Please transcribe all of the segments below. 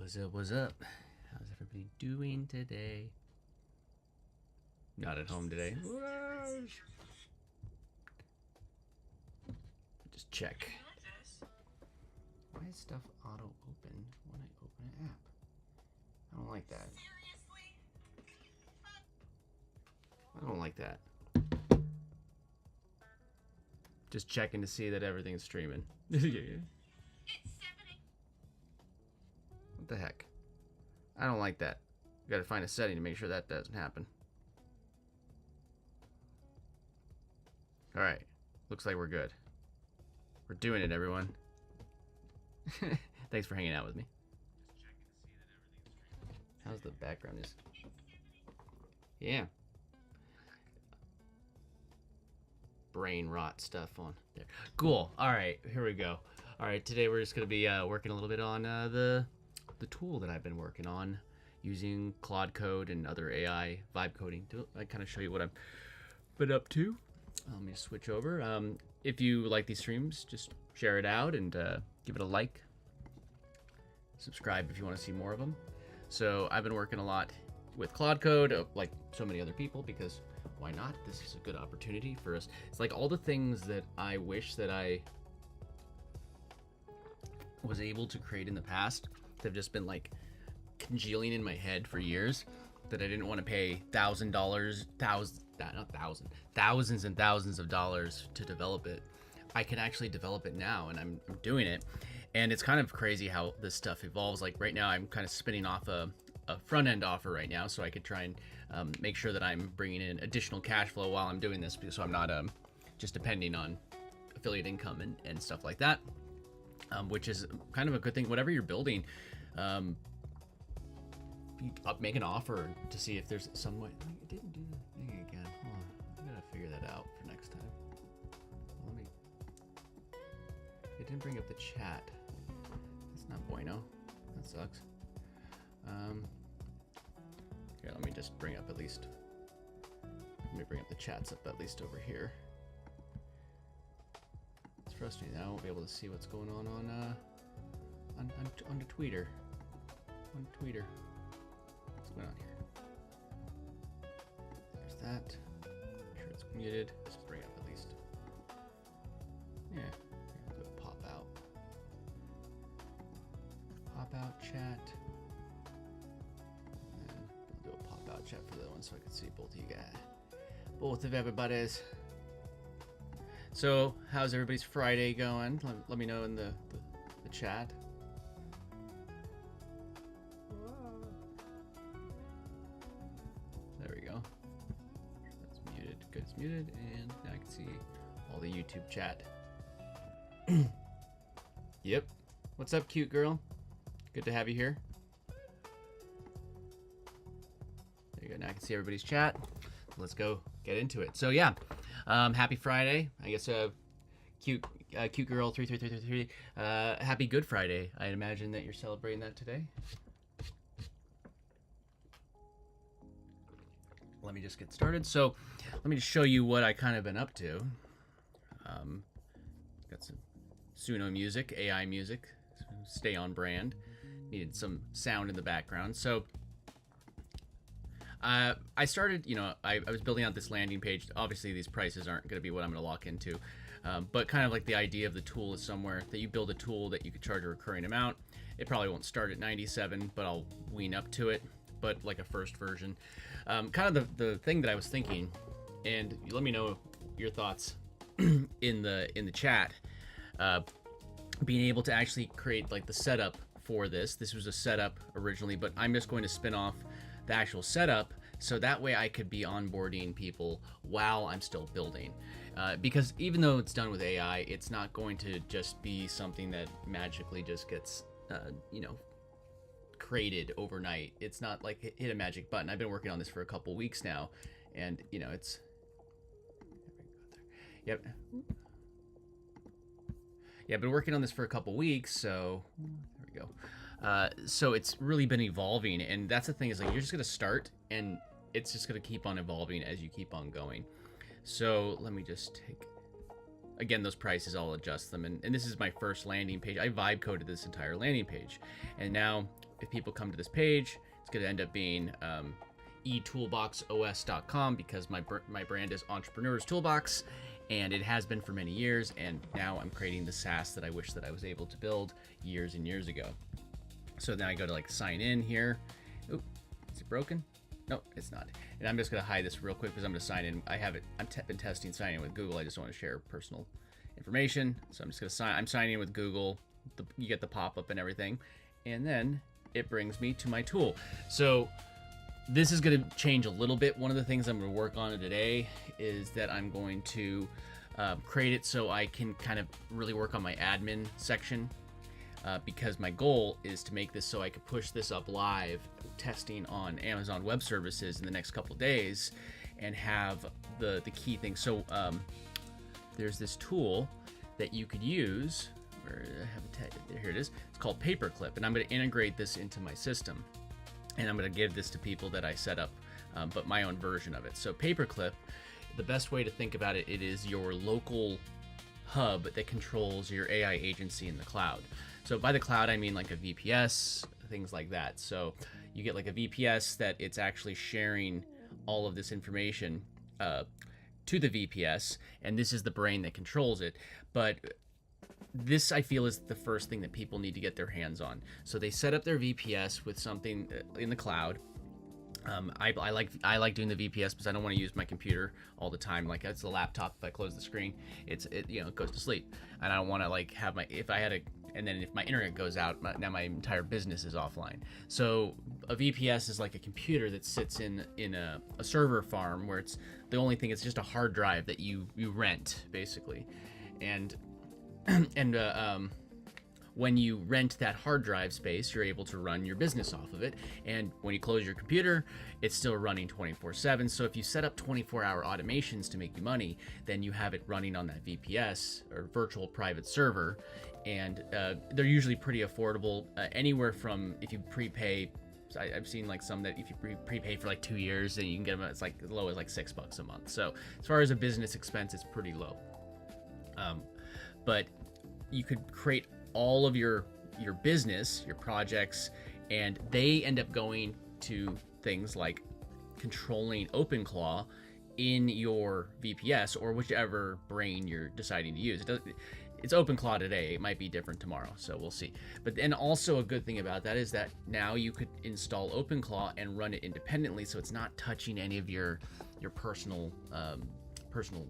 What's up? What's up? How's everybody doing today? Not at home today. Just check. Why is stuff auto open when I open an app? I don't like that. I don't like that. Just checking to see that everything's streaming. What the heck? I don't like that. Gotta find a setting to make sure that doesn't happen. Alright. Looks like we're good. We're doing it, everyone. Thanks for hanging out with me. How's the background is? Yeah. Brain rot stuff on there. Cool. Alright, here we go. Alright, today we're just going to be working a little bit on the tool that I've been working on using Claude Code and other AI vibe coding. I kind of show you what I've been up to. Let me switch over. If you like these streams, just share it out and give it a like. Subscribe if you want to see more of them. So I've been working a lot with Claude Code, like so many other people, because why not? This is a good opportunity for us. It's like all the things that I wish that I was able to create in the past that have just been like congealing in my head for years, that I didn't want to pay thousands and thousands of dollars to develop it. I can actually develop it now, and I'm doing it. And it's kind of crazy how this stuff evolves. Like right now, I'm kind of spinning off a front end offer right now, so I could try and make sure that I'm bringing in additional cash flow while I'm doing this, so I'm not just depending on affiliate income and stuff like that, which is kind of a good thing. Whatever you're building, you make an offer to see if there's some way. I didn't do the thing again. Hold on. I gotta figure that out for next time. Let me. It didn't bring up the chat. That's not bueno. That sucks. Here, let me just bring up at least. Let me bring up the chats up at least over here. It's frustrating. I won't be able to see what's going on the Twitter. On Twitter. What's going on here? There's that. Make sure it's muted. Let's bring it up at least. Yeah. Here, we'll go pop out. Pop out chat. And we'll do a pop out chat for the other one so I can see both of you guys. Both of everybody's. So, how's everybody's Friday going? Let me know in the chat. There we go. That's muted. Good, it's muted, and now I can see all the YouTube chat. Yep. What's up, cute girl? Good to have you here. There you go. Now I can see everybody's chat. Let's go get into it. So yeah, happy Friday. I guess cute girl 33333. Happy Good Friday. I imagine that you're celebrating that today. Let me just get started. So let me just show you what I kind of been up to. Got some Suno music, AI music, stay on brand. Needed some sound in the background. So I started, I was building out this landing page. Obviously these prices aren't going to be what I'm going to lock into. But kind of like the idea of the tool is somewhere that you build a tool that you could charge a recurring amount. It probably won't start at 97, but I'll wean up to it. But like a first version. Kind of the thing that I was thinking, and let me know your thoughts in the chat. Being able to actually create like the setup for this. This was a setup originally, but I'm just going to spin off the actual setup so that way I could be onboarding people while I'm still building. Because even though it's done with AI, it's not going to just be something that magically just gets, created overnight. It's not like hit a magic button. I've been working on this for a couple weeks now, and it's. Yep. Yeah, I've been working on this for a couple weeks, so there we go. So it's really been evolving, and that's the thing is like you're just gonna start, and it's just gonna keep on evolving as you keep on going. So let me just take. Again, those prices, I'll adjust them, and this is my first landing page. I vibe coded this entire landing page, and now if people come to this page, it's going to end up being eToolboxOS.com, because my brand is Entrepreneur's Toolbox, and it has been for many years, and now I'm creating the SaaS that I wish that I was able to build years and years ago. So then I go to like sign in here. Oop, is it broken? No, it's not. And I'm just going to hide this real quick because I'm going to sign in. I have it. Been testing signing in with Google. I just don't want to share personal information. So I'm just going to sign. I'm signing in with Google. You get the pop-up and everything. And then it brings me to my tool. So this is going to change a little bit. One of the things I'm going to work on today is that I'm going to create it so I can kind of really work on my admin section. Because my goal is to make this so I could push this up live testing on Amazon Web Services in the next couple of days and have the key things. So there's this tool that you could use. Where I have here it is. It's called Paperclip, and I'm going to integrate this into my system. And I'm going to give this to people that I set up, but my own version of it. So Paperclip, the best way to think about it, it is your local hub that controls your AI agency in the cloud. So by the cloud, I mean like a VPS, things like that. So you get like a VPS that it's actually sharing all of this information to the VPS, and this is the brain that controls it. But this, I feel, is the first thing that people need to get their hands on. So they set up their VPS with something in the cloud. I like doing the VPS because I don't want to use my computer all the time. Like, it's a laptop. If I close the screen, it goes to sleep, and I don't want to like have my, if I had a, and then if my internet goes out, now my entire business is offline. So a VPS is like a computer that sits in a server farm where it's the only thing. It's just a hard drive that you rent basically, and when you rent that hard drive space, you're able to run your business off of it. And when you close your computer, it's still running 24/7. So if you set up 24-hour automations to make you money, then you have it running on that VPS or virtual private server. And they're usually pretty affordable, anywhere from, if you prepay, I've seen like some that if you prepay for like 2 years, then you can get them. It's like as low as like $6 a month. So as far as a business expense, it's pretty low. But you could create all of your business, your projects, and they end up going to things like controlling OpenClaw in your VPS or whichever brain you're deciding to use. It's OpenClaw today. It might be different tomorrow, so we'll see. But then also a good thing about that is that now you could install OpenClaw and run it independently, so it's not touching any of your personal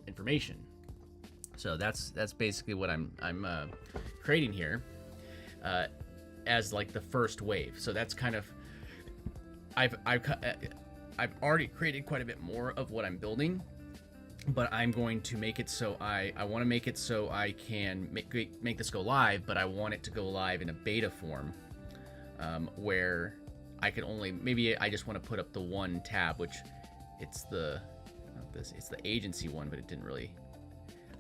information. So that's basically what I'm creating here as like the first wave. So that's kind of, I've already created quite a bit more of what I'm building, but I'm going to make it so I want to make it so I can make this go live, but I want it to go live in a beta form, where I can only, maybe I just want to put up the one tab, which it's the agency one, but it didn't really,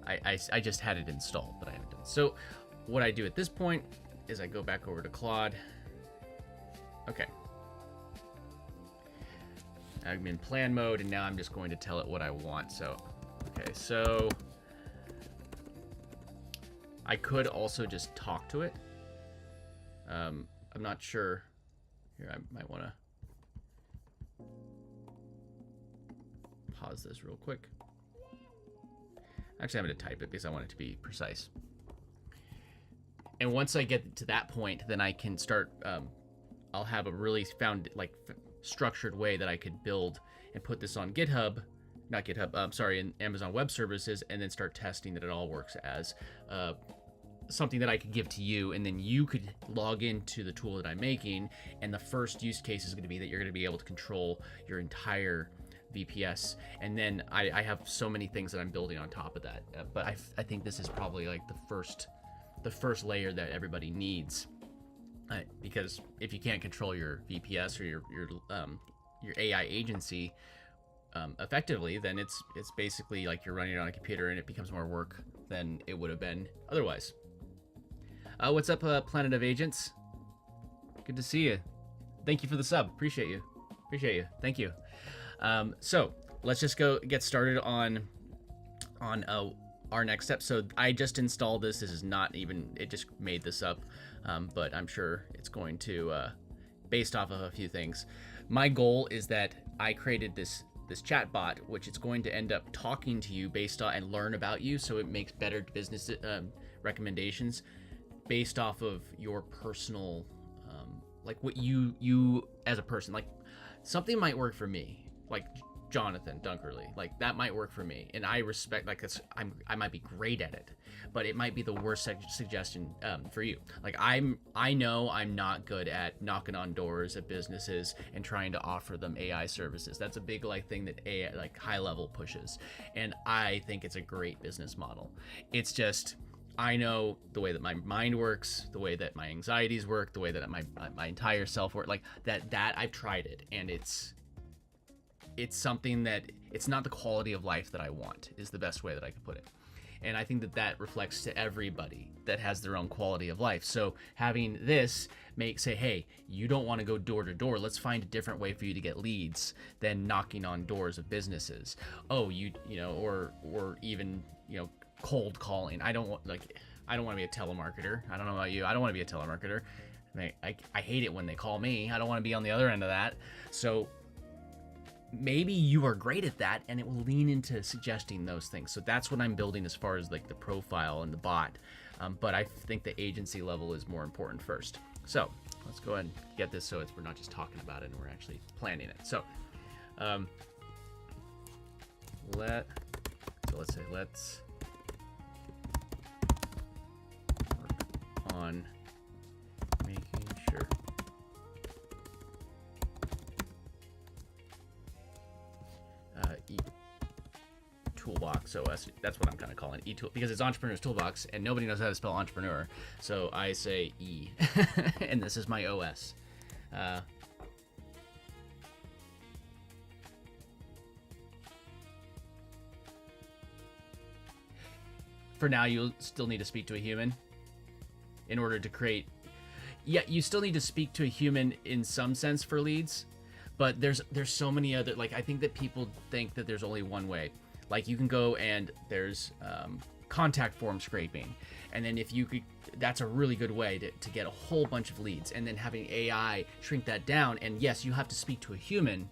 I just had it installed, but I haven't done it. So what I do at this point is I go back over to Claude. Okay. I'm in plan mode, and now I'm just going to tell it what I want. So, okay, so I could also just talk to it. I'm not sure. Here, I might want to pause this real quick. Actually, I'm going to type it because I want it to be precise. And once I get to that point, then I can start, I'll have a really structured way that I could build and put this on GitHub, not GitHub, in Amazon Web Services, and then start testing that it all works as something that I could give to you, and then you could log into the tool that I'm making, and the first use case is going to be that you're going to be able to control your entire VPS, and then I have so many things that I'm building on top of that, but I think this is probably like the first layer that everybody needs, because if you can't control your VPS or your AI agency effectively, then it's basically like you're running it on a computer, and it becomes more work than it would have been otherwise. What's up, Planet of Agents? Good to see you. Thank you for the sub. Appreciate you. Thank you. So let's just go get started on our next step. So I just installed this. This is not even, it just made this up, but I'm sure it's going to based off of a few things. My goal is that I created this chat bot, which it's going to end up talking to you based on and learn about you, so it makes better business recommendations based off of your personal, like what you as a person. Like something might work for me, like Jonathan Dunkerley, like that might work for me, and I respect, like I might be great at it, but it might be the worst suggestion for you. Like I know I'm not good at knocking on doors at businesses and trying to offer them AI services. That's a big like thing that AI like high level pushes, and I think it's a great business model. It's just I know the way that my mind works, the way that my anxieties work, the way that my entire self work, like that I've tried it, and it's something that it's not the quality of life that I want, is the best way that I could put it. And I think that reflects to everybody that has their own quality of life. So having this say, hey, you don't want to go door to door. Let's find a different way for you to get leads than knocking on doors of businesses. Oh, you know, or even, you know, cold calling. I don't want to be a telemarketer. I don't know about you. I don't want to be a telemarketer. I hate it when they call me. I don't want to be on the other end of that. So maybe you are great at that, and it will lean into suggesting those things. So that's what I'm building as far as like the profile and the bot. But I think the agency level is more important first. So let's go ahead and get this so we're not just talking about it and we're actually planning it. So let's work on making sure eToolboxOS. That's what I'm kind of calling it, eTool, because it's Entrepreneur's Toolbox, and nobody knows how to spell entrepreneur, so I say E, and this is my OS. For now, you'll still need to speak to a human in order to create. Yeah, you still need to speak to a human in some sense for leads, but there's so many other, like, I think that people think that there's only one way. Like, you can go and there's contact form scraping, and then if you could, that's a really good way to get a whole bunch of leads, and then having AI shrink that down. And yes, you have to speak to a human,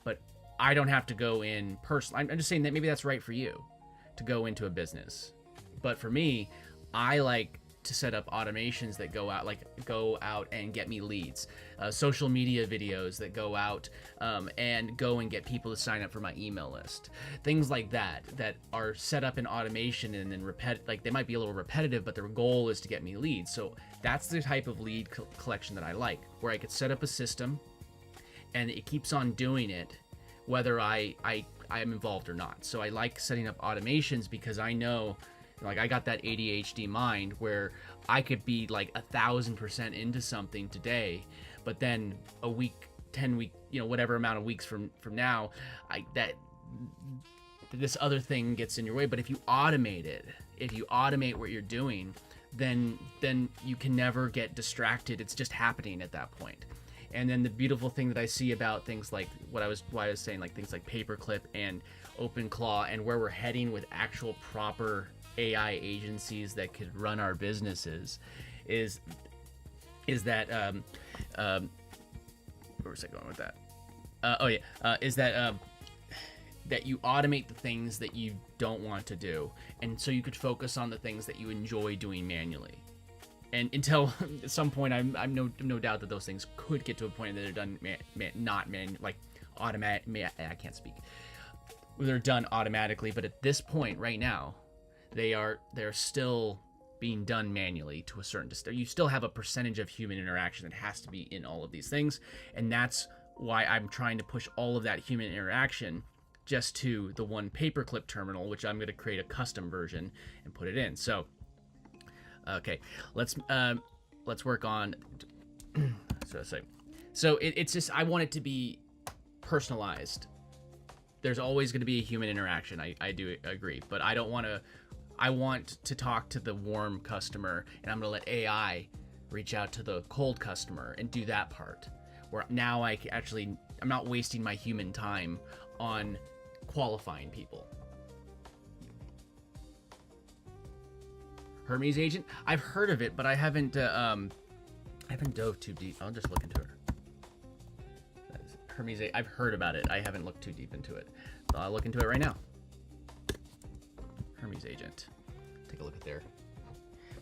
but I don't have to go in person. I'm just saying that maybe that's right for you to go into a business, but for me, I like to set up automations that go out and get me leads, social media videos that go out and get people to sign up for my email list, things like that are set up in automation and then like they might be a little repetitive, but their goal is to get me leads. So that's the type of lead collection that I like, where I could set up a system and it keeps on doing it whether I am involved or not. So I like setting up automations because I know, like, I got that ADHD mind where I could be like 1,000% into something today, but then a week, 10 week, you know, whatever amount of weeks from now, this other thing gets in your way. But if you automate it, if you automate what you're doing, then you can never get distracted. It's just happening at that point. And then the beautiful thing that I see about things like why I was saying, like things like Paperclip and OpenClaw, and where we're heading with actual proper AI agencies that could run our businesses, is that where was I going with that? That you automate the things that you don't want to do, and so you could focus on the things that you enjoy doing manually. And until at some point, I'm no doubt that those things could get to a point that they're done I can't speak. They're done automatically, but at this point right now, they're still being done manually to a certain extent. You still have a percentage of human interaction that has to be in all of these things, and that's why I'm trying to push all of that human interaction just to the one Paperclip terminal, which I'm going to create a custom version and put it in. So, okay, let's work on. So it's just, I want it to be personalized. There's always going to be a human interaction. I do agree, but I want to talk to the warm customer, and I'm going to let AI reach out to the cold customer and do that part, where now I'm not wasting my human time on qualifying people. Hermes agent, I've heard of it, but I haven't dove too deep. I'll just look into it. Hermes, I've heard about it. I haven't looked too deep into it. So I'll look into it right now. Hermes agent. Take a look at there.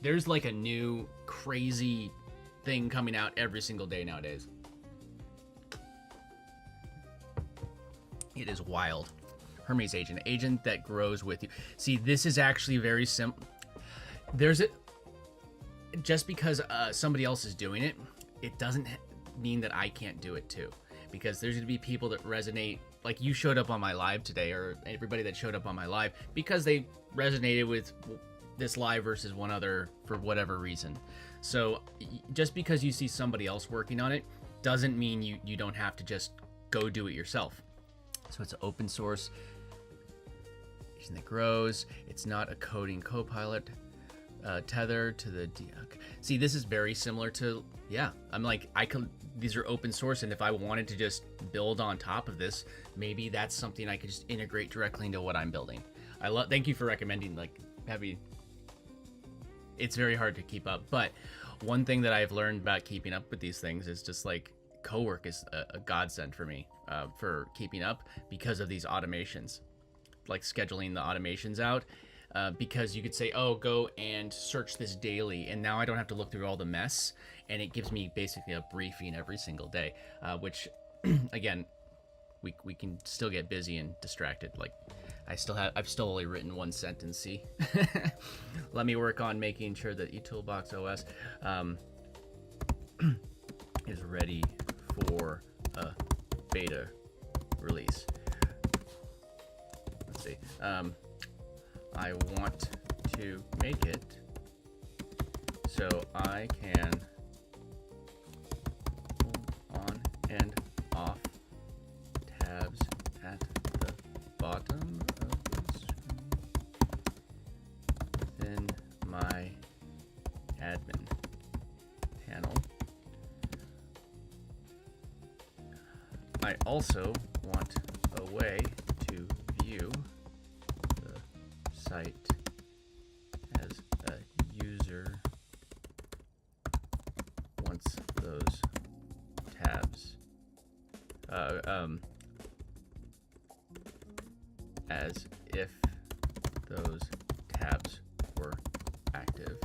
There's like a new crazy thing coming out every single day nowadays. It is wild. Hermes agent, agent that grows with you. See, this is actually very simple. There's a, just because somebody else is doing it, it doesn't mean that I can't do it too. Because there's gonna be people that resonate, like you showed up on my live today, or everybody that showed up on my live, because they resonated with this live versus one other for whatever reason. So just because you see somebody else working on it doesn't mean you don't have to just go do it yourself. So it's an open source that grows. It's not a coding copilot. Tether to the see, this is very similar to, yeah, I'm like, these are open source, and if I wanted to just build on top of this, maybe that's something I could just integrate directly into what I'm building. Thank you for recommending, like, it's very hard to keep up, but one thing that I've learned about keeping up with these things is just like co-work is a godsend for me for keeping up, because of these automations, like scheduling the automations out. Because you could say, oh, go and search this daily, and now I don't have to look through all the mess, and it gives me basically a briefing every single day, which again, we can still get busy and distracted. Like I've still only written one sentence. See, let me work on making sure that eToolboxOS is ready for a beta release. Let's see. I want to make it so I can on and off tabs at the bottom of the screen within my admin panel. I also want a way to view site as a user once those tabs as if those tabs were active.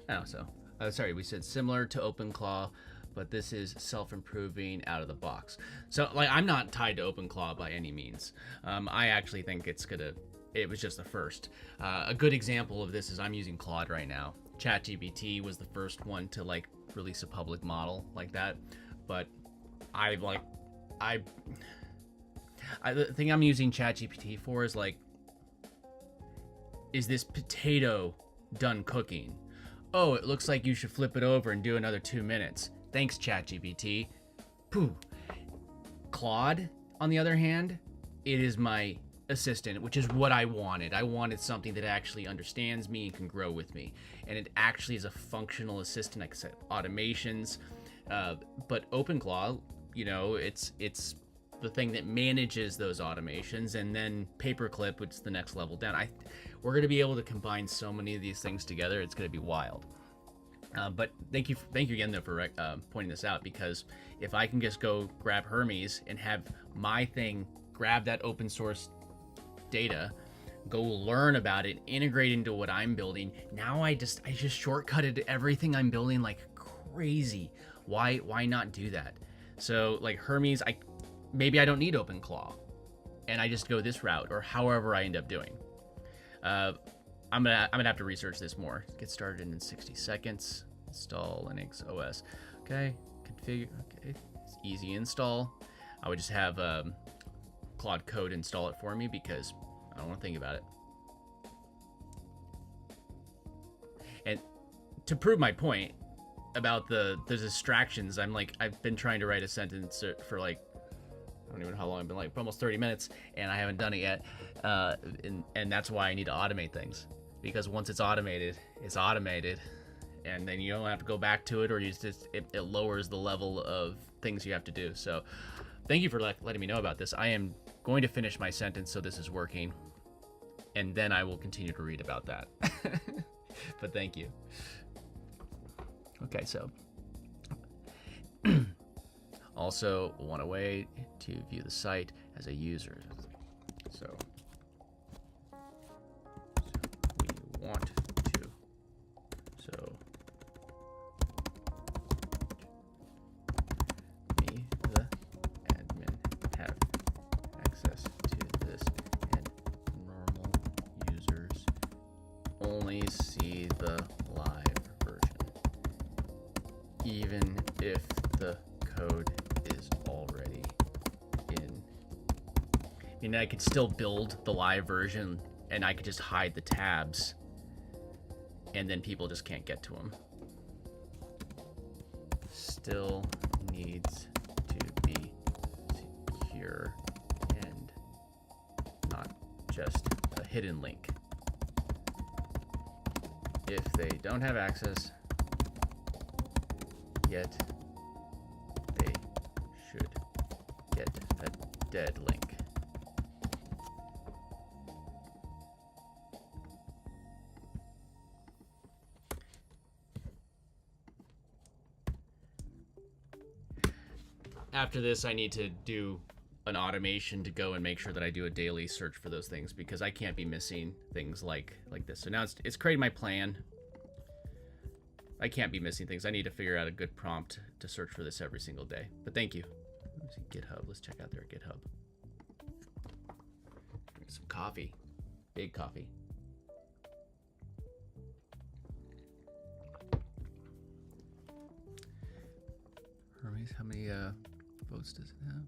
Oh, so sorry, we said similar to OpenClaw, but this is self-improving out of the box. So like, I'm not tied to OpenClaw by any means. I actually think it was just the first. A good example of this is I'm using Claude right now. ChatGPT was the first one to like release a public model like that, but the thing I'm using ChatGPT for is like, is this potato done cooking? Oh, it looks like you should flip it over and do another 2 minutes. Thanks, ChatGPT. Pooh. Claude, on the other hand, it is my assistant, which is what I wanted. I wanted something that actually understands me and can grow with me, and it actually is a functional assistant. Like I said, automations, but OpenClaw, you know, it's the thing that manages those automations, and then Paperclip, which is the next level down. We're going to be able to combine so many of these things together. It's going to be wild. But thank you again though for pointing this out, because if I can just go grab Hermes and have my thing grab that open source data, go learn about it, integrate into what I'm building. Now I just shortcutted everything I'm building like crazy. Why not do that? So like Hermes, maybe I don't need OpenClaw, and I just go this route, or however I end up doing. I'm gonna have to research this more. Get started in 60 seconds. Install Linux OS. Okay, configure. Okay, it's easy install. I would just have Claude Code install it for me, because I don't want to think about it. And to prove my point about the distractions, I've been trying to write a sentence for like, I don't even know how long I've been, like almost 30 minutes, and I haven't done it yet. And that's why I need to automate things, because once it's automated, and then you don't have to go back to it, or it lowers the level of things you have to do. So thank you for letting me know about this. I am going to finish my sentence so this is working, and then I will continue to read about that. But thank you. Okay, so also want a way to view the site as a user. So we want to. So me, the admin, have access to this, and normal users only see the live version, even if the code is already in. I mean, I could still build the live version and I could just hide the tabs and then people just can't get to them. Still needs to be secure and not just a hidden link. If they don't have access yet, they should get a dead link. After this, I need to do an automation to go and make sure that I do a daily search for those things, because I can't be missing things like this. So now it's creating my plan. I can't be missing things. I need to figure out a good prompt to search for this every single day. But thank you. Let's see, GitHub. Let's check out their GitHub. Some coffee. Big coffee. Hermes, how many votes does it have?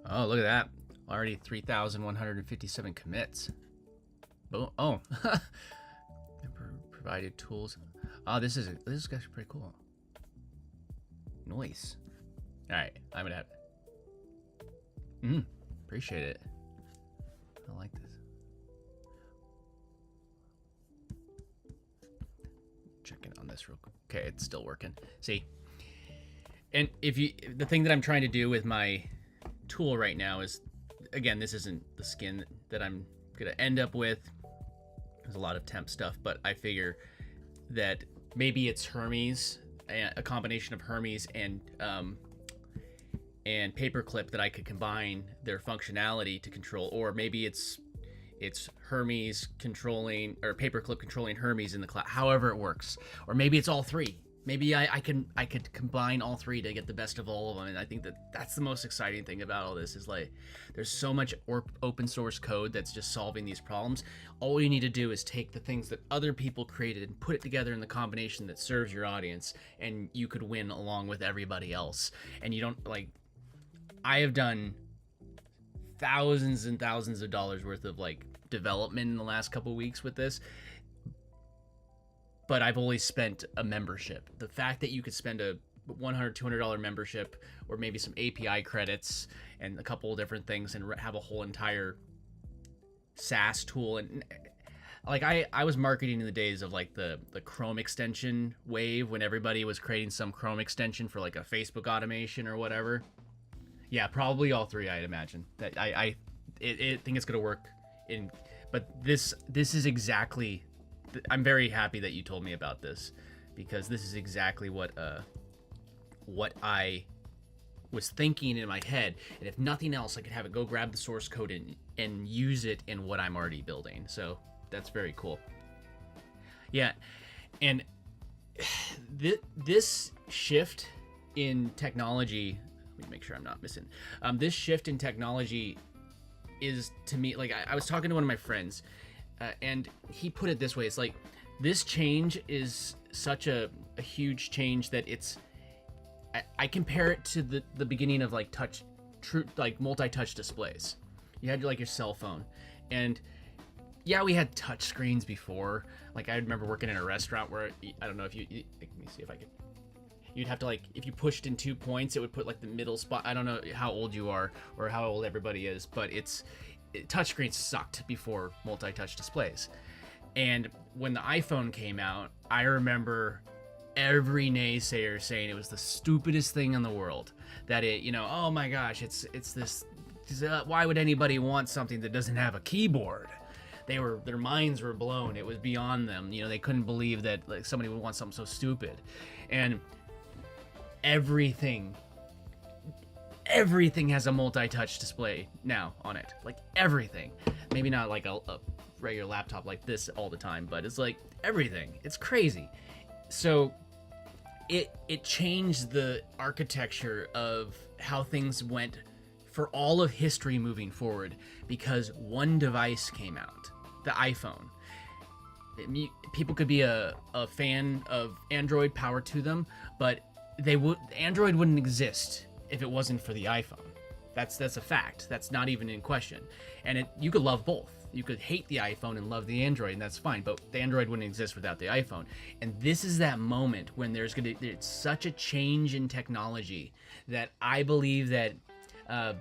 Oh, look at that. Already 3,157 commits. Oh. Provided tools. Oh, this is actually pretty cool. Nice. All right, I'm gonna have it. Appreciate it. I like this. Checking on this real quick. Okay, it's still working. See, and the thing that I'm trying to do with my tool right now is, again, this isn't the skin that I'm gonna end up with. There's a lot of temp stuff, but I figure that maybe it's Hermes, a combination of Hermes and Paperclip that I could combine their functionality to control, or maybe it's Hermes controlling, or Paperclip controlling Hermes in the cloud. However it works, or maybe it's all three. Maybe I could combine all three to get the best of all of them. And I think that's the most exciting thing about all this is, like, there's so much open source code that's just solving these problems. All you need to do is take the things that other people created and put it together in the combination that serves your audience, and you could win along with everybody else. And you don't, like, I have done thousands and thousands of dollars worth of like development in the last couple of weeks with this, but I've always spent a membership. The fact that you could spend a $100, $200 membership, or maybe some API credits and a couple of different things, and have a whole entire SaaS tool. And like I was marketing in the days of like the Chrome extension wave, when everybody was creating some Chrome extension for like a Facebook automation or whatever. Yeah, probably all three, I'd imagine. That I think it's gonna work in, but this is exactly. I'm very happy that you told me about this, because this is exactly what I was thinking in my head. And if nothing else, I could have it go grab the source code and use it in what I'm already building. So that's very cool. Yeah, and this shift in technology. Let me make sure I'm not missing. This shift in technology is, to me, like I was talking to one of my friends. And he put it this way: it's like, this change is such a huge change that it's, I compare it to the beginning of like multi-touch displays. You had like your cell phone, and yeah, we had touch screens before. Like, I remember working in a restaurant where, I don't know if let me see if I could. You'd have to, like, if you pushed in 2 points, it would put like the middle spot. I don't know how old you are or how old everybody is, but touchscreens sucked before multi-touch displays. And when the iPhone came out, I remember every naysayer saying it was the stupidest thing in the world, that it, oh my gosh, it's this, why would anybody want something that doesn't have a keyboard? Their minds were blown. It was beyond them. They couldn't believe that like somebody would want something so stupid. And everything has a multi-touch display now on it. Like everything. Maybe not like a regular laptop like this all the time, but it's like everything. It's crazy. So it changed the architecture of how things went for all of history moving forward, because one device came out, the iPhone. People could be a fan of Android, power to them, but Android wouldn't exist if it wasn't for the iPhone. That's a fact. That's not even in question. And you could love both. You could hate the iPhone and love the Android, and that's fine, but the Android wouldn't exist without the iPhone. And this is that moment when there's such a change in technology that I believe that I'm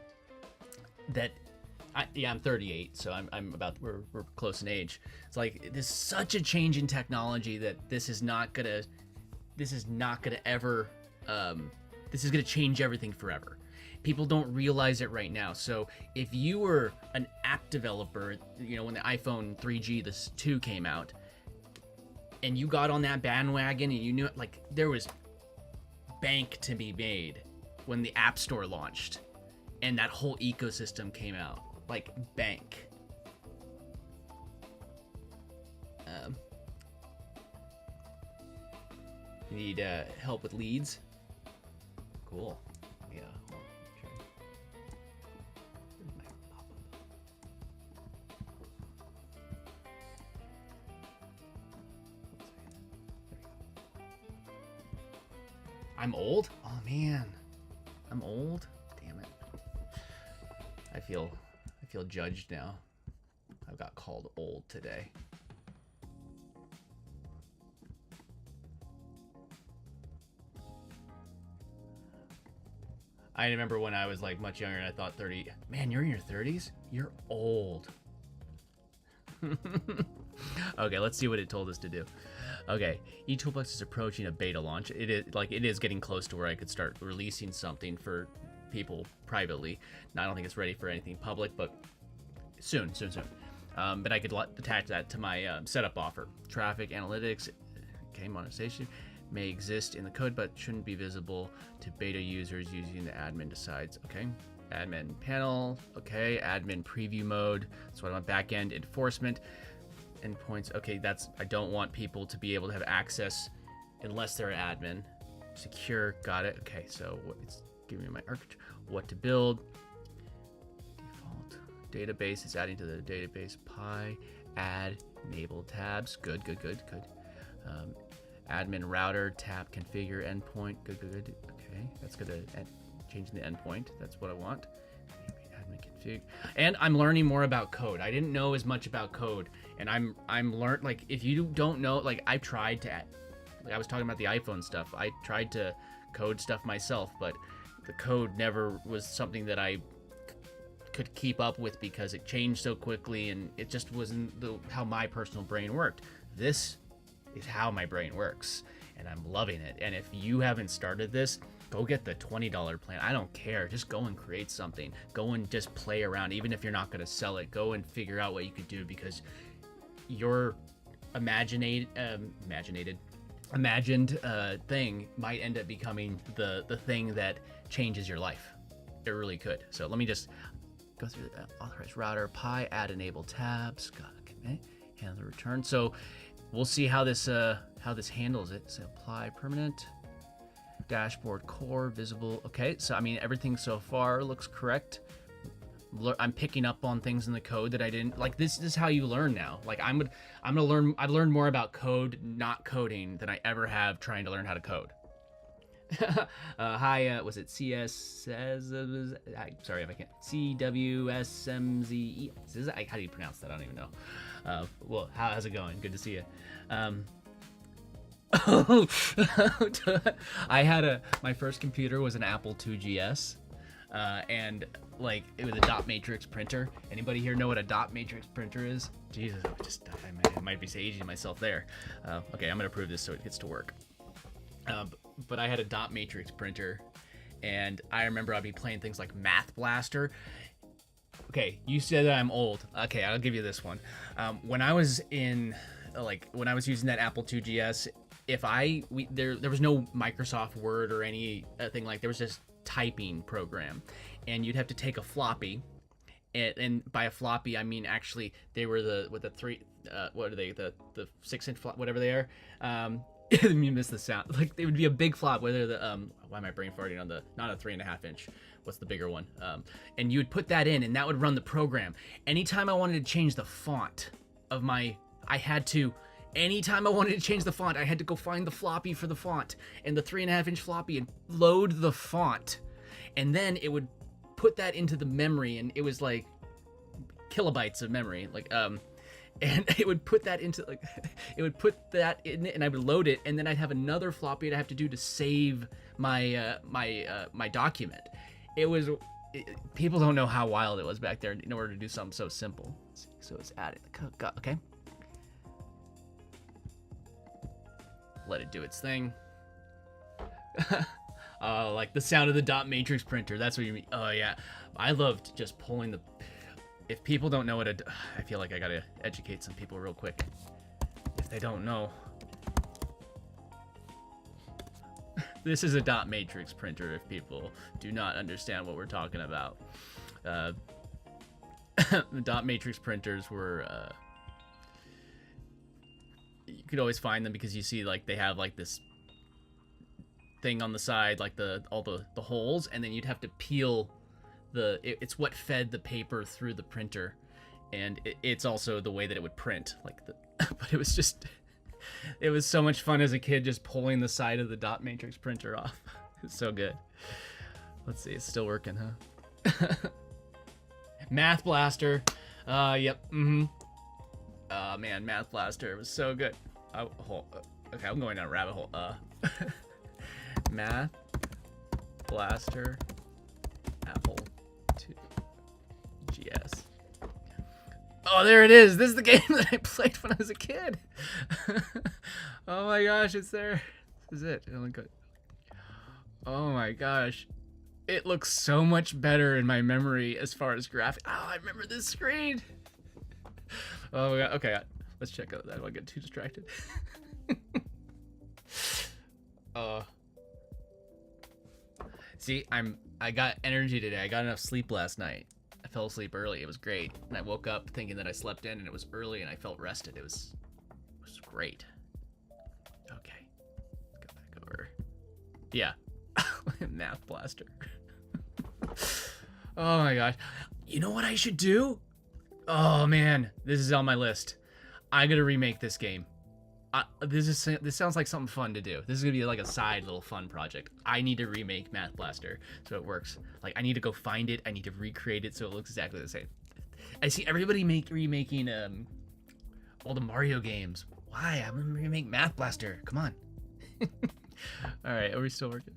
38, so we're close in age. It's like there's such a change in technology that this is gonna change everything forever. People don't realize it right now. So if you were an app developer, when the iPhone 3G, the 2 came out, and you got on that bandwagon and you knew it, like there was bank to be made when the App Store launched and that whole ecosystem came out, like bank. You need help with leads? Cool. Yeah. I'm old? Oh man. I'm old? Damn it. I feel judged now. I got called old today. I remember when I was like much younger and I thought 30. Man, you're in your 30s? You're old. Okay, let's see what it told us to do. Okay, eToolbox is approaching a beta launch. It is getting close to where I could start releasing something for people privately. Now, I don't think it's ready for anything public, but soon. But I could attach that to my setup offer. Traffic analytics, okay, monetization may exist in the code, but shouldn't be visible to beta users using the admin decides. Okay, admin panel. Okay, admin preview mode. That's what I want. Backend enforcement. Endpoints. Okay, I don't want people to be able to have access unless they're an admin. Secure. Got it. Okay, so it's giving me my architecture. What to build. Default database. It's adding to the database. Pi. Add. Enable tabs. Good. Admin router. Tab. Configure endpoint. Good. Okay, that's good. Changing the endpoint. That's what I want. Admin config. And I'm learning more about code. I didn't know as much about code, and I'm learned. Like, if you don't know, like I tried to. Like I was talking about the iPhone stuff. I tried to code stuff myself, but the code never was something that I could keep up with because it changed so quickly, and it just wasn't how my personal brain worked. This is how my brain works, and I'm loving it. And if you haven't started this, go get the $20 plan. I don't care. Just go and create something. Go and just play around. Even if you're not going to sell it, go and figure out what you could do, because your imagined thing might end up becoming the thing that changes your life. It really could. So let me just go through the authorized router, Pi, add enable tabs, okay, handle the return. So we'll see how this handles it. So apply permanent, dashboard core, visible. Okay, so I mean everything so far looks correct. I'm picking up on things in the code that I didn't like. This is how you learn now. Like I'm gonna learn. I've learned more about code not coding than I ever have trying to learn how to code. Hi, was it CS? Sorry if I can't. CWSMZE. How do you pronounce that? I don't even know. Well, how's it going? Good to see you. I had my first computer was an Apple IIgs, and like it was a dot matrix printer. Anybody here know what a dot matrix printer is? Jesus, I might be aging myself there. Okay, I'm gonna prove this so it gets to work. But I had a dot matrix printer, and I remember I'd be playing things like Math Blaster. Okay, you said that I'm old. Okay, I'll give you this one. When I was using that Apple IIgs, there was no Microsoft Word or any thing like, there was this typing program, and you'd have to take a floppy, and by a floppy I mean actually they were the 6-inch flop, whatever they are. You miss the sound. Like, they would be a big flop, whether the why am I brain farting on the, not a 3.5-inch, what's the bigger one, and you would put that in and that would run the program. Anytime I wanted to change the font of my, anytime I wanted to change the font, I had to go find the floppy for the font and the 3.5-inch floppy and load the font, and then it would put that into the memory, and it was like kilobytes of memory, like and it would put that into, like, it would put that in it, and I would load it, and then I'd have another floppy I'd have to do to save my my document. People don't know how wild it was back there in order to do something so simple. So it's added, okay. Let it do its thing. Like the sound of the dot matrix printer. That's what you mean. Oh yeah, I loved just pulling the. If people don't know what I feel like I gotta educate some people real quick. If they don't know, this is a dot matrix printer. If people do not understand what we're talking about, the dot matrix printers were. You could always find them because you see, like, they have like this thing on the side, like all the holes, and then you'd have to peel it's what fed the paper through the printer, and it's also the way that it would print, like but it was so much fun as a kid just pulling the side of the dot matrix printer off. It's so good. Let's see, it's still working, huh? Math Blaster. Yep. Oh man, Math Blaster was so good. Okay, I'm going down a rabbit hole. Math Blaster Apple II GS. Oh, there it is. This is the game that I played when I was a kid. Oh my gosh, it's there. This is it. Oh my gosh. It looks so much better in my memory as far as graphics. Oh, I remember this screen. Oh my god. Okay, let's check out that. I don't want to get too distracted. See, I got energy today. I got enough sleep last night. I fell asleep early. It was great. And I woke up thinking that I slept in, and it was early, and I felt rested. It was great. Okay. Let's go back over. Yeah. Math Blaster. Oh my gosh. You know what I should do? Oh man, this is on my list. I gotta remake this game. This sounds like something fun to do. This is gonna be like a side little fun project. I need to remake Math Blaster so it works. Like, I need to go find it. I need to recreate it so it looks exactly the same. I see everybody remaking all the Mario games. Why? I'm gonna remake Math Blaster. Come on. All right, are we still working?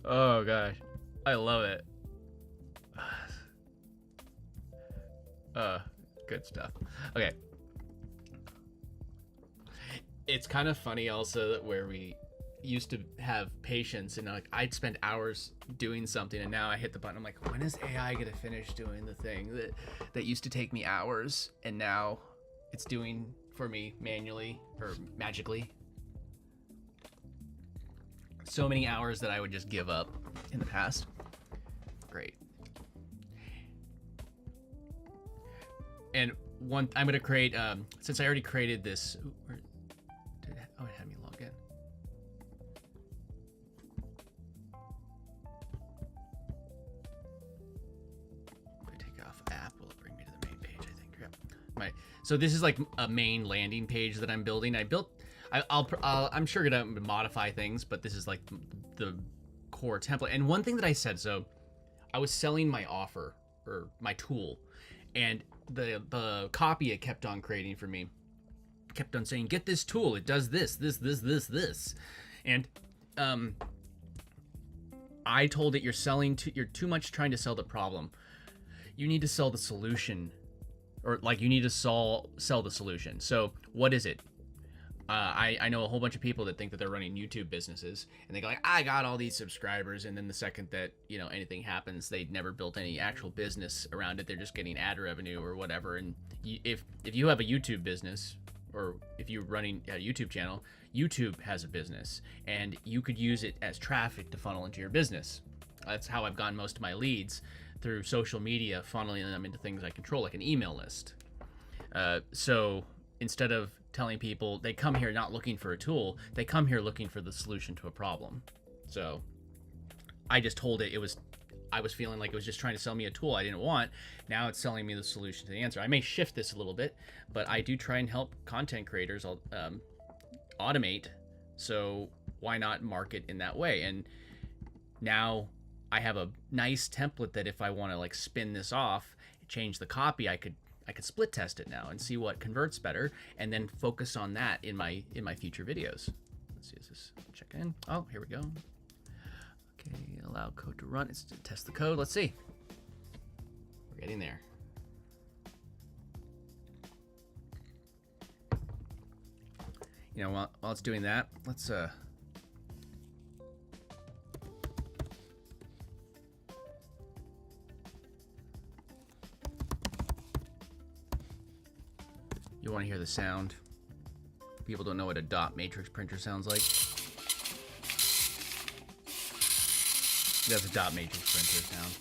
Oh gosh, I love it. Good stuff. Okay. It's kind of funny also that where we used to have patience, and like I'd spend hours doing something, and now I hit the button. I'm like, when is AI gonna finish doing the thing that used to take me hours, and now it's doing for me manually or magically? So many hours that I would just give up in the past. Great. And I'm gonna create, since I already created this, it had me log in. If I take off app, will it bring me to the main page? I think. Yep. So this is like a main landing page that I'm building. I'm sure gonna modify things, but this is like the core template. And one thing that I said, so I was selling my offer or my tool, and the copy it kept on creating for me kept on saying, get this tool, it does this, and I told it, you're too much trying to sell the problem. You need to sell the solution, or like you need to sell the solution. So what is it? I know a whole bunch of people that think that they're running YouTube businesses, and they go like, I got all these subscribers, and then the second that, you know, anything happens, they never built any actual business around it. They're just getting ad revenue or whatever. And if you have a YouTube business, or if you're running a YouTube channel, YouTube has a business, and you could use it as traffic to funnel into your business. That's how I've gotten most of my leads, through social media, funneling them into things I control, like an email list. So instead of telling people they come here not looking for a tool, they come here looking for the solution to a problem. So I just told it I was feeling like it was just trying to sell me a tool I didn't want. Now it's selling me the solution to the answer. I may shift this a little bit, but I do try and help content creators automate. So why not market in that way? And now I have a nice template that if I want to like spin this off, change the copy, I could split test it now and see what converts better, and then focus on that in my future videos. Let's see, is this check in? Oh, here we go. Okay, allow code to run. It's to test the code. Let's see. We're getting there. You know, while it's doing that, let's you want to hear the sound. People don't know what a dot matrix printer sounds like. That's a dot matrix printer sound.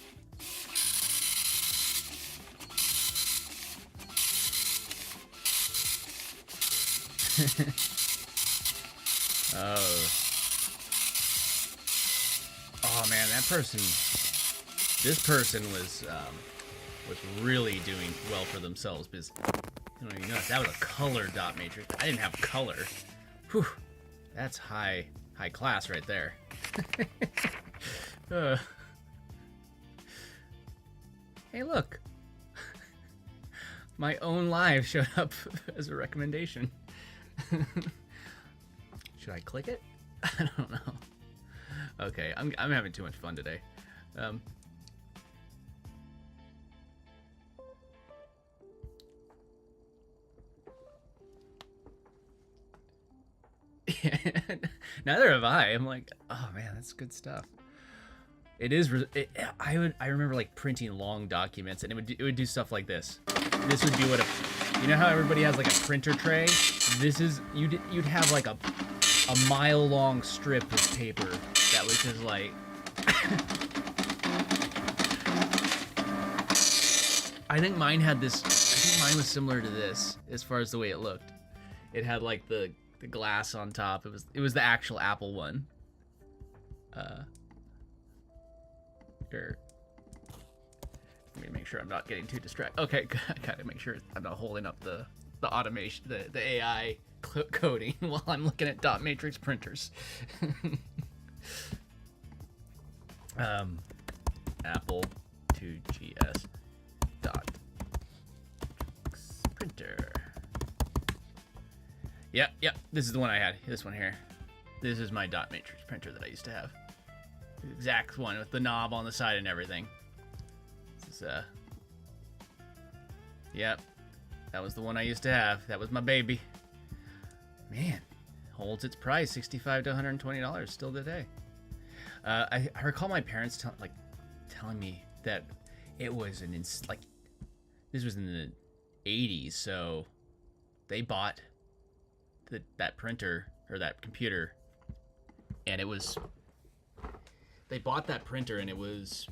Oh man, this person was really doing well for themselves, because you don't even notice that was a color dot matrix. I didn't have color. Whew, that's high class right there. Hey, look, my own live showed up as a recommendation. Should I click it? I don't know. Okay, I'm having too much fun today. Neither have I. I'm like, oh man, that's good stuff. It is. I remember like printing long documents, and it would do stuff like this. This would be what you know how everybody has like a printer tray. This is you'd have like a mile long strip of paper that was just like. I think mine had this. I think mine was similar to this as far as the way it looked. It had like the glass on top. It was the actual Apple one. Here. Let me make sure I'm not getting too distracted. Okay, I gotta make sure I'm not holding up the automation, the AI coding while I'm looking at dot matrix printers. Apple 2GS dot printer. Yep, this is the one I had. This one here. This is my dot matrix printer that I used to have. The exact one with the knob on the side and everything. This is yep, that was the one I used to have. That was my baby. Man, holds its price, $65 to $120 still today. I recall my parents telling me that it was this was in the 80s, so they bought that printer or that computer, and they bought that printer, and it was,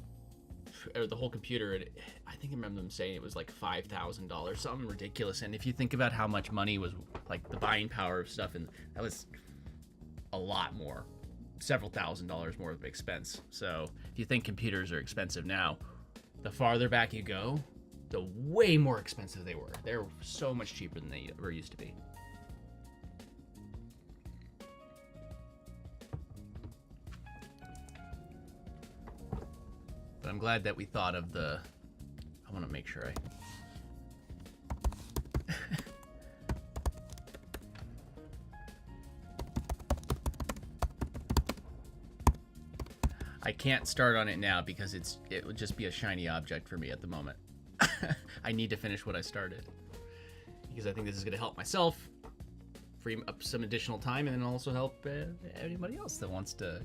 or the whole computer, and I think I remember them saying it was like $5,000, something ridiculous. And if you think about how much money was, like the buying power of stuff, and that was a lot more, several $1,000s more of expense. So if you think computers are expensive now, the farther back you go, the way more expensive they were. They're so much cheaper than they ever used to be. But I'm glad that we thought of I want to make sure I can't start on it now because it would just be a shiny object for me at the moment. I need to finish what I started because I think this is going to help myself free up some additional time, and then also help anybody else that wants to,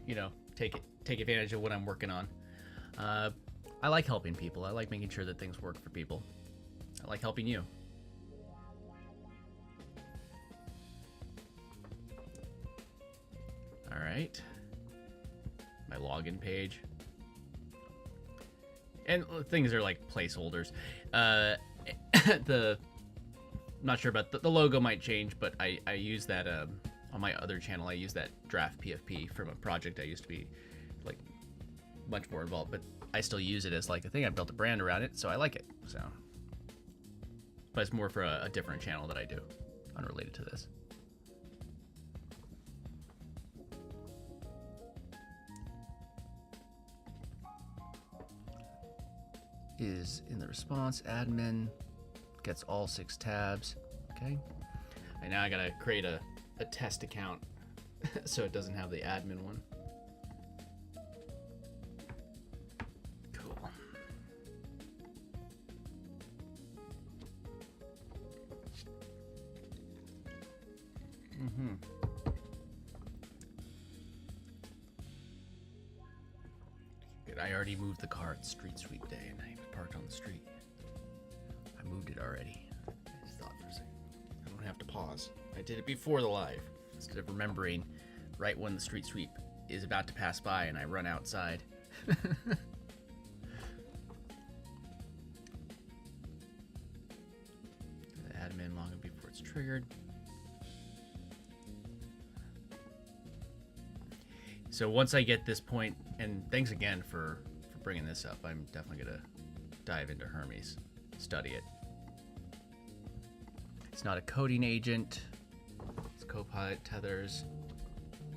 take advantage of what I'm working on. I like helping people. I like making sure that things work for people. I like helping you. All right. My login page. And things are like placeholders. I'm not sure about the logo might change, but I use that on my other channel. I use that draft PFP from a project I used to be like much more involved, but I still use it as like a thing. I built a brand around it, so I like it. So, but it's more for a different channel that I do, unrelated to this. Is in the response, admin gets all 6 tabs. Okay. And now I gotta create a test account so it doesn't have the admin one. Cool. Good. I already moved the car. It's street sweep day and I parked on the street. I moved it already. I just thought for a second. I don't have to pause. I did it before the live instead of remembering right when the street sweep is about to pass by and I run outside. The admin login before it's triggered. So once I get this point, and thanks again for bringing this up, I'm definitely gonna dive into Hermes, study it. It's not a coding agent. It's Copilot tethers.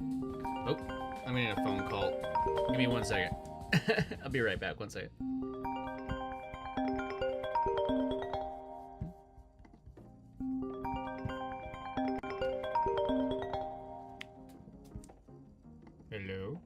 Oh, I'm getting a phone call. Give me 1 second. I'll be right back. 1 second. Hello?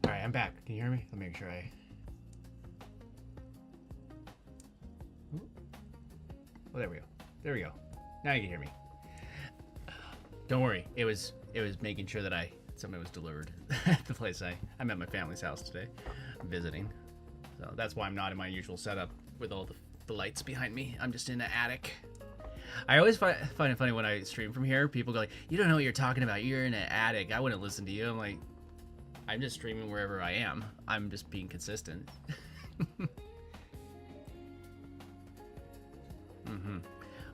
All right, I'm back. Can you hear me? Let me make sure I... Ooh. Oh, there we go. There we go. Now you can hear me. Don't worry. It was making sure that something was delivered at the place. I'm at my family's house today. I'm visiting. So that's why I'm not in my usual setup with all the lights behind me. I'm just in an attic. I always find it funny when I stream from here. People go like, you don't know what you're talking about. You're in an attic. I wouldn't listen to you. I'm like, I'm just streaming wherever I am. I'm just being consistent.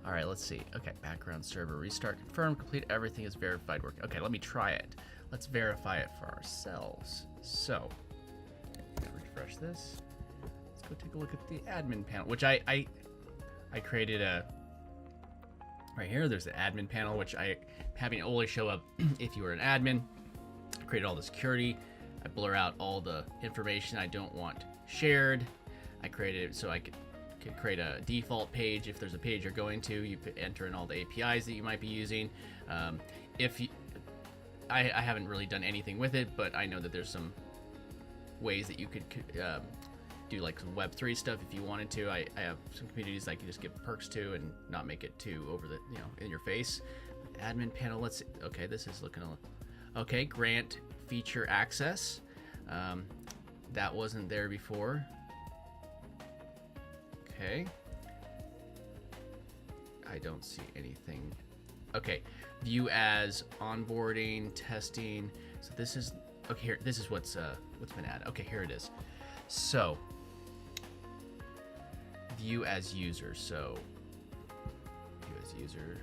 All right, let's see. Okay, background server, restart, confirm, complete, everything is verified work. Okay, let me try it. Let's verify it for ourselves. So, refresh this. Let's go take a look at the admin panel, which I created right here, there's the admin panel, which I having it only show up if you were an admin. I created all the security. I blur out all the information I don't want shared. I created it so I could create a default page. If there's a page you're going to, you enter in all the APIs that you might be using. I haven't really done anything with it, but I know that there's some ways that you could do like some Web3 stuff if you wanted to. I have some communities I can just give perks to and not make it too over the, in your face. Admin panel, let's see. Okay, this is looking okay. Grant feature access. That wasn't there before. Okay. I don't see anything. Okay. View as onboarding, testing. So this is okay. Here, this is what's been added. Okay, here it is. So view as user. So view as user.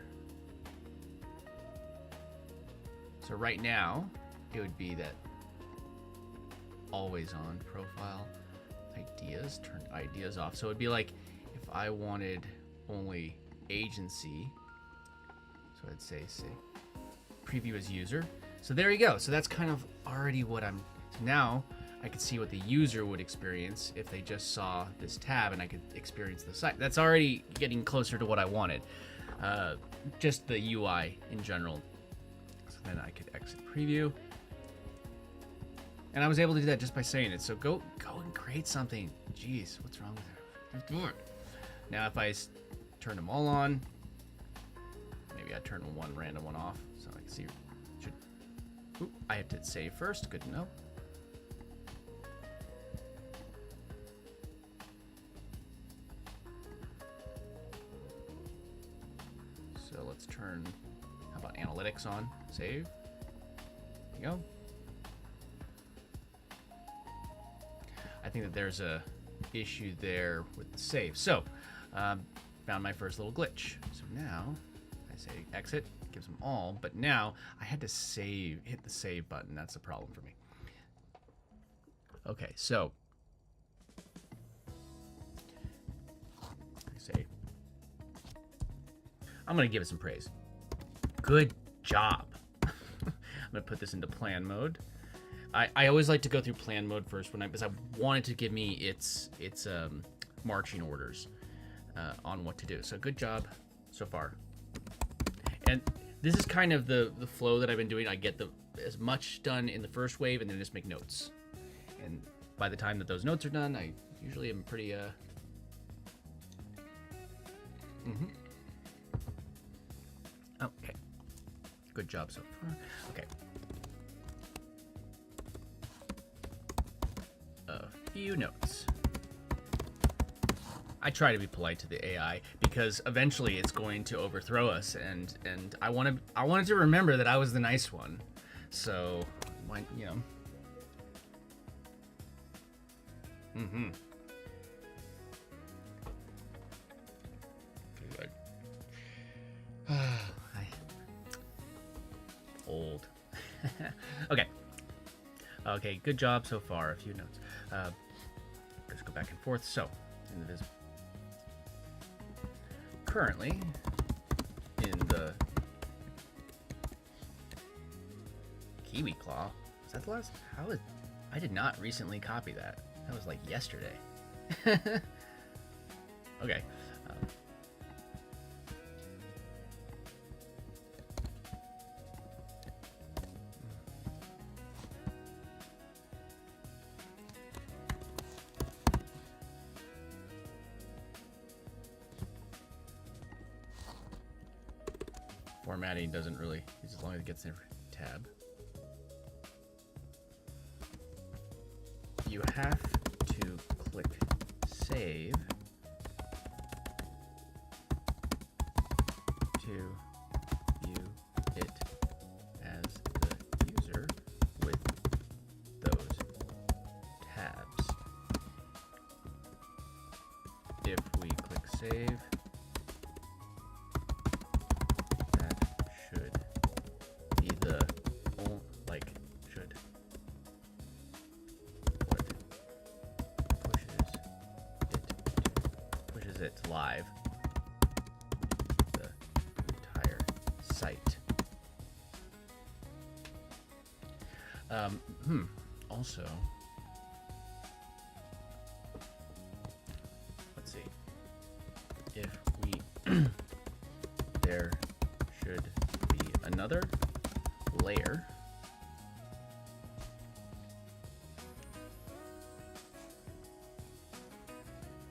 So right now it would be that always on profile. Ideas, turn ideas off. So it'd be like if I wanted only agency, so I'd say preview as user. So there you go. So that's kind of already what so now I could see what the user would experience if they just saw this tab, and I could experience the site. That's already getting closer to what I wanted. just the UI in general. So then I could exit preview. And I was able to do that just by saying it. So go and create something. Jeez, what's wrong with it? Just do it. Now if I turn them all on, maybe I turn one random one off so I can see. Oop, I have to save first. Good to know. So let's turn, how about analytics on? Save. There you go. I think that there's a issue there with the save. So, found my first little glitch. So now I say exit, gives them all, but now I had to hit the save button. That's the problem for me. Okay, so I say, I'm gonna give it some praise. Good job. I'm gonna put this into plan mode. I always like to go through plan mode first because I want it to give me its marching orders on what to do. So good job so far. And this is kind of the flow that I've been doing. I get as much done in the first wave and then just make notes. And by the time that those notes are done, I usually am pretty Okay. Good job so far. Okay. A few notes. I try to be polite to the AI because eventually it's going to overthrow us, and I wanted to remember that I was the nice one. So, you know. Good. Old. Okay, good job so far. A few notes. Just go back and forth. So, in the visible. Currently, in the Kiwi Claw. Was that the last? I did not recently copy that. That was like yesterday. Okay. Formatting doesn't really, as long as it gets in tab. You have to click save to view it as the user with those tabs. If we click save, it's live, the entire site. Also, let's see, if we there should be another layer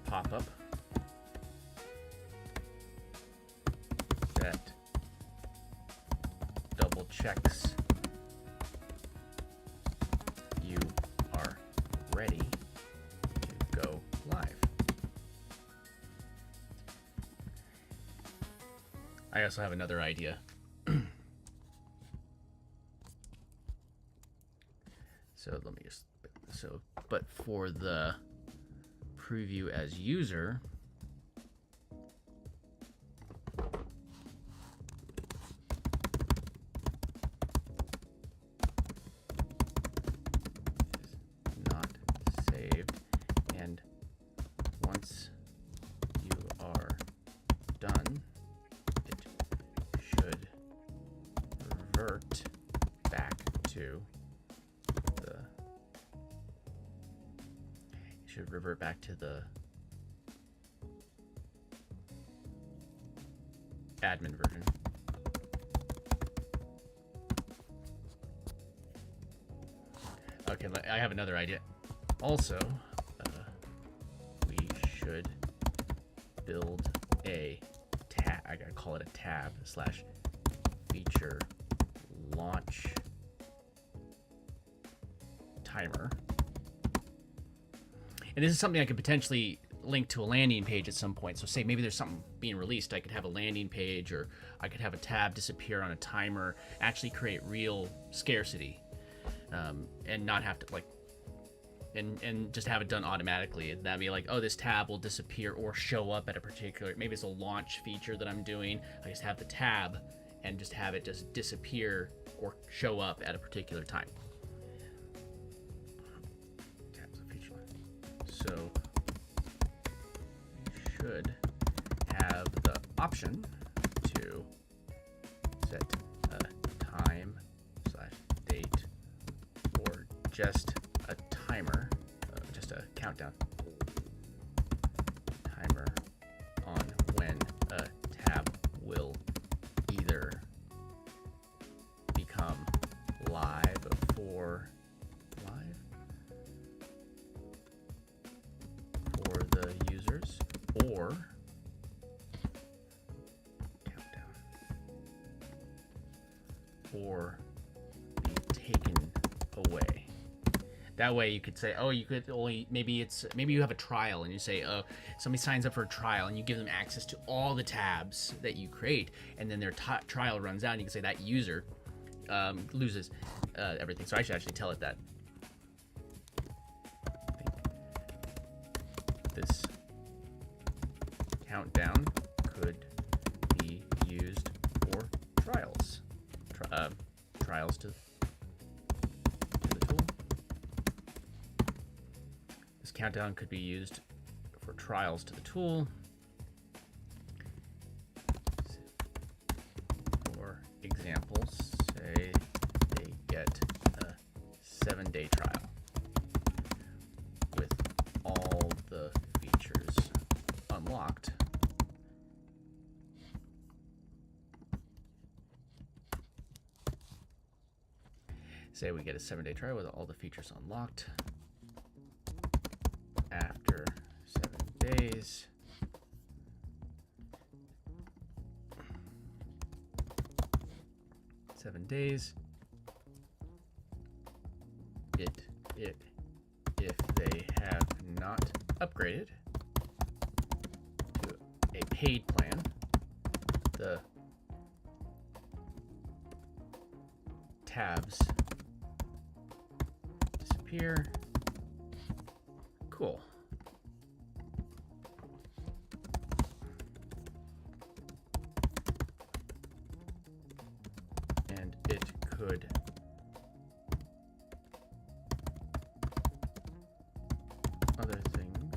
pop up that double checks you are ready to go live. I also have another idea. So let me just, but for the preview as user, revert back to the admin version. Okay, I have another idea. Also, we should build a tab. I gotta call it a tab / feature launch timer. And this is something I could potentially link to a landing page at some point. So say maybe there's something being released, I could have a landing page, or I could have a tab disappear on a timer, actually create real scarcity, and not have to like, and just have it done automatically. And that'd be like, oh, this tab will disappear or show up at a particular, maybe it's a launch feature that I'm doing. I just have the tab and just have it just disappear or show up at a particular time. So we should have the option to set a time / date or just a timer, just a countdown timer on when a tab will either become live for the users, or countdown, or be taken away. That way you could say, oh, you could only, maybe you have a trial and you say, oh, somebody signs up for a trial and you give them access to all the tabs that you create, and then their trial runs out and you can say that user loses everything. So I should actually tell it that. This countdown could be used for trials. Trials to the tool. This countdown could be used for trials to the tool. For example, say they get a 7-day trial with all the features unlocked. Say we get a 7-day trial with all the features unlocked. After 7 days, if they have not upgraded to a paid plan, the tabs disappear. Cool. And it could other things.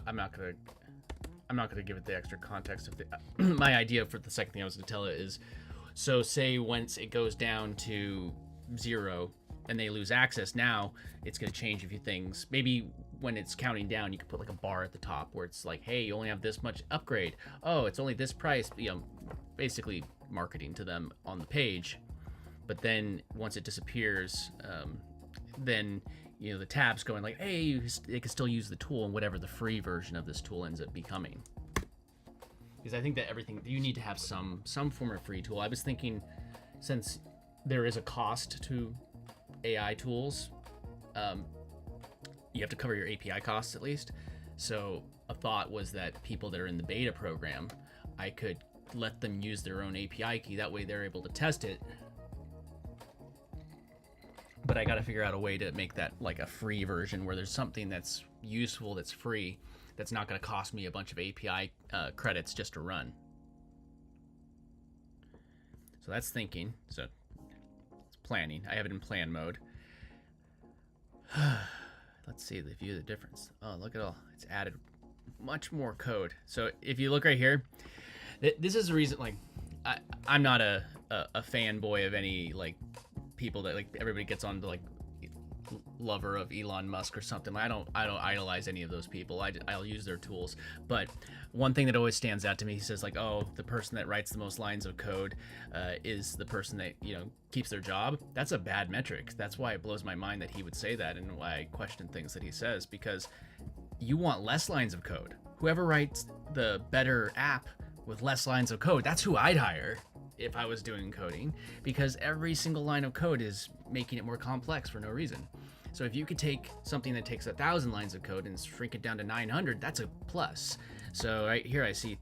I'm not gonna give it the extra context of the my idea for the second thing I was gonna tell it is, so say once it goes down to 0 and they lose access, now it's gonna change a few things. Maybe when it's counting down, you could put like a bar at the top where it's like, hey, you only have this much upgrade. Oh, it's only this price. You know, basically marketing to them on the page. But then once it disappears, then you know the tab's going like, hey, they can still use the tool, and whatever the free version of this tool ends up becoming. Because I think that everything, you need to have some form of free tool. I was thinking, since there is a cost to AI tools, you have to cover your API costs at least. So a thought was that people that are in the beta program, I could let them use their own API key. That way they're able to test it. But I got to figure out a way to make that like a free version where there's something that's useful, that's free, that's not going to cost me a bunch of API credits just to run. So that's thinking. So it's planning. I have it in plan mode. Let's see the view of the difference. Oh, look at all. It's added much more code. So if you look right here, this is the reason, like, I'm not a fanboy of any, like, people that, like, everybody gets on to, like, lover of Elon Musk or something. I don't idolize any of those people. I'll use their tools. But one thing that always stands out to me, he says like, oh, the person that writes the most lines of code is the person that, you know, keeps their job. That's a bad metric. That's why it blows my mind that he would say that, and why I question things that he says, because you want less lines of code. Whoever writes the better app with less lines of code, that's who I'd hire if I was doing coding, because every single line of code is making it more complex for no reason. So if you could take something that takes 1,000 lines of code and shrink it down to 900, that's a plus. So right here I see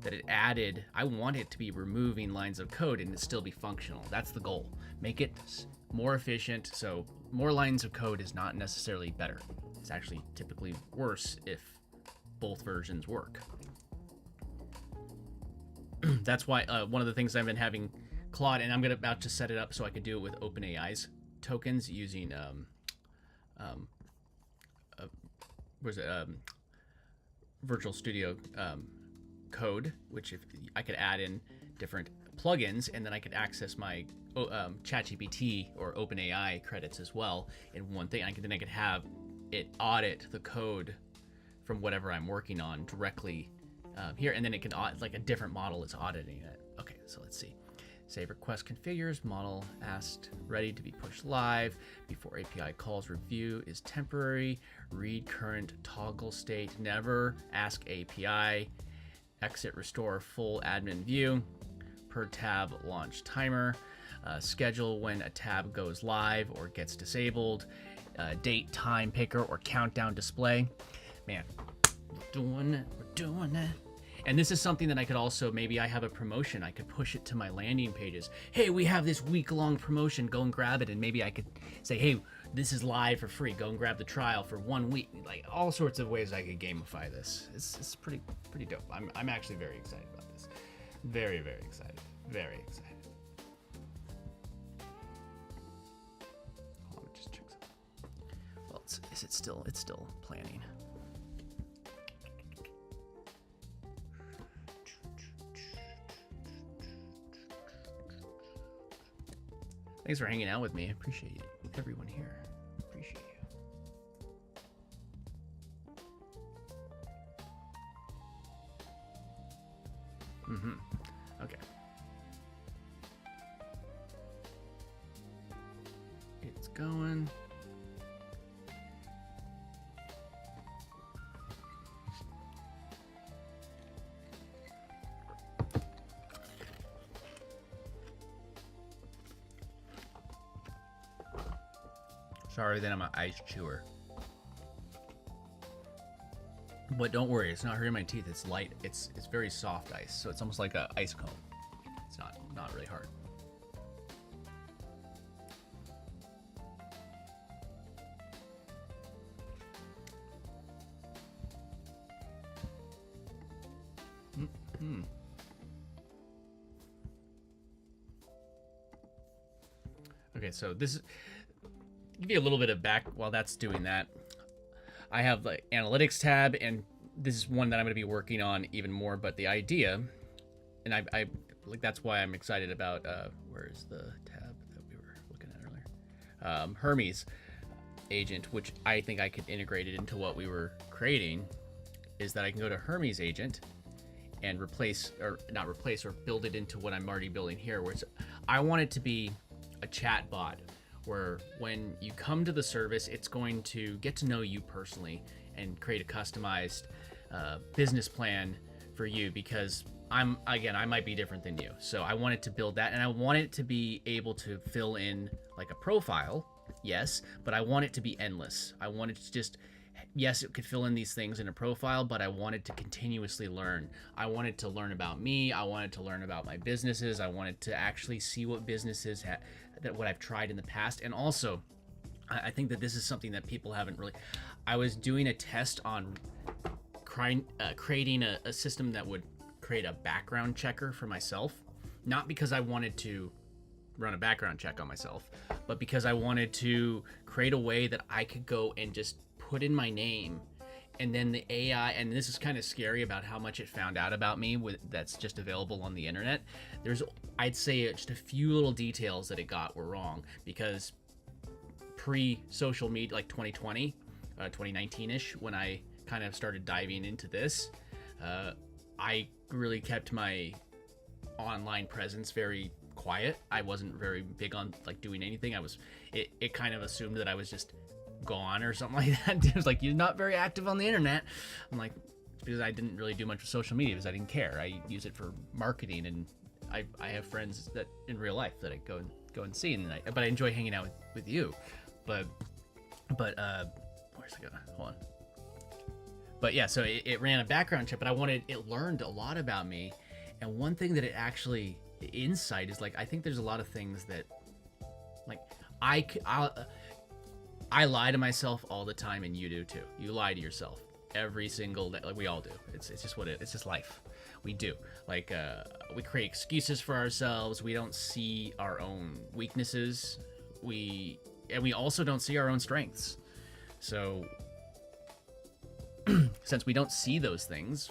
that it added, I want it to be removing lines of code and it still be functional. That's the goal. Make it more efficient. So more lines of code is not necessarily better. It's actually typically worse if both versions work. That's why one of the things I've been having Claude, and I'm about to set it up so I could do it with OpenAI's tokens using Virtual Studio Code, which if I could add in different plugins, and then I could access my ChatGPT or OpenAI credits as well in one thing. Then I could have it audit the code from whatever I'm working on directly here, and then it can like a different model is auditing it. Okay, so let's see. Save request configures, model asked ready to be pushed live before API calls, review is temporary, read current toggle state, never ask API, exit restore full admin view, per tab launch timer, schedule when a tab goes live or gets disabled, date time picker or countdown display. Man, we're doing it. And this is something that I could also, maybe I have a promotion, I could push it to my landing pages. Hey, we have this week-long promotion, go and grab it. And maybe I could say, hey, this is live for free, go and grab the trial for 1 week. Like all sorts of ways I could gamify this. It's pretty dope. I'm actually very excited about this. Very, very excited. Very excited. Hold on, let me just check something. Well, it's still planning. Thanks for hanging out with me. I appreciate everyone here. Appreciate you. Okay. It's going. Sorry that I'm an ice chewer. But don't worry, it's not hurting my teeth. It's light. It's very soft ice, so it's almost like an ice cone. It's not really hard. Okay, so this is give you a little bit of back while that's doing that. I have the analytics tab, and this is one that I'm going to be working on even more. But the idea, and I like that's why I'm excited about. Where's the tab that we were looking at earlier? Hermes agent, which I think I could integrate it into what we were creating. Is that I can go to Hermes agent and replace, or not replace, or build it into what I'm already building here. Where I want it to be a chat bot, where when you come to the service, it's going to get to know you personally and create a customized business plan for you, because I might be different than you. So I wanted to build that, and I want it to be able to fill in like a profile, yes, but I want it to be endless. I want it to just, yes, it could fill in these things in a profile, but I wanted to continuously learn. I wanted to learn about me. I wanted to learn about my businesses. I wanted to actually see what businesses what I've tried in the past. And also, I think that this is something that people haven't really. I was doing a test on creating a system that would create a background checker for myself, not because I wanted to run a background check on myself, but because I wanted to create a way that I could go and just put in my name, and then the AI, and this is kind of scary about how much it found out about me that's just available on the internet. I'd say just a few little details that it got were wrong, because pre-social media, like 2020, 2019-ish, when I kind of started diving into this. I really kept my online presence very quiet. I wasn't very big on like doing anything. It kind of assumed that I was just gone or something like that. It was like, you're not very active on the internet. I'm like, it's because I didn't really do much with social media, because I didn't care. I use it for marketing, and I have friends that in real life that I go and see, but I enjoy hanging out with you. But where's it going? Hold on. But yeah, so it ran a background check, but it learned a lot about me. And one thing that it actually, the insight is like, I think there's a lot of things that like I lie to myself all the time, and you do too. You lie to yourself every single day. Like, we all do. It's just it's just life. We do. Like, we create excuses for ourselves. We don't see our own weaknesses. We also don't see our own strengths. So since we don't see those things,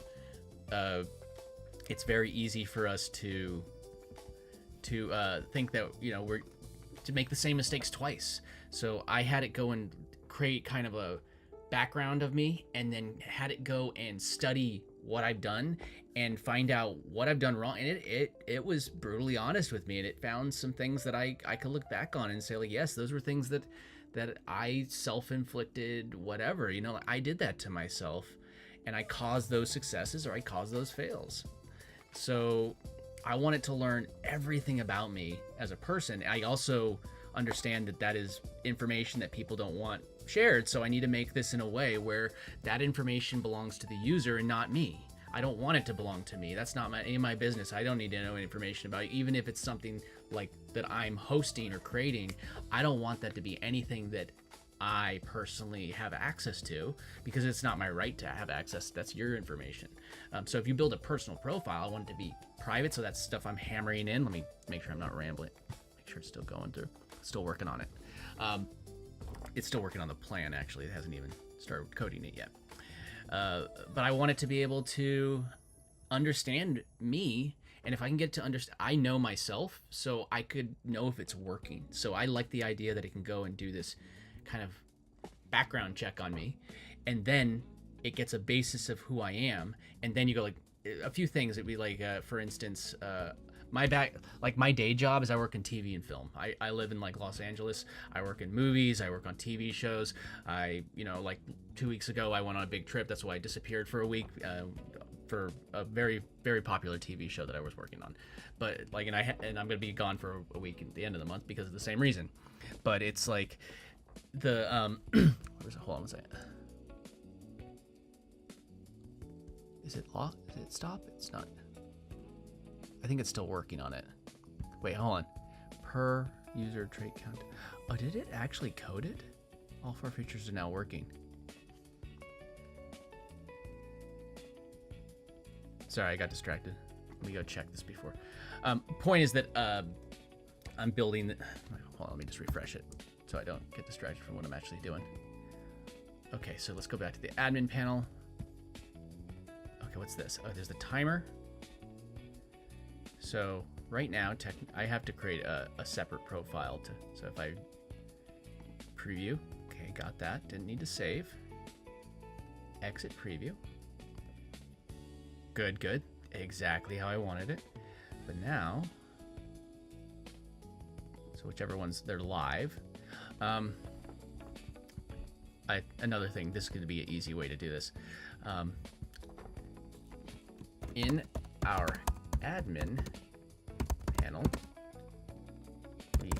it's very easy for us to think that, you know, we're to make the same mistakes twice. So I had it go and create kind of a background of me, and then had it go and study what I've done and find out what I've done wrong. And it was brutally honest with me, and it found some things that I could look back on and say, like, yes, those were things that I self-inflicted, whatever, you know, I did that to myself, and I caused those successes, or I caused those fails. So I wanted to learn everything about me as a person. I also understand that is information that people don't want shared, so I need to make this in a way where that information belongs to the user and not me. I don't want it to belong to me. That's not any of my business. I don't need to know information about it. Even if it's something like that I'm hosting or creating, I don't want that to be anything that I personally have access to, because it's not my right to have access. That's your information. So if you build a personal profile, I want it to be private, so that's stuff I'm hammering in. Let me make sure I'm not rambling. Make sure it's still going through. Still working on it. It's still working on the plan, actually. It hasn't even started coding it yet. But I want it to be able to understand me, and if I can get to understand, I know myself, so I could know if it's working. So I like the idea that it can go and do this kind of background check on me, and then it gets a basis of who I am, and then you go like a few things. It'd be like, for instance, my day job is I work in TV and film. I live in like Los Angeles. I work in movies. I work on TV shows. Like 2 weeks ago, I went on a big trip. That's why I disappeared for a week for a very, very popular TV show that I was working on. But like, and I'm gonna be gone for a week at the end of the month because of the same reason. But it's like the where's it? Hold on a second. Is it locked? Did it stop? It's not. I think it's still working on it. Wait, hold on. Per user trait count. Oh, did it actually code it? All 4 features are now working. Sorry, I got distracted. Let me go check this before. Point is that I'm building. Hold on, let me just refresh it so I don't get distracted from what I'm actually doing. Okay, so let's go back to the admin panel. Okay, what's this? Oh, there's the timer. So right now, I have to create a separate profile. So if I preview, okay, got that. Didn't need to save. Exit preview. Good. Exactly how I wanted it. But now, so whichever ones, they're live. Another thing, this is going to be an easy way to do this. In our admin panel, we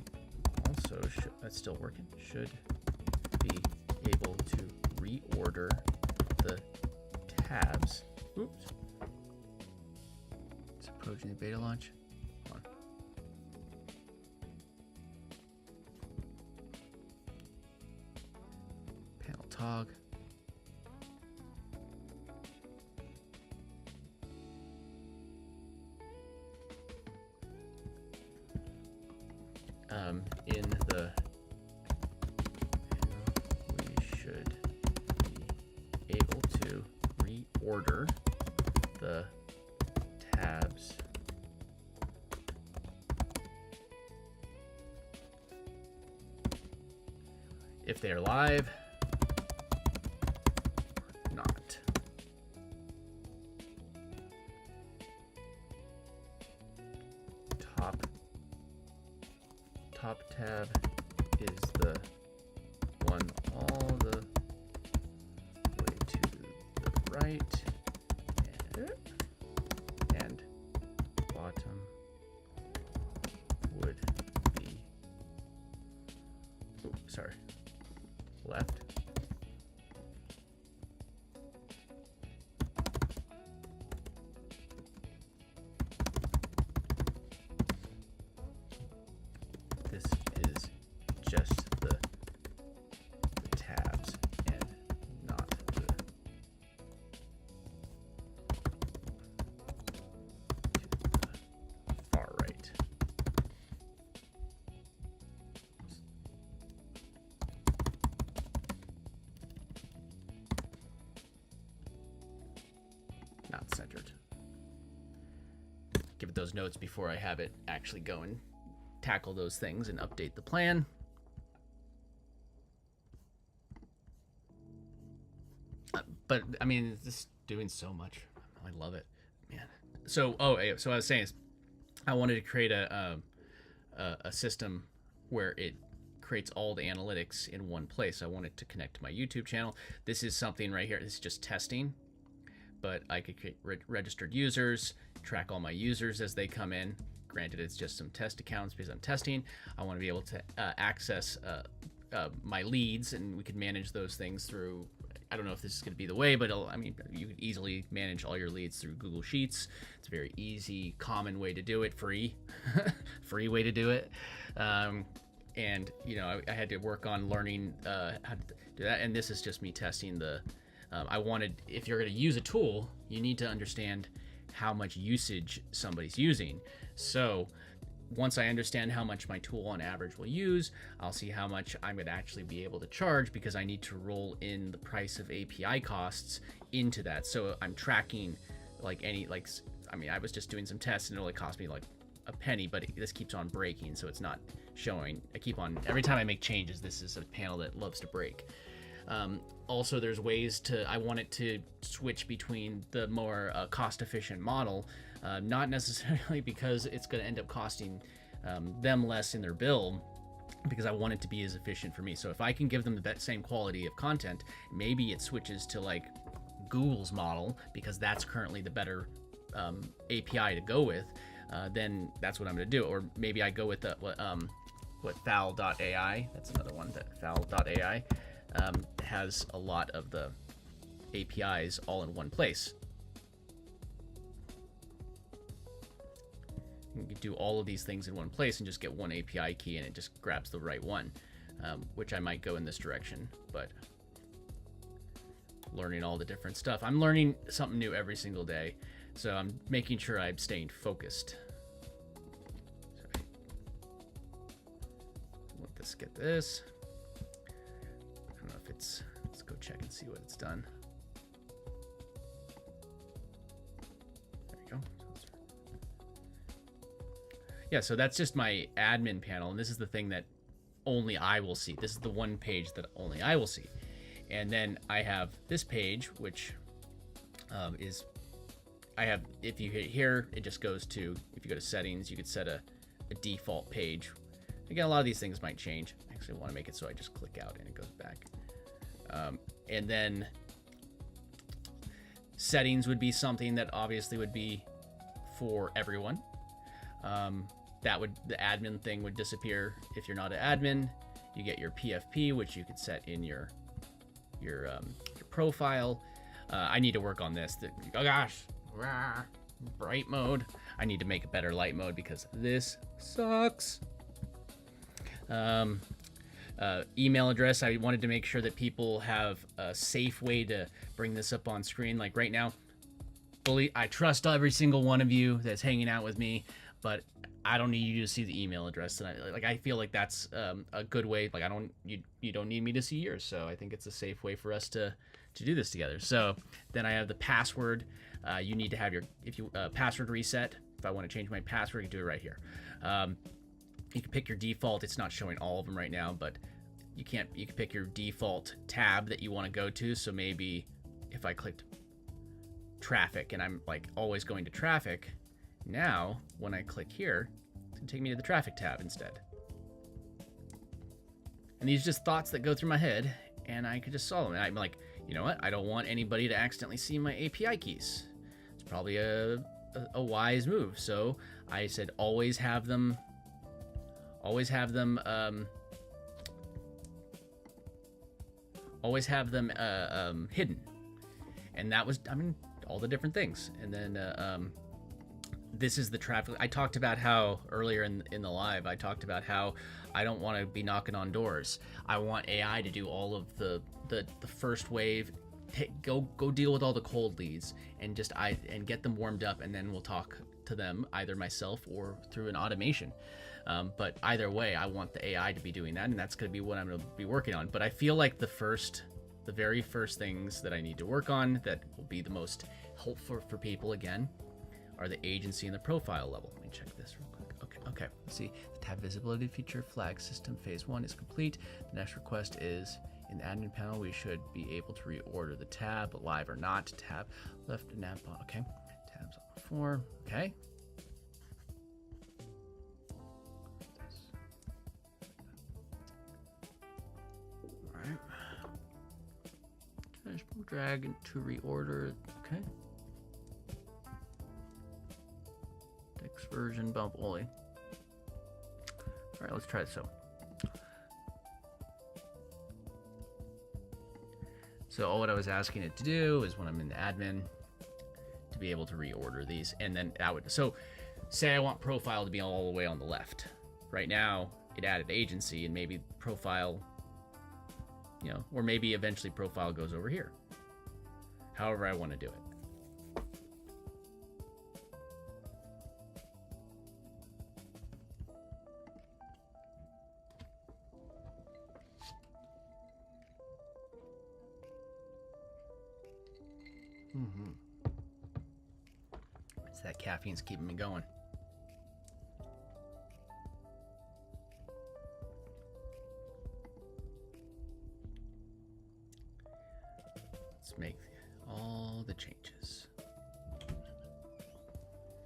also should, that's still working, should be able to reorder the tabs. Oops. It's approaching the beta launch. Hold on. Panel tog. In the we should be able to reorder the tabs if they're live or not. Top tab is the one all the way to the right, and bottom would be, left. This is just the tabs and not the far right. Not centered. Give it those notes before I have it actually go and tackle those things and update the plan. But I mean, it's just doing so much. I love it, man. So, so I was saying is, I wanted to create a system where it creates all the analytics in one place. I want it to connect to my YouTube channel. This is something right here. This is just testing, but I could create registered users, track all my users as they come in. Granted, it's just some test accounts because I'm testing. I want to be able to access my leads, and we could manage those things through, I don't know if this is going to be the way, but I mean, you could easily manage all your leads through Google Sheets. It's a very easy, common way to do it, free way to do it. And, you know, I had to work on learning how to do that. And this is just me testing the, I wanted, if you're going to use a tool, you need to understand how much usage somebody's using. So once I understand how much my tool on average will use, I'll see how much I'm going to actually be able to charge, because I need to roll in the price of API costs into that. So I'm tracking I mean, I was just doing some tests and it only cost me like a penny, but this keeps on breaking, so it's not showing. Every time I make changes, this is a panel that loves to break. Also, there's ways I want it to switch between the more cost-efficient model, not necessarily because it's going to end up costing them less in their bill, because I want it to be as efficient for me. So if I can give them the same quality of content, maybe it switches to like Google's model, because that's currently the better API to go with. Then that's what I'm going to do. Or maybe I go with what Fowl.ai. That's another one, that Fowl.ai. Has a lot of the APIs all in one place. You can do all of these things in one place and just get one API key, and it just grabs the right one, which I might go in this direction, but learning all the different stuff. I'm learning something new every single day, so I'm making sure I'm staying focused. Let's get this. I don't know if it's, let's go check and see what it's done. There you go. Yeah, so that's just my admin panel, and this is the thing that only I will see. This is the one page that only I will see. And then I have this page, which if you hit here, it just goes to, if you go to settings, you could set a default page. Again, a lot of these things might change. I actually want to make it so I just click out and it goes back. And then settings would be something that obviously would be for everyone. The admin thing would disappear if you're not an admin. You get your PFP, which you could set in your profile. I need to work on this. Oh gosh, bright mode. I need to make a better light mode because this sucks. Email address. I wanted to make sure that people have a safe way to bring this up on screen. Like right now, I trust every single one of you that's hanging out with me, but I don't need you to see the email address. And I feel like that's a good way. Like you don't need me to see yours. So I think it's a safe way for us to do this together. So then I have the password. You need to have your password reset. If I want to change my password, you can do it right here. You can pick your default. It's not showing all of them right now, but you can pick your default tab that you want to go to. So maybe if I clicked traffic and I'm like always going to traffic, now when I click here, it's gonna take me to the traffic tab instead. And these are just thoughts that go through my head, and I could just solve them. And I'm like, you know what? I don't want anybody to accidentally see my API keys. It's probably a wise move. So I said always have them hidden. And that was, I mean, all the different things. And then this is the traffic. I talked about how earlier in the live, I talked about how I don't want to be knocking on doors. I want AI to do all of the first wave. Go deal with all the cold leads and get them warmed up, and then we'll talk to them, either myself or through an automation. But either way, I want the AI to be doing that, and that's going to be what I'm going to be working on. But I feel like the very first things that I need to work on that will be the most helpful for people, again, are the agency and the profile level. Let me check this real quick. Okay. Let's see. The tab visibility feature flag system phase 1 is complete. The next request is in the admin panel. We should be able to reorder the tab, live or not. Tab left and nav. Okay. Tabs on 4. Okay. All right. Drag to reorder. Okay. Text version bump only. All right, let's try this. So what I was asking it to do is, when I'm in the admin, to be able to reorder these, and then so say I want profile to be all the way on the left. Right now it added agency, and maybe profile, or maybe eventually profile goes over here. However I want to do it. It's that caffeine's keeping me going. Let's make all the changes.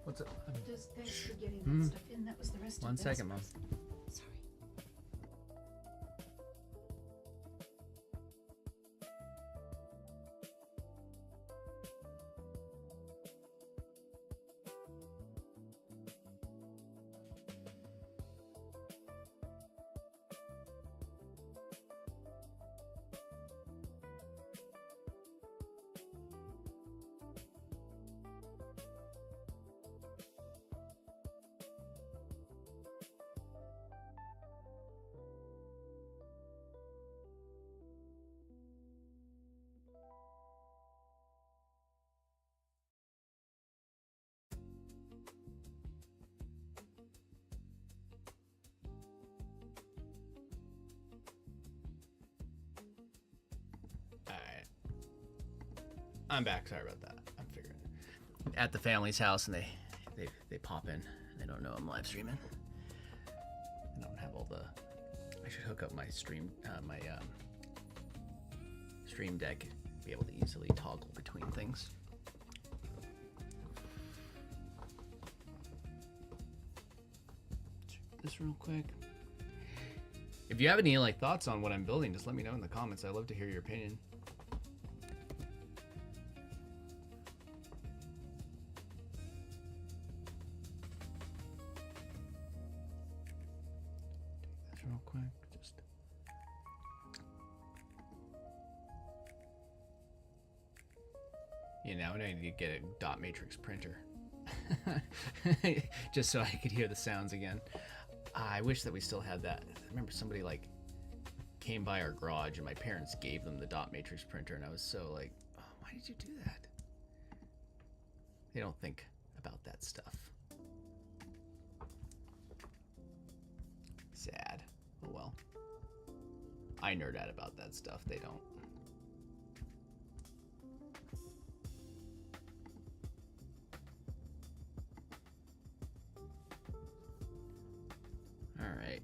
What's up? Just thanks for getting that stuff in. That was the rest of 1 second, Mom. Sorry. I'm back. Sorry about that. I'm figuring it. At the family's house, and they pop in. They don't know I'm live streaming. I don't have all the. I should hook up my stream stream deck. Be able to easily toggle between things. Check this real quick. If you have any thoughts on what I'm building, just let me know in the comments. I'd love to hear your opinion. Real quick, now I need to get a dot matrix printer just so I could hear the sounds again. I wish that we still had that. I remember somebody came by our garage and my parents gave them the dot matrix printer, and I was so oh, why did you do that? They don't think about that stuff. Sad. Oh well. I nerd out about that stuff. They don't. All right.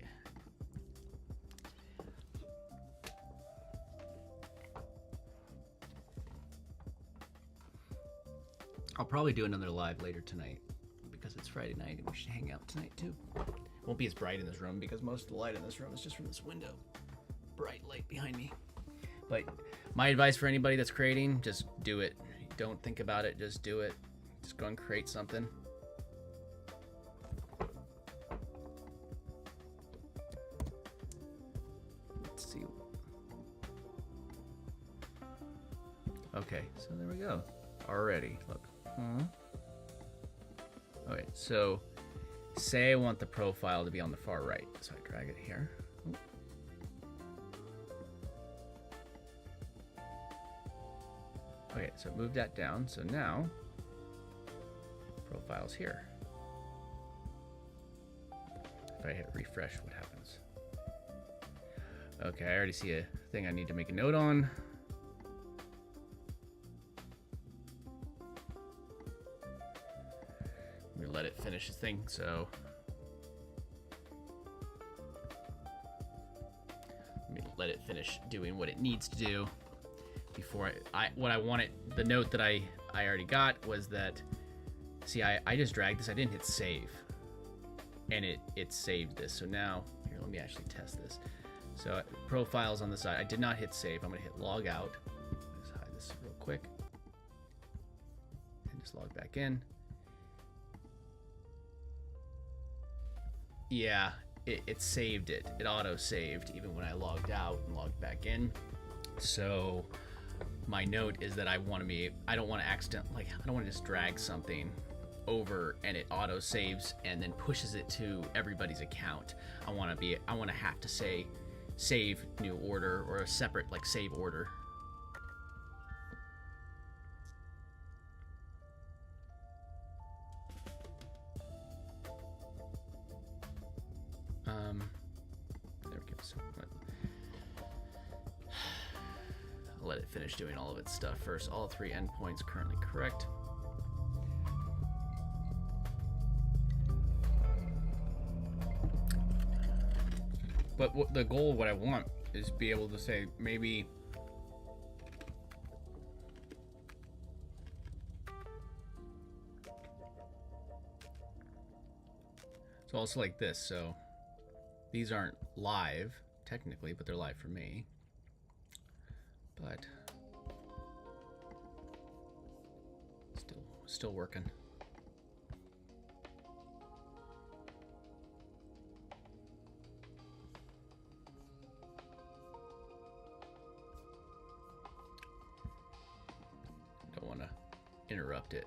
I'll probably do another live later tonight because it's Friday night and we should hang out tonight too. Won't be as bright in this room because most of the light in this room is just from this window. Bright light behind me. But my advice for anybody that's creating, just do it. Don't think about it, just do it. Just go and create something. Let's see. Okay, so there we go. Already, look. Okay, so say I want the profile to be on the far right. So I drag it here. Okay, so move that down. So now, profile's here. If I hit refresh, what happens? Okay, I already see a thing I need to make a note on. I'm gonna let it finish its thing, so. Let me let it finish doing what it needs to do. Before what I wanted, the note that I already got was that, see, I just dragged this, I didn't hit save, and it saved this. So now, here, let me actually test this. So profiles on the side, I did not hit save. I'm gonna hit log out. Let's hide this real quick, and just log back in. Yeah, it saved it. It auto-saved even when I logged out and logged back in. So my note is that I don't want to accidentally, I don't want to just drag something over and it auto saves and then pushes it to everybody's account. I want to have to say save new order or a separate like save order. There we go. So I'll let it finish doing all of its stuff first. All 3 endpoints currently correct. But the goal, what I want, is be able to say maybe so also like this. So these aren't live technically, but they're live for me. But still working. Don't want to interrupt it.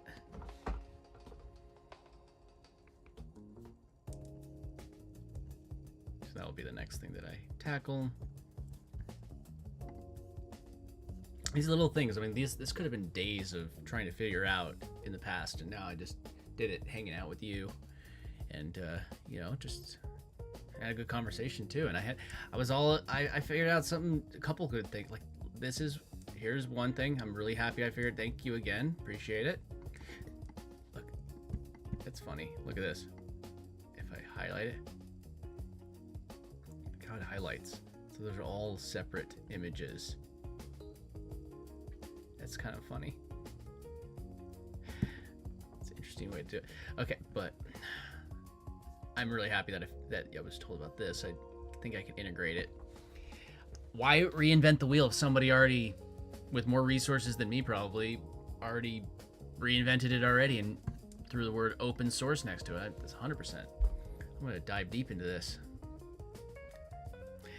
So that will be the next thing that I tackle. These little things, I mean, this could have been days of trying to figure out in the past, and now I just did it hanging out with you, and you know, just had a good conversation too. And I figured out a couple good things. Like here's one thing I'm really happy I figured. Thank you again, appreciate it. Look, it's funny. Look at this. If I highlight it, look how it highlights. So those are all separate images. It's kind of funny. It's an interesting way to do it. Okay, but I'm really happy that I was told about this. I think I can integrate it. Why reinvent the wheel if somebody already, with more resources than me probably, already reinvented it already and threw the word open source next to it? That's 100%. I'm going to dive deep into this.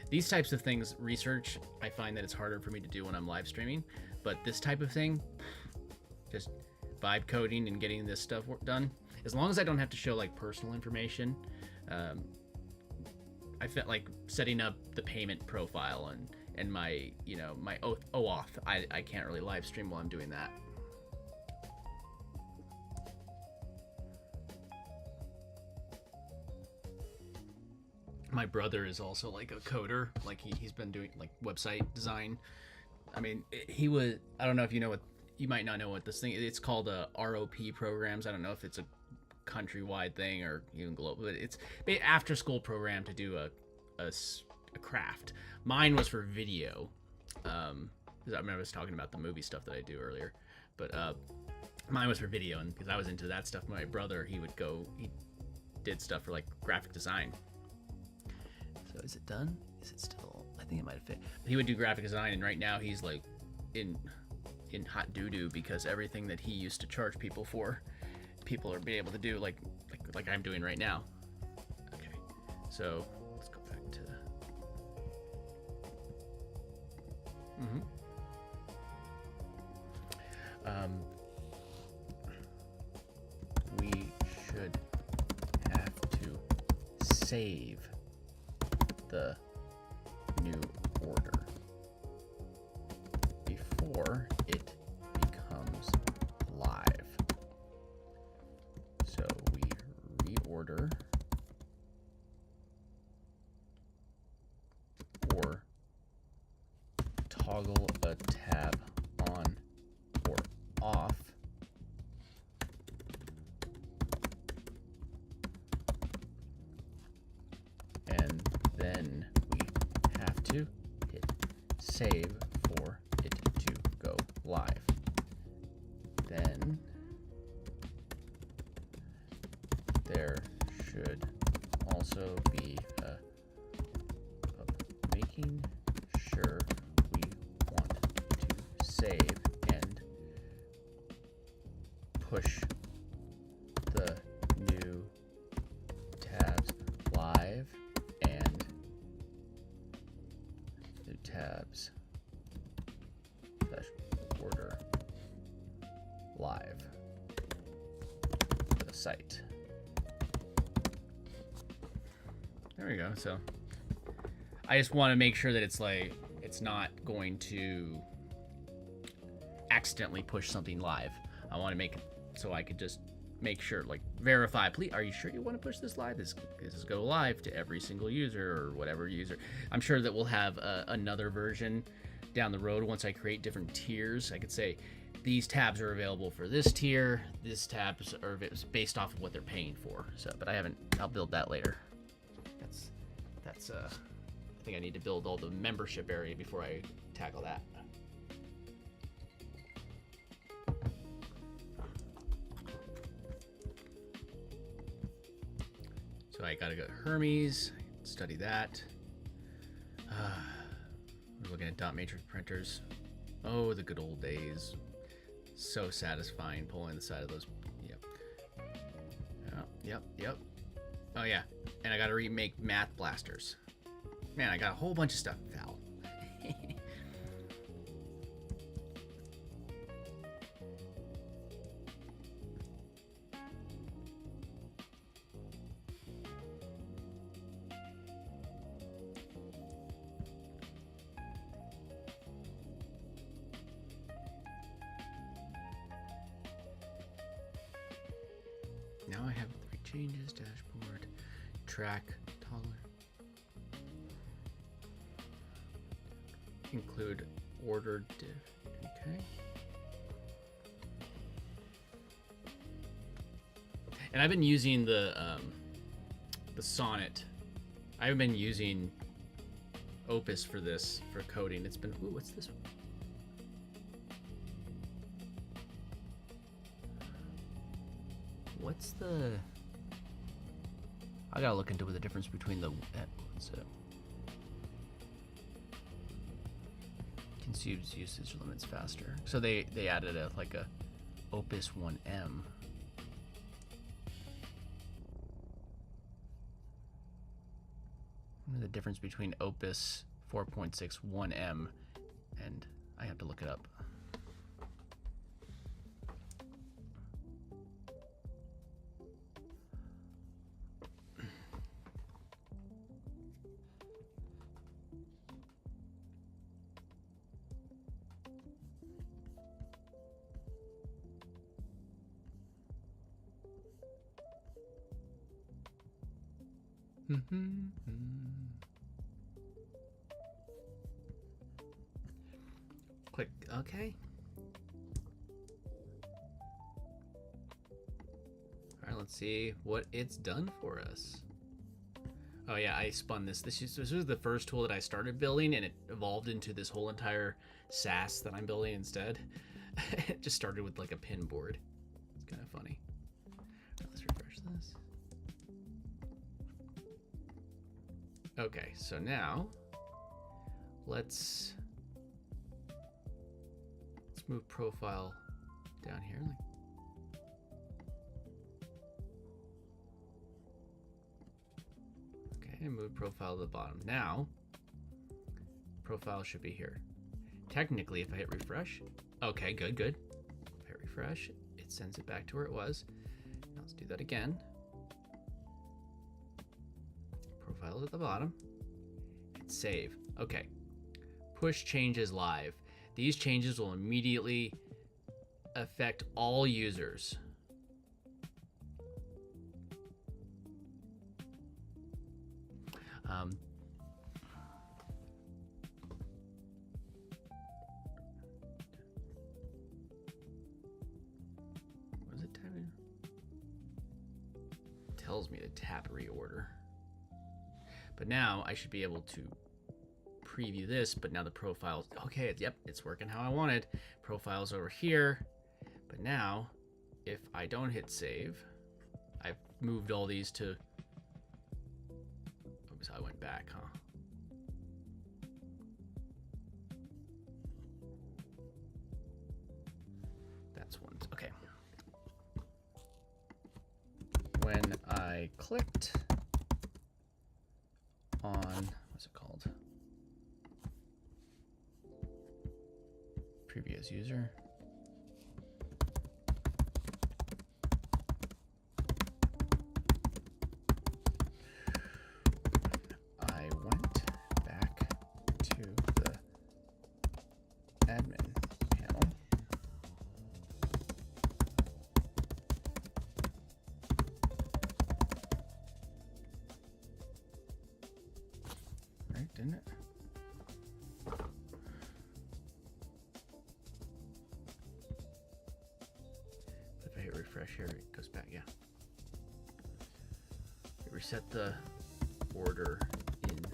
These types of things, research, I find that it's harder for me to do when I'm live streaming. But this type of thing, just vibe coding and getting this stuff done, as long as I don't have to show like personal information, I felt like setting up the payment profile and my, you know, my OAuth, I can't really live stream while I'm doing that. My brother is also like a coder, like he's been doing like website design. I mean, I don't know if you know you might not know what this thing, it's called ROP programs. I don't know if it's a countrywide thing or even global, but it's an after school program to do a craft. Mine was for video. I remember I was talking about the movie stuff that I do earlier, but Mine was for video, and because I was into that stuff, my brother, he did stuff for like graphic design. So is it done? Is it still? I think it might have fit. But he would do graphic design, and right now he's like in hot doo-doo because everything that he used to charge people for, people are being able to do like I'm doing right now. Okay, so let's go back to. We should have to save the new order before it becomes live. So we reorder or toggle a tab on or off and then we have to hit save for it to go live. Then there should also be making sure we want to save and push the new tabs live and new tabs / order live for the site. There we go. So I just want to make sure that it's like it's not going to accidentally push something live. I want to make it so I could just make sure, like, verify. Please, are you sure you want to push this live? This is go live to every single user or whatever user. I'm sure that we'll have another version down the road once I create different tiers. I could say these tabs are available for this tier. These tabs are based off of what they're paying for. So, but I haven't. I'll build that later. That's I think I need to build all the membership area before I tackle that. So I gotta go to Hermes, study that. We're looking at dot matrix printers. Oh, the good old days. So satisfying pulling the side of those. Yep. Oh yeah, and I gotta remake Math Blasters. Man, I got a whole bunch of stuff, Val. Now I have 3 changes, dashboard, track, toddler. Include ordered div. Okay. And I've been using the Sonnet. I haven't been using Opus for this, for coding. It's been, ooh, what's this one? What's the, I gotta look into the difference between the, what's it? Consumes usage limits faster. So they added a Opus 1M. The difference between Opus 4.6 1M and I have to look it up. Click OK. All right, let's see what it's done for us. Oh yeah, I spun this. This was the first tool that I started building, and it evolved into this whole entire SAS that I'm building instead. It just started with like a pin board. Kind of funny. Let's refresh this. Okay, so now let's move profile down here. Okay, and move profile to the bottom. Now, profile should be here. Technically, if I hit refresh, okay, good. If I hit refresh, it sends it back to where it was. Now let's do that again. Profile at the bottom. Hit save. Okay. Push changes live. These changes will immediately affect all users. What is it typing? It tells me to tap reorder. But now I should be able to preview this, but now the profile's okay. Yep, it's working how I wanted. Profile's over here, but now if I don't hit save, I've moved all these to, oops, I went back, huh? That's one, okay. When I clicked on, what's it called? Previous user. I went back to the admin panel. Right, didn't it? If I hit refresh here, it goes back, yeah. It reset the order in the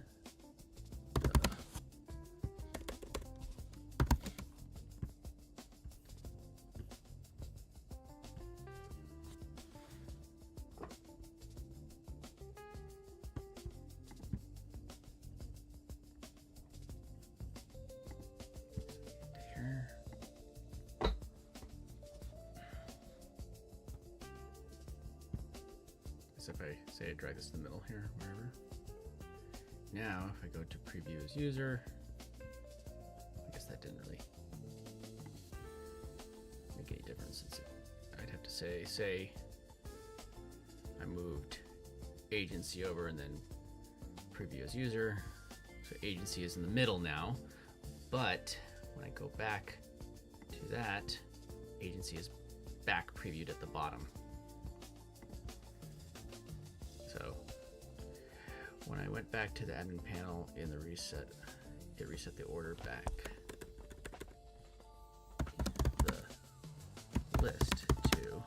there. So if I say I drag this to the middle here, wherever. Now, if I go to preview as user, I guess that didn't really make any difference. I'd have to say I moved agency over and then preview as user. So agency is in the middle now, but when I go back to that, agency is back previewed at the bottom. So when I went back to the admin panel in the reset, it reset the order back the list to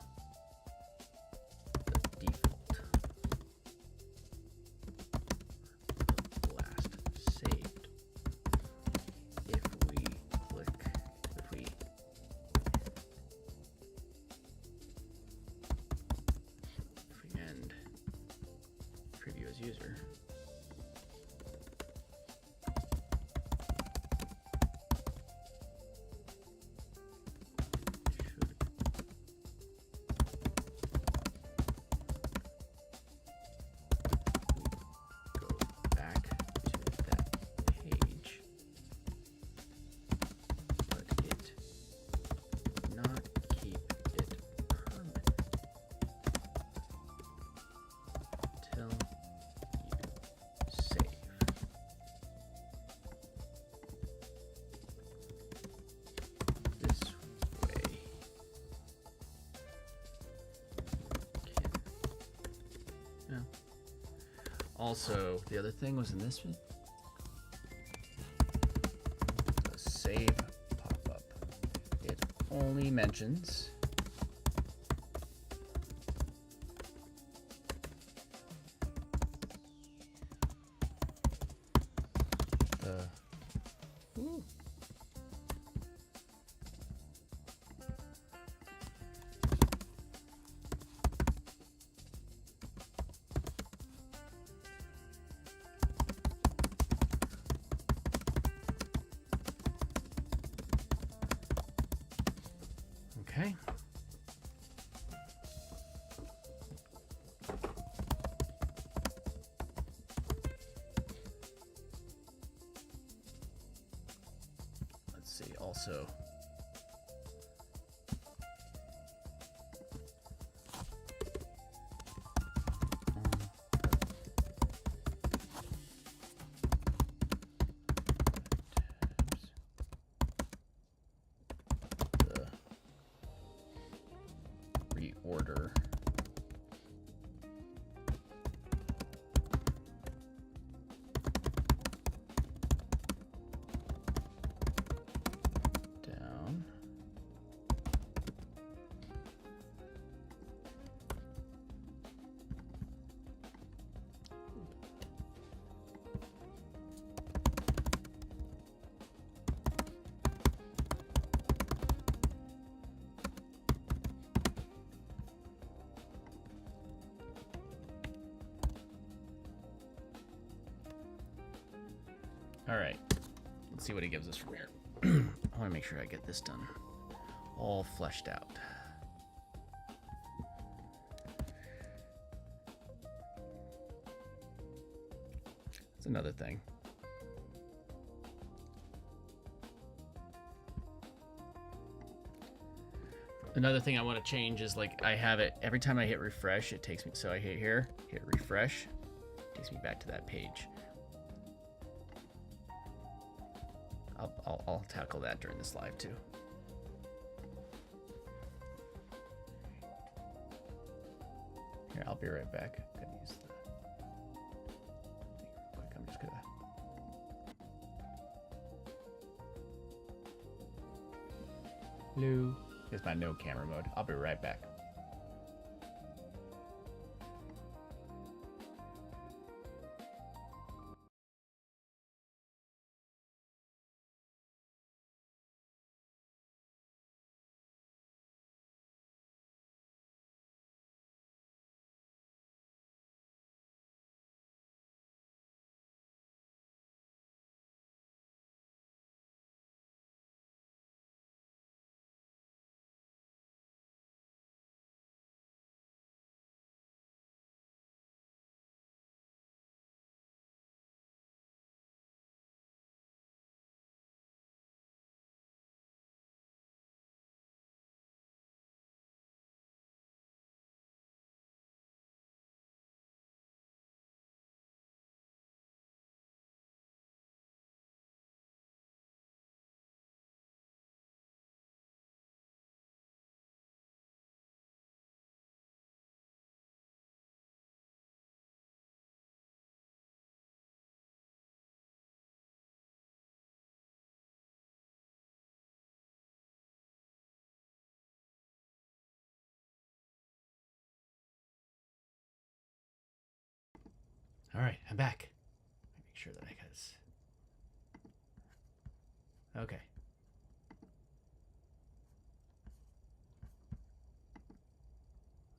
the default, the last saved. If we end preview as user, also, the other thing was in this one, the save pop-up. It only mentions the so. Reorder. Down. All right, let's see what it gives us from here. I want to make sure I get this done all fleshed out. That's another thing. Another thing I want to change is, like, I have it every time I hit refresh, it takes me, so I hit here, hit refresh, it takes me back to that page. I'll tackle that during this live too. Here, I'll be right back. I'm gonna use the quick. I'm just gonna. Hello. Here's my no camera mode. I'll be right back. All right, I'm back. Make sure that I got this. Okay.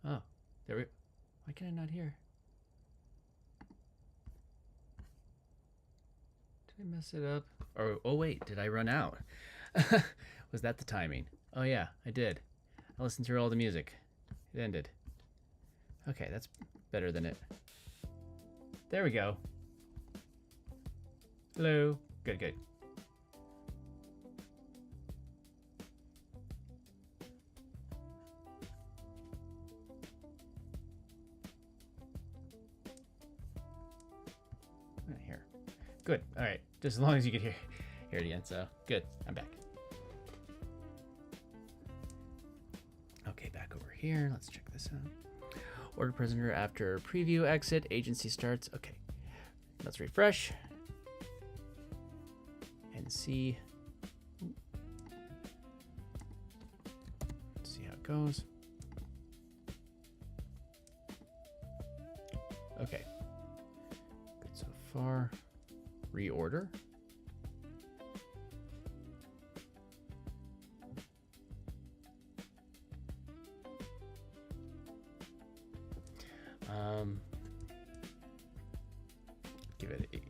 Oh, there we. Why can I not hear? Did I mess it up? Or oh wait, did I run out? Was that the timing? Oh yeah, I did. I listened through all the music. It ended. Okay, that's better than it. There we go. Hello. Good, good. Here. Good. All right. Just as long as you could hear it again. So good. I'm back. Okay, back over here. Let's check this out. Order prisoner after preview exit. Agency starts. Okay. Let's refresh. And see. See how it goes. Okay. Good so far. Reorder. Give it a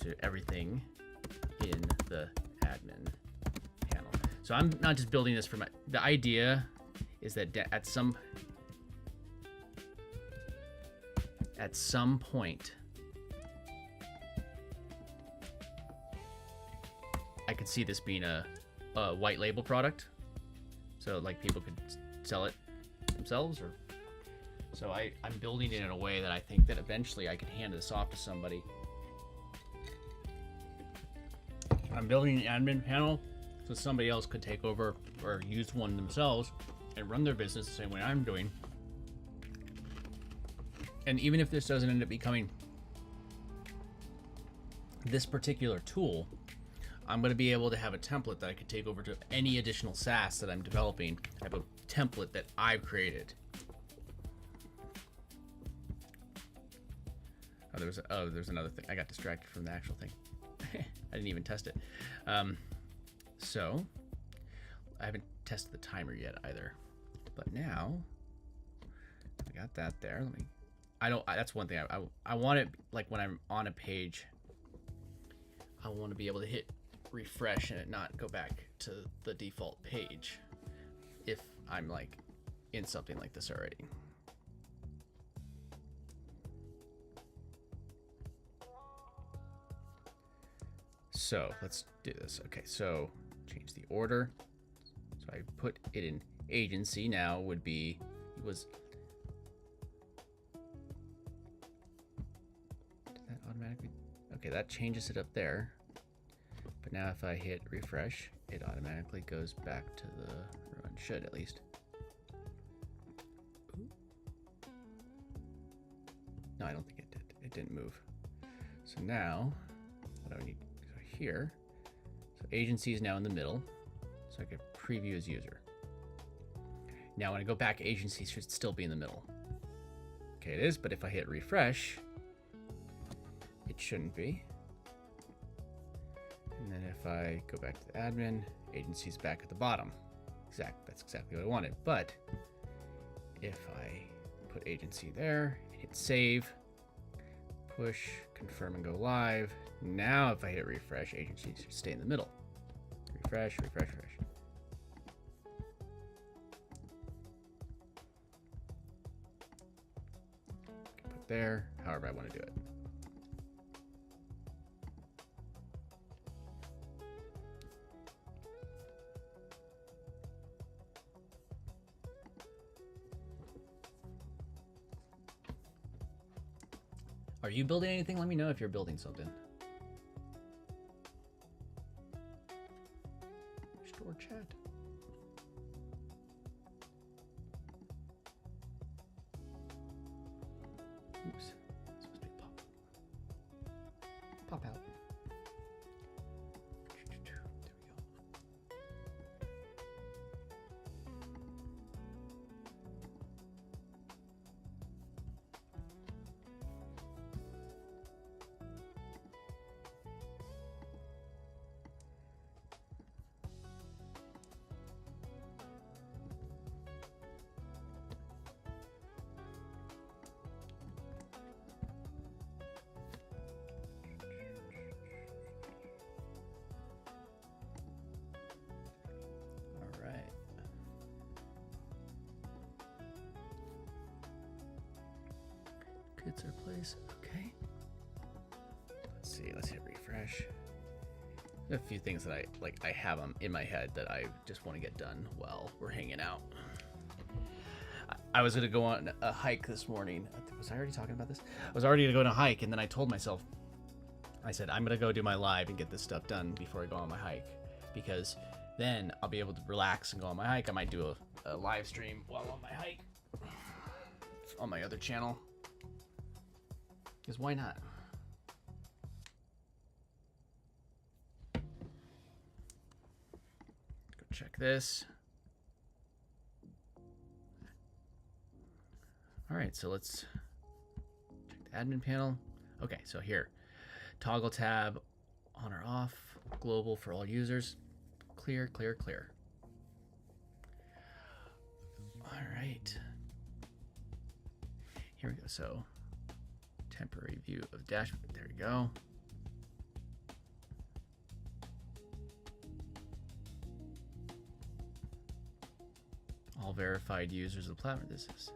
to everything in the admin panel. So I'm not just building this for the idea is that at some point, I could see this being a white label product. So like people could sell it themselves, or so I'm building it in a way that I think that eventually I could hand this off to somebody. I'm building an admin panel so somebody else could take over or use one themselves and run their business the same way I'm doing. And even if this doesn't end up becoming this particular tool, I'm going to be able to have a template that I could take over to any additional SaaS that I'm developing. I have a template that I've created. There's another thing. I got distracted from the actual thing. I didn't even test it. So I haven't tested the timer yet either. But now I got that there. That's one thing. I want it, like when I'm on a page, I want to be able to hit refresh and it not go back to the default page if I'm like in something like this already. So let's do this. Okay, so change the order. So I put it in agency now would be, did that automatically? Okay, that changes it up there. But now if I hit refresh, it automatically goes back to the run, should at least. Ooh. No, I don't think it did. It didn't move. So now, what do I need? So here, so agency is now in the middle. So I could preview as user. Now when I go back, agency should still be in the middle. Okay, it is, but if I hit refresh, it shouldn't be. And then if I go back to the admin, agency's back at the bottom. That's exactly what I wanted. But if I put agency there, hit save, push, confirm and go live. Now if I hit refresh, agency should stay in the middle. Refresh, refresh, refresh. Put there, however I want to do it. Are you building anything? Let me know if you're building something. Store chat. Oops. It's supposed to be pop. Pop out. There we go. It's our place. Okay. Let's see. Let's hit refresh. There's a few things that I have them in my head that I just want to get done while we're hanging out. I was gonna go on a hike this morning. Was I already talking about this? I was already gonna go on a hike, and then I told myself, I said I'm gonna go do my live and get this stuff done before I go on my hike, because then I'll be able to relax and go on my hike. I might do a live stream while on my hike on my other channel. Because why not? Go check this. All right, so let's check the admin panel. Okay, so here, toggle tab, on or off, global for all users, clear, clear, clear. All right. Here we go. So temporary view of dashboard. There we go. all verified users of the platform. This is.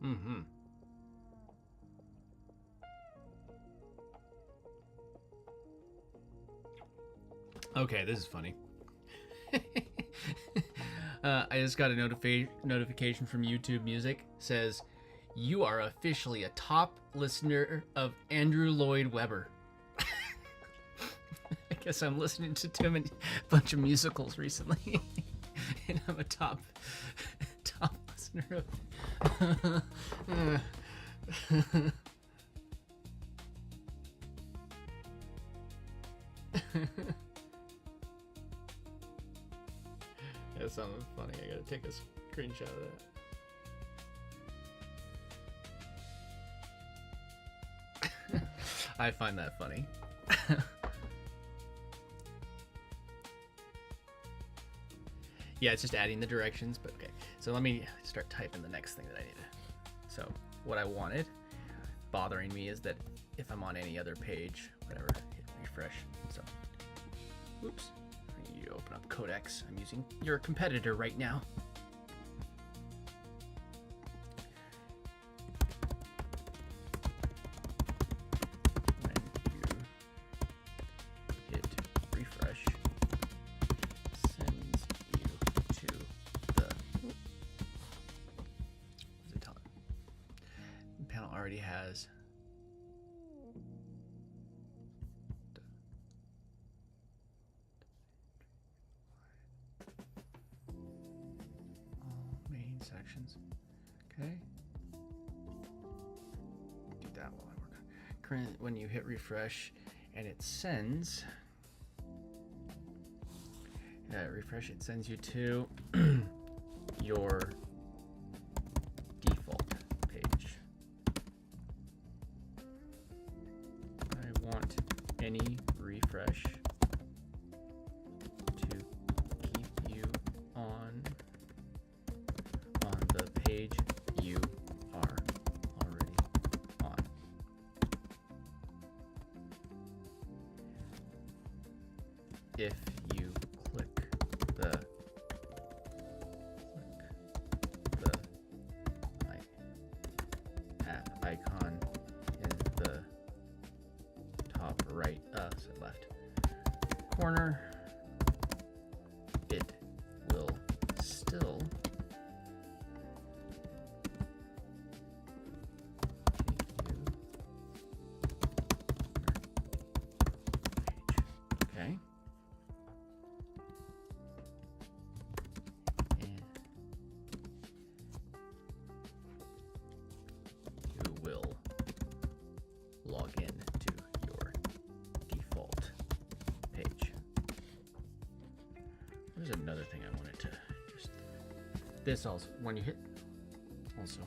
Mm-hmm. Okay, this is funny. I just got a notification from YouTube Music. Says, you are officially a top listener of Andrew Lloyd Webber. I guess I'm listening to too many bunch of musicals recently. And I'm a top listener of that sounded funny. I gotta take a screenshot of that. I find that funny. Yeah, it's just adding the directions, but okay. So let me start typing the next thing that I need to. So what I wanted, bothering me, is that if I'm on any other page, whatever, hit refresh. So, oops. You open up Codex. I'm using your competitor right now. When you hit refresh, sends you to the. What's it telling? The panel already has. Sections. Okay. Do that while I work on. Current, when you hit refresh and it sends refresh, it sends you to your default page. I want any refresh to keep you on the page you are already on. If you click the app icon in the top right, so left corner, it will still okay. And you will log in to your default page. There's another thing I wanted to just. This also, when you hit also.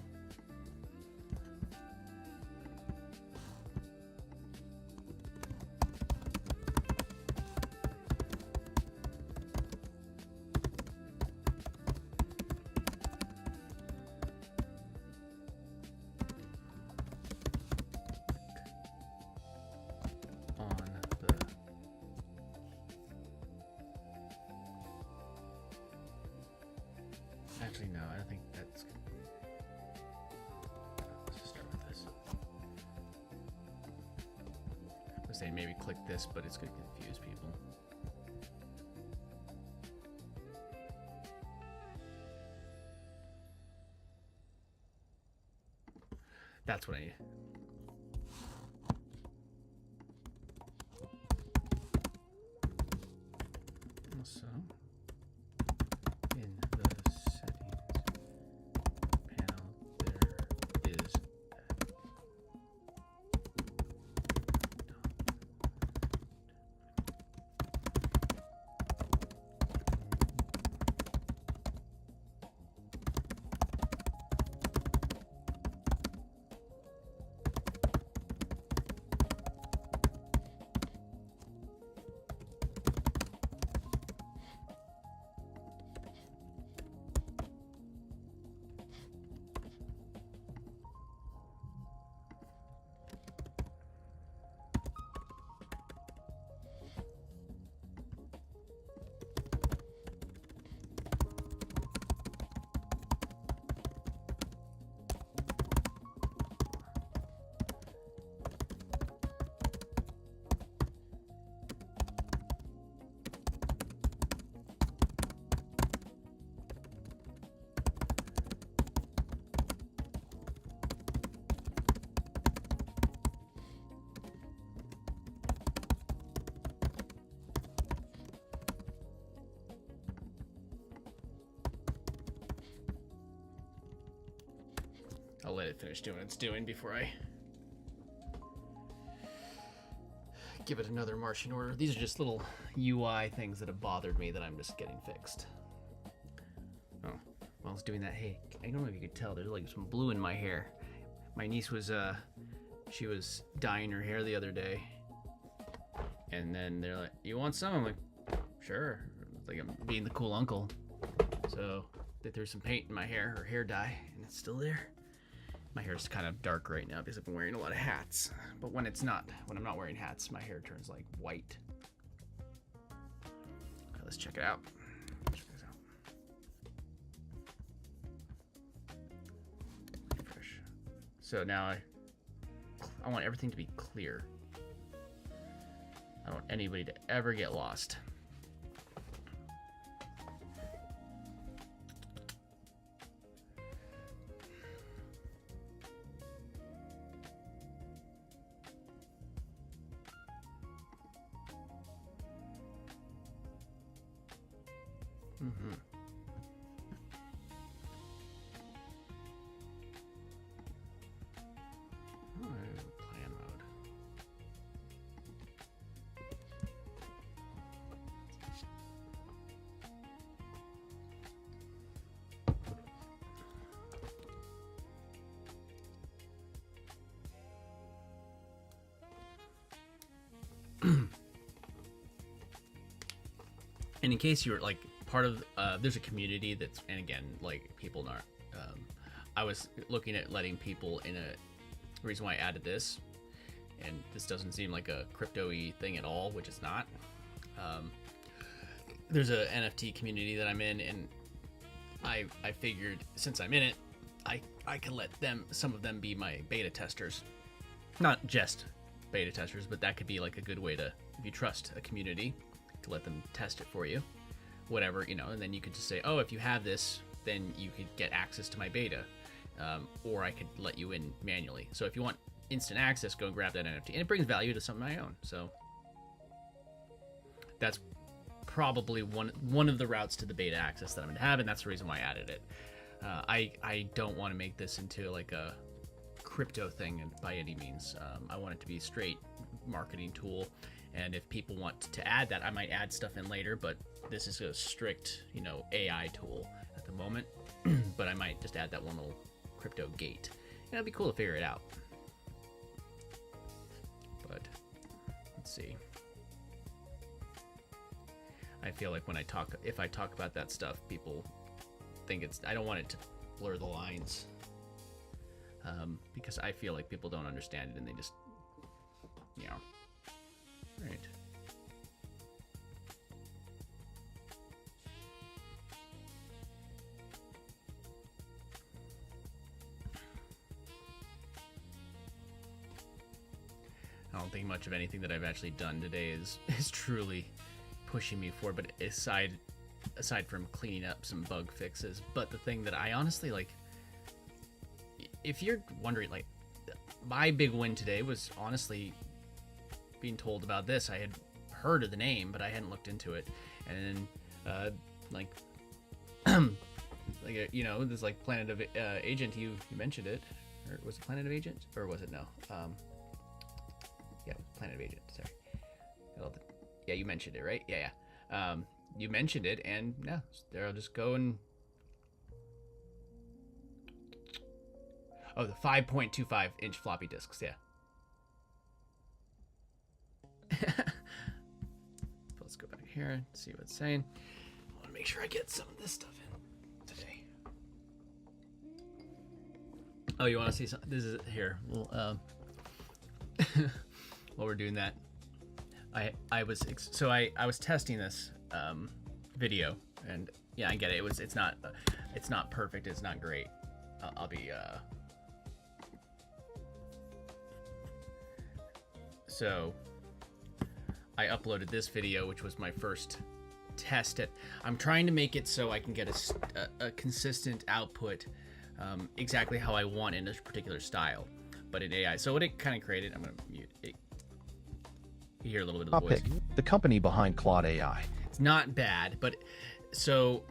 Actually, no, I don't think that's good. Let's just start with this. I was saying maybe click this, but it's going to confuse people. That's what I need. Also, in the settings let it finish doing what it's doing before I give it another marching order. These are just little UI things that have bothered me that I'm just getting fixed. Oh, while I was doing that, hey, I don't know if you could tell, there's like some blue in my hair. My niece was, she was dyeing her hair the other day. And then they're like, you want some? I'm like, sure. Like I'm being the cool uncle. So they threw some paint in my hair, or hair dye, and it's still there. My hair is kind of dark right now because I've been wearing a lot of hats. But when I'm not wearing hats, my hair turns like white. Okay, let's check it out. Check this out. Fresh. So now I want everything to be clear. I don't want anybody to ever get lost. Plan mode. And in case you're like part of, there's a community that's, and again, like people aren't, I was looking at letting people in a reason why I added this, and this doesn't seem like a crypto-y thing at all, which it's not. There's a NFT community that I'm in, and I figured since I'm in it, I can let some of them be my beta testers. Not just beta testers, but that could be like a good way to, if you trust a community, to let them test it for you, whatever, you know, and then you could just say, oh, if you have this, then you could get access to my beta, or I could let you in manually. So if you want instant access, go and grab that NFT, and it brings value to something I own. So that's probably one of the routes to the beta access that I'm going to have, and that's the reason why I added it. I don't want to make this into like a crypto thing by any means. I want it to be a straight marketing tool. And if people want to add that, I might add stuff in later, but this is a strict, you know, AI tool at the moment. But I might just add that one little crypto gate. And it'd be cool to figure it out. But let's see. I feel like when if I talk about that stuff, people think I don't want it to blur the lines. Because I feel like people don't understand it and they just, you know. Right. I don't think much of anything that I've actually done today is truly pushing me forward, but aside from cleaning up some bug fixes. But the thing that I honestly like, if you're wondering, like, my big win today was honestly being told about this. I had heard of the name, but I hadn't looked into it. And then, like, you know, this like Planet of Agent, you mentioned it, or was it Planet of Agent, or was it no? Yeah, Planet of Agent. Sorry. Yeah, you mentioned it, right? Yeah. You mentioned it, and yeah, there I'll just go and. Oh, the 5.25 inch floppy disks, yeah. Let's go back here and see what it's saying. I want to make sure I get some of this stuff in today. Oh, you want to see something? This is here. Well, while we're doing that, I was testing this video, and yeah, I get it. It's not perfect. It's not great. I'll be so. I uploaded this video, which was my first test at. I'm trying to make it so I can get a consistent output, exactly how I want in this particular style, but in AI. So what it kind of created, I'm gonna mute it. You hear a little bit of the voice. The company behind Claude AI. It's not bad, but so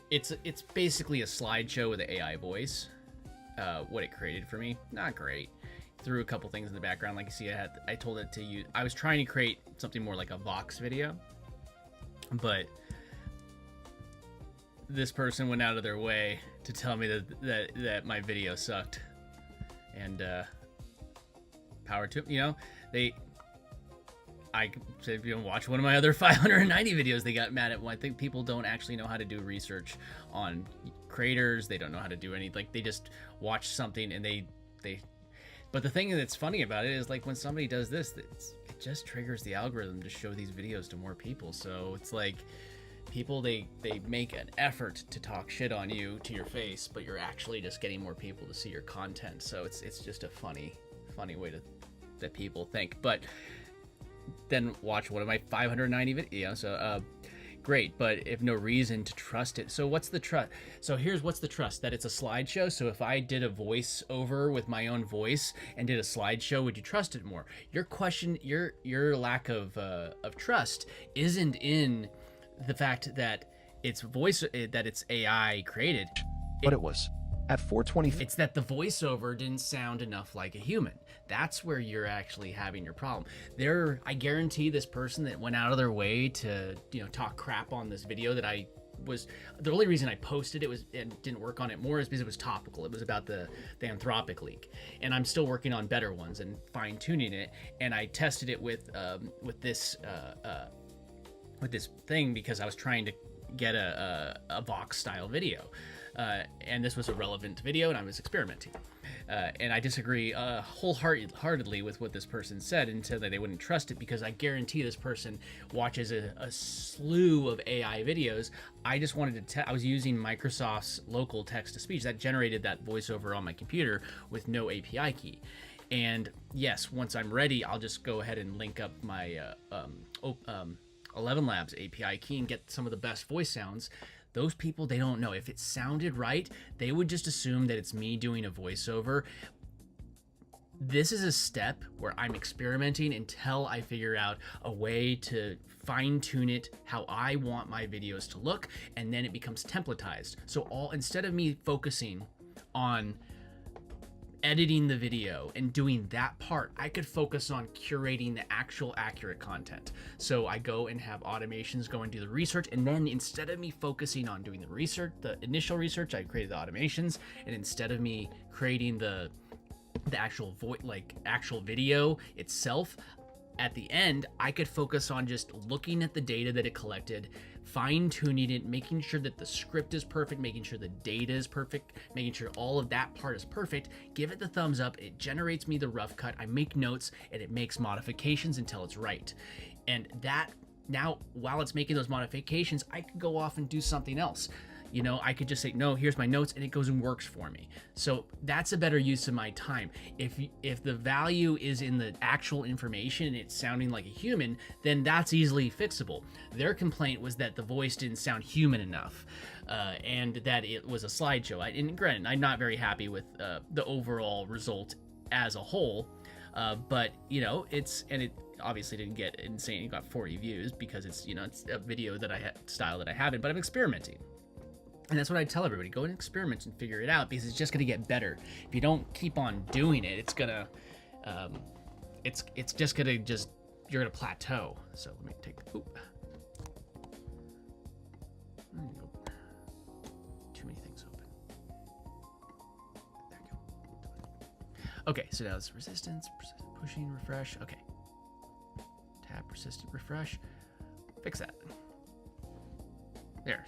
it's basically a slideshow with an AI voice. what it created for me, not great. Threw a couple things in the background, like you see, I told it to use. I was trying to create something more like a Vox video, but this person went out of their way to tell me that my video sucked, and power to them. You know, I said, you know, watch one of my other 590 videos. They got mad at. Well, I think people don't actually know how to do research on creators. They don't know how to do any, like, they just watch something and they. But the thing that's funny about it is, like, when somebody does this, it just triggers the algorithm to show these videos to more people. So it's like people, they make an effort to talk shit on you to your face, but you're actually just getting more people to see your content. So it's just a funny way that people think. But then watch one of my 590 videos. So great, but if no reason to trust it. So what's the trust? So here's what's the trust: that it's a slideshow. So if I did a voiceover with my own voice and did a slideshow, would you trust it more? Your question, your lack of trust isn't in the fact that it's that it's AI created. But it was. At 4:20, It's that the voiceover didn't sound enough like a human. That's where you're actually having your problem. I guarantee this person that went out of their way to, you know, talk crap on this video that the only reason I posted it and didn't work on it more is because it was topical. It was about the Anthropic leak, and I'm still working on better ones and fine tuning it. And I tested it with this thing because I was trying to get a Vox style video. And this was a relevant video, and I was experimenting. And I disagree wholeheartedly with what this person said, and said that they wouldn't trust it, because I guarantee this person watches a slew of AI videos. I just wanted to I was using Microsoft's local text-to-speech that generated that voiceover on my computer with no API key. And yes, once I'm ready, I'll just go ahead and link up my 11 Labs API key and get some of the best voice sounds. Those people, they don't know. If it sounded right, they would just assume that it's me doing a voiceover. This is a step where I'm experimenting until I figure out a way to fine-tune it how I want my videos to look, and then it becomes templatized. So instead of me focusing on editing the video and doing that part, I could focus on curating the actual accurate content. So I go and have automations go and do the research, and then instead of me focusing on doing the research, the initial research, I created the automations, and instead of me creating the actual actual video itself, at the end, I could focus on just looking at the data that it collected, fine-tuning it, making sure that the script is perfect, making sure the data is perfect, making sure all of that part is perfect, give it the thumbs up, it generates me the rough cut, I make notes, and it makes modifications until it's right. And that, now, while it's making those modifications, I could go off and do something else. You know, I could just say, no, here's my notes, and it goes and works for me. So that's a better use of my time. If the value is in the actual information and it's sounding like a human, then that's easily fixable. Their complaint was that the voice didn't sound human enough, and that it was a slideshow. And granted, I'm not very happy with the overall result as a whole, but, you know, it obviously didn't get insane. It got 40 views because it's, you know, it's a video that style that I haven't, but I'm experimenting. And that's what I tell everybody: go and experiment and figure it out, because it's just going to get better. If you don't keep on doing it, it's gonna, it's just gonna you're gonna plateau. So let me take. Too many things open. There you go. Okay, so now it's resistance, pushing, refresh. Okay. Tab, persistent, refresh. Fix that. There,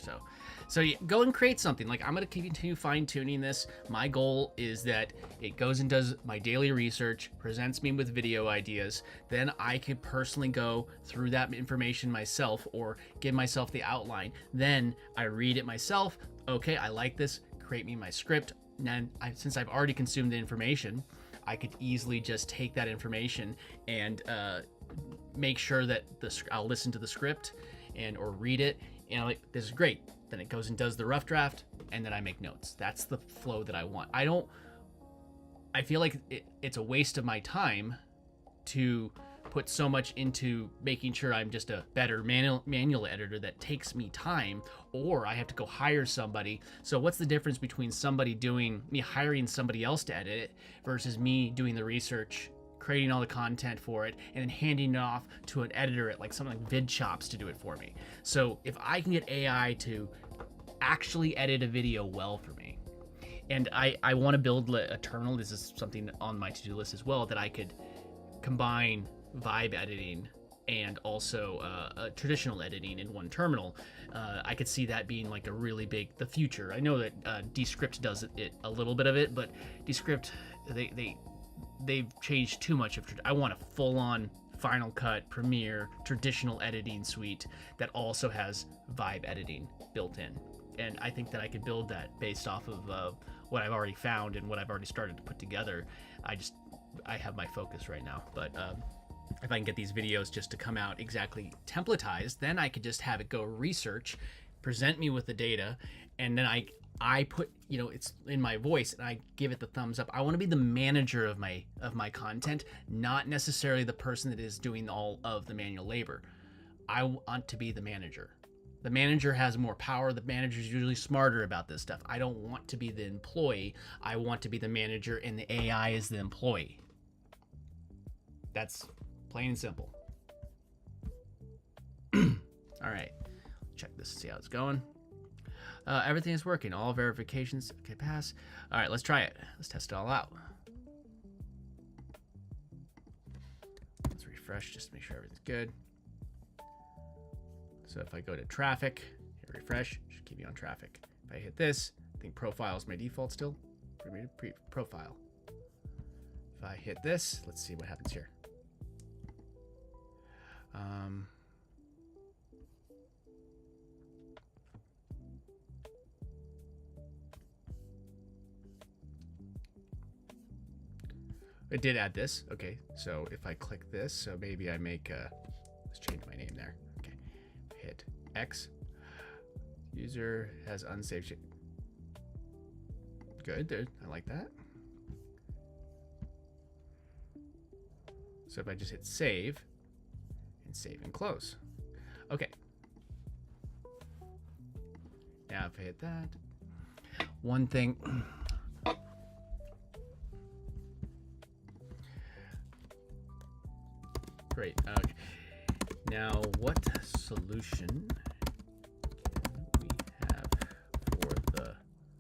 so yeah, go and create something. Like, I'm going to continue fine-tuning this. My goal is that it goes and does my daily research, presents me with video ideas. Then I can personally go through that information myself, or give myself the outline. Then I read it myself. Okay, I like this. Create me my script. And then since I've already consumed the information, I could easily just take that information and make sure that I'll listen to the script or read it. And I'm like, this is great. Then it goes and does the rough draft, and then I make notes. That's the flow that I want. I feel like it's a waste of my time to put so much into making sure I'm just a better manual editor that takes me time, or I have to go hire somebody. So what's the difference between me hiring somebody else to edit it versus me doing the research, creating all the content for it, and then handing it off to an editor at like something like VidChops to do it for me? So if I can get AI to actually edit a video well for me, and I want to build a terminal. This is something on my to-do list as well, that I could combine vibe editing and also traditional editing in one terminal. I could see that being like the future. I know that Descript does it a little bit of it, but Descript, they've changed too much of it. I want a full-on Final Cut, Premiere, traditional editing suite that also has vibe editing built in. And I think that I could build that based off of what I've already found and what I've already started to put together. I have my focus right now, but if I can get these videos just to come out exactly templatized, then I could just have it go research, present me with the data, and then I put, it's in my voice and I give it the thumbs up. I want to be the manager of my content, not necessarily the person that is doing all of the manual labor. I want to be the manager. The manager has more power. The manager is usually smarter about this stuff. I don't want to be the employee. I want to be the manager, and the AI is the employee. That's plain and simple. All right, check this, see how it's going. Everything is working. All verifications. Okay, pass. All right, let's try it. Let's test it all out. Let's refresh just to make sure everything's good. So if I go to traffic, hit refresh, should keep me on traffic. If I hit this, I think profile is my default still. Profile. If I hit this, let's see what happens here. It did add this. Okay, so if I click this, so maybe I make let's change my name there. Okay, hit X. User has unsaved shit. Good, dude. I like that. So if I just hit save and close. Okay. Now if I hit that, one thing. Great. Okay. Now, what solution can we have for the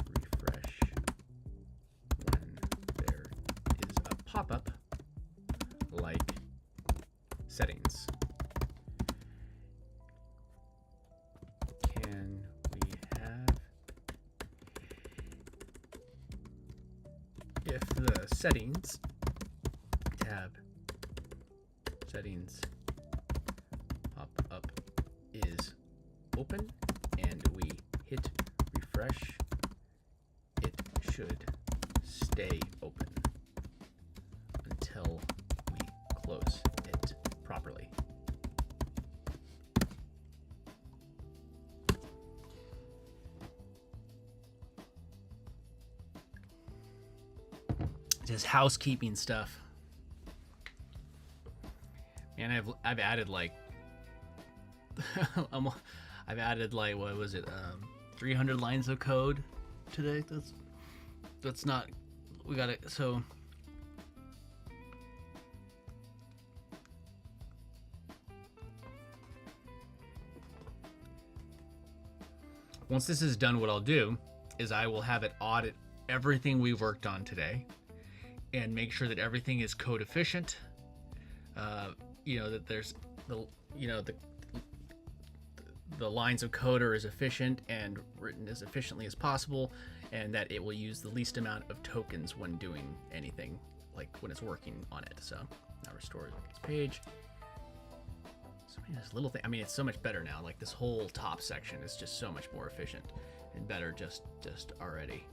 refresh when there is a pop-up like settings? Can we have, if the settings tab settings pop-up is open and we hit refresh, it should stay open until we close it properly. Just housekeeping stuff. And I've added like I've added like, what was it, 300 lines of code today. That's not, we got it. So once this is done, what I'll do is I will have it audit everything we've worked on today and make sure that everything is code efficient. That there's the lines of code are as efficient and written as efficiently as possible, and that it will use the least amount of tokens when doing anything, like when it's working on it. So now restore this page. So many of this little thing. I mean, it's so much better now. Like this whole top section is just so much more efficient and better just already.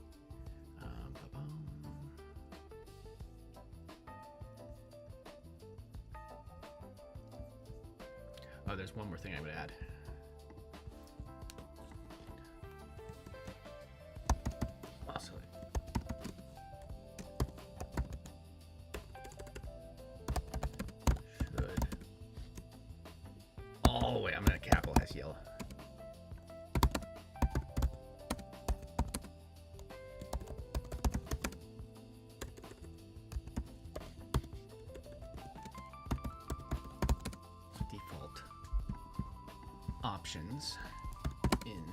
Oh, there's one more thing I would add. Also, should options in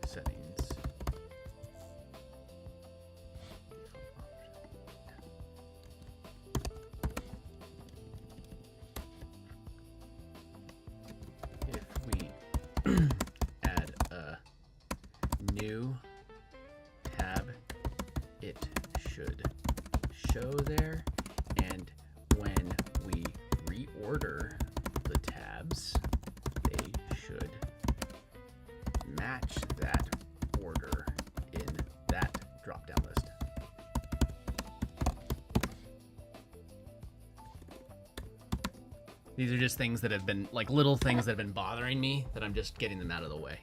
settings. If we add a new tab, it should show there, and when we reorder the tabs, they should match that order in that drop-down list. These are just things that have been, like little things that have been bothering me that I'm just getting them out of the way.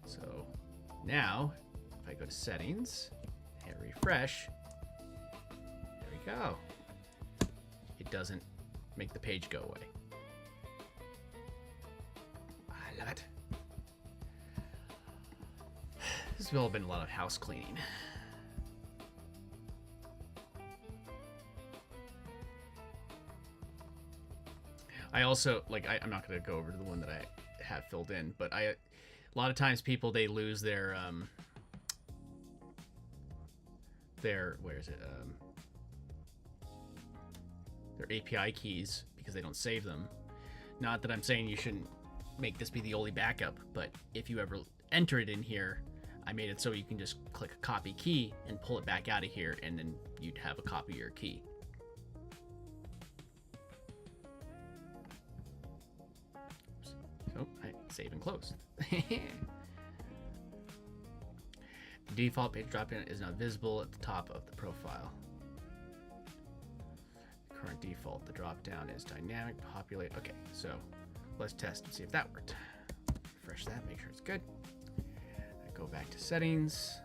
So now, if I go to settings, hit refresh, there we go. It doesn't make the page go away. I love it. This has all been a lot of house cleaning. I also, like, I'm not going to go over to the one that I have filled in, but a lot of times people, they lose their, where is it? Their API keys because they don't save them. Not that I'm saying you shouldn't make this be the only backup, but if you ever enter it in here, I made it so you can just click a copy key and pull it back out of here, and then you'd have a copy of your key. So I save and close. The default page drop-down is not visible at the top of the profile. Current default, the drop-down is dynamic, populate. Okay, so let's test and see if that worked. Refresh that, make sure it's good. I go back to settings.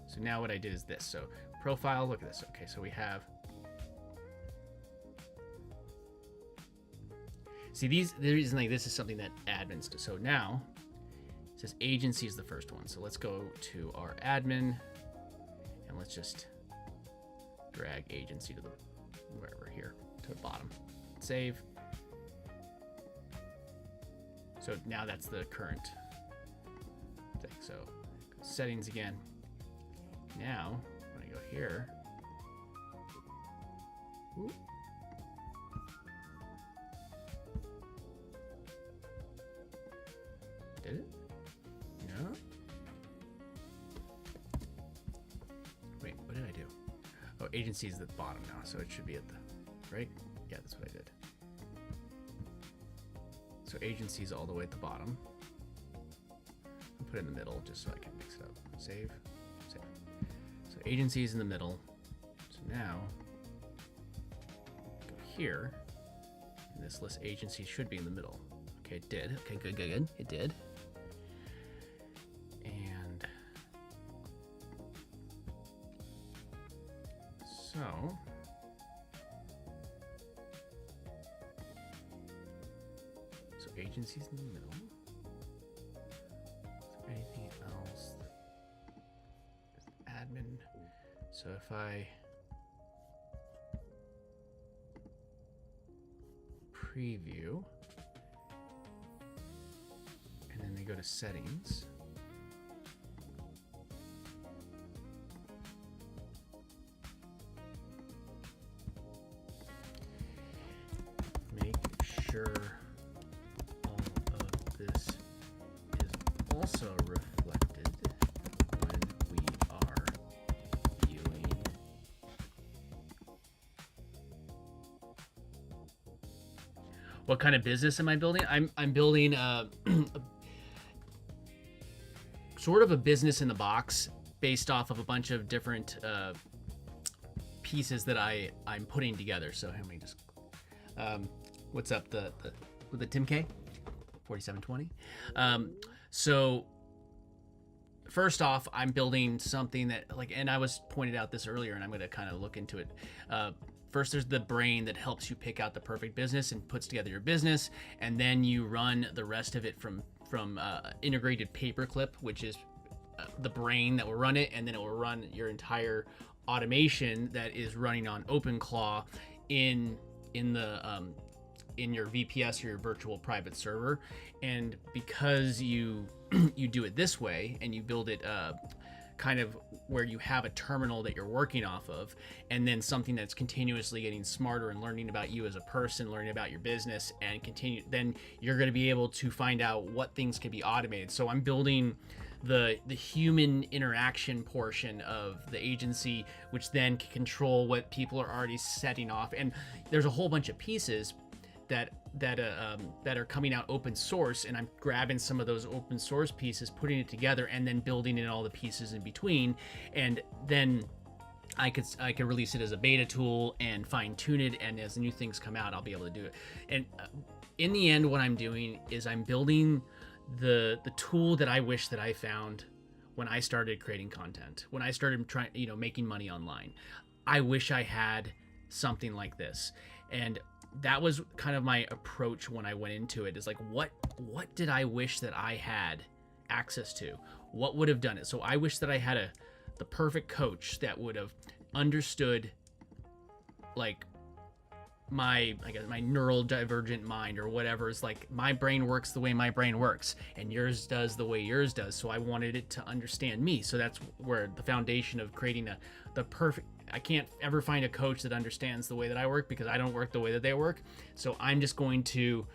So now what I did is this. So profile, look at this. Okay, so we have, see, the reason like this is something that admins do. So now it says agency is the first one. So let's go to our admin and let's just drag agency to the wherever here to the bottom. Save. So now that's the current thing. So settings again. Now when I go here, ooh, did it? No. Wait, what did I do? Oh, agency is at the bottom now, so it should be at the right. Yeah, that's what I did. So agency is all the way at the bottom. I'll put it in the middle just so I can mix it up. Save, save. So agency is in the middle. So now go here, and this list agency should be in the middle. Okay, it did. Okay, good, good, good. It did. And so agency's in the middle. Is there anything else? Admin. So if I preview and then we go to settings, make sure this is also reflected when we are viewing what kind of business am I building? I'm building a sort of a business in the box based off of a bunch of different pieces that I'm putting together. So let me just what's up the Tim K? 4720. So first off, I'm building something that and I was pointed out this earlier and I'm going to kind of look into it. First, there's the brain that helps you pick out the perfect business and puts together your business. And then you run the rest of it from integrated paperclip, which is the brain that will run it, and then it will run your entire automation that is running on OpenClaw in your VPS or your virtual private server. And because you you do it this way and you build it kind of where you have a terminal that you're working off of, and then something that's continuously getting smarter and learning about you as a person, learning about your business, and then you're going to be able to find out what things can be automated. So I'm building the human interaction portion of the agency, which then can control what people are already setting off. And there's a whole bunch of pieces that are coming out open source, and I'm grabbing some of those open source pieces, putting it together, and then building in all the pieces in between. And then I could release it as a beta tool and fine tune it, and as new things come out, I'll be able to do it. And in the end, what I'm doing is I'm building the tool that I wish that I found when I started creating content, when I started making money online. I wish I had something like this. And that was kind of my approach when I went into it, is like, what did I wish that I had access to? What would have done it? So I wish that I had the perfect coach that would have understood, like, my neural divergent mind or whatever. Is like, my brain works the way my brain works, and yours does the way yours does. So I wanted it to understand me. So that's where the foundation of creating the perfect. I can't ever find a coach that understands the way that I work, because I don't work the way that they work. So I'm just going to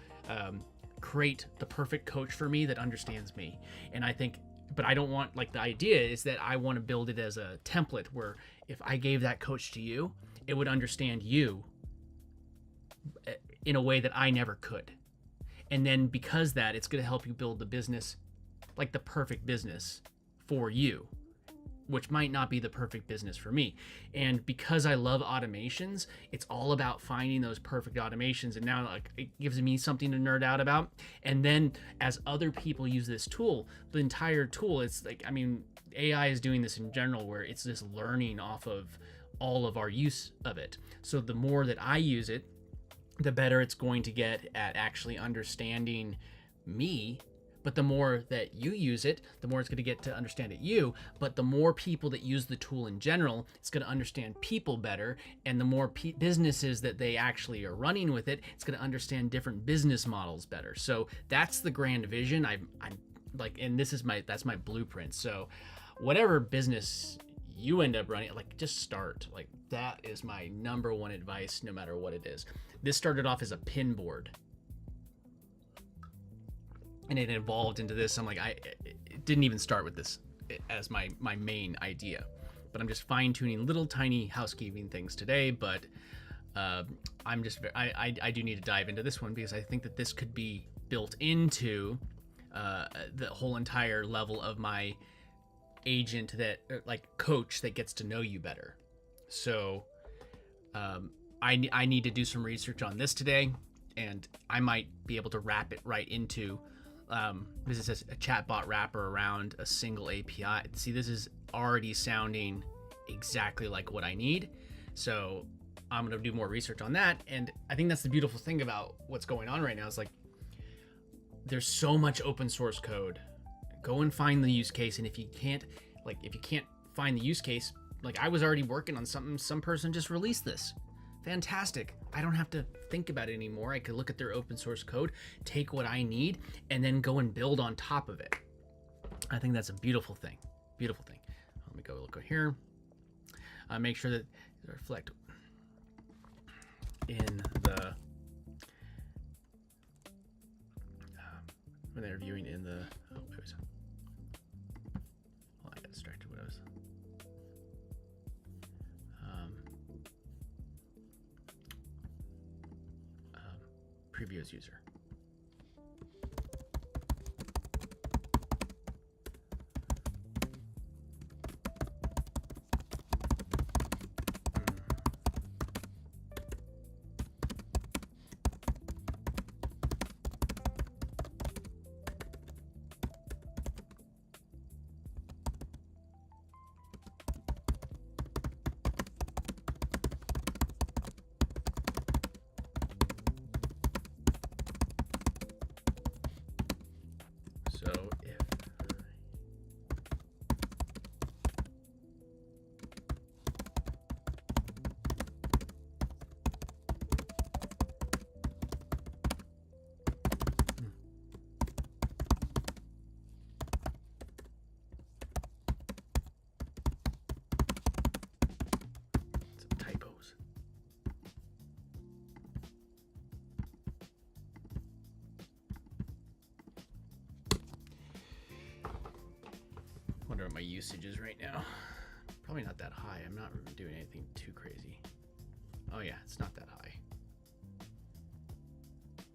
create the perfect coach for me that understands me. And I think, but I don't want, like, the idea is that I want to build it as a template where if I gave that coach to you, it would understand you in a way that I never could. And then because that, it's going to help you build the business, like the perfect business for you, which might not be the perfect business for me. And because I love automations, it's all about finding those perfect automations. And now, like, it gives me something to nerd out about. And then as other people use this tool, the entire tool, it's like, I mean, AI is doing this in general, where it's just learning off of all of our use of it. So the more that I use it, the better it's going to get at actually understanding me. But the more that you use it, the more it's going to get to understand it you. But the more people that use the tool in general, it's going to understand people better. And the more businesses that they actually are running with it, it's going to understand different business models better. So that's the grand vision. I'm like, and that's my blueprint. So whatever business you end up running, like, just start. Like, that is my number one advice, no matter what it is. This started off as a pin board, and it evolved into this. I'm like, it didn't even start with this as my main idea, but I'm just fine tuning little tiny housekeeping things today. But I do need to dive into this one, because I think that this could be built into the whole entire level of my agent, that, like, coach that gets to know you better. So I need to do some research on this today, and I might be able to wrap it right into this is a chatbot wrapper around a single API. See, this is already sounding exactly like what I need. So I'm going to do more research on that. And I think that's the beautiful thing about what's going on right now, is like, there's so much open source code. Go and find the use case. And if you can't find the use case, like, I was already working on something, some person just released this. Fantastic. I don't have to think about it anymore. I could look at their open source code, take what I need, and then go and build on top of it. I think that's a beautiful thing. Beautiful thing. Let me go look over here. Make sure that they reflect in the when they're viewing in the. Oh, wait, well, I got distracted. What I was. Preview as user. Wonder what my usage is right now. Probably not that high. I'm not doing anything too crazy. Oh yeah, it's not that high.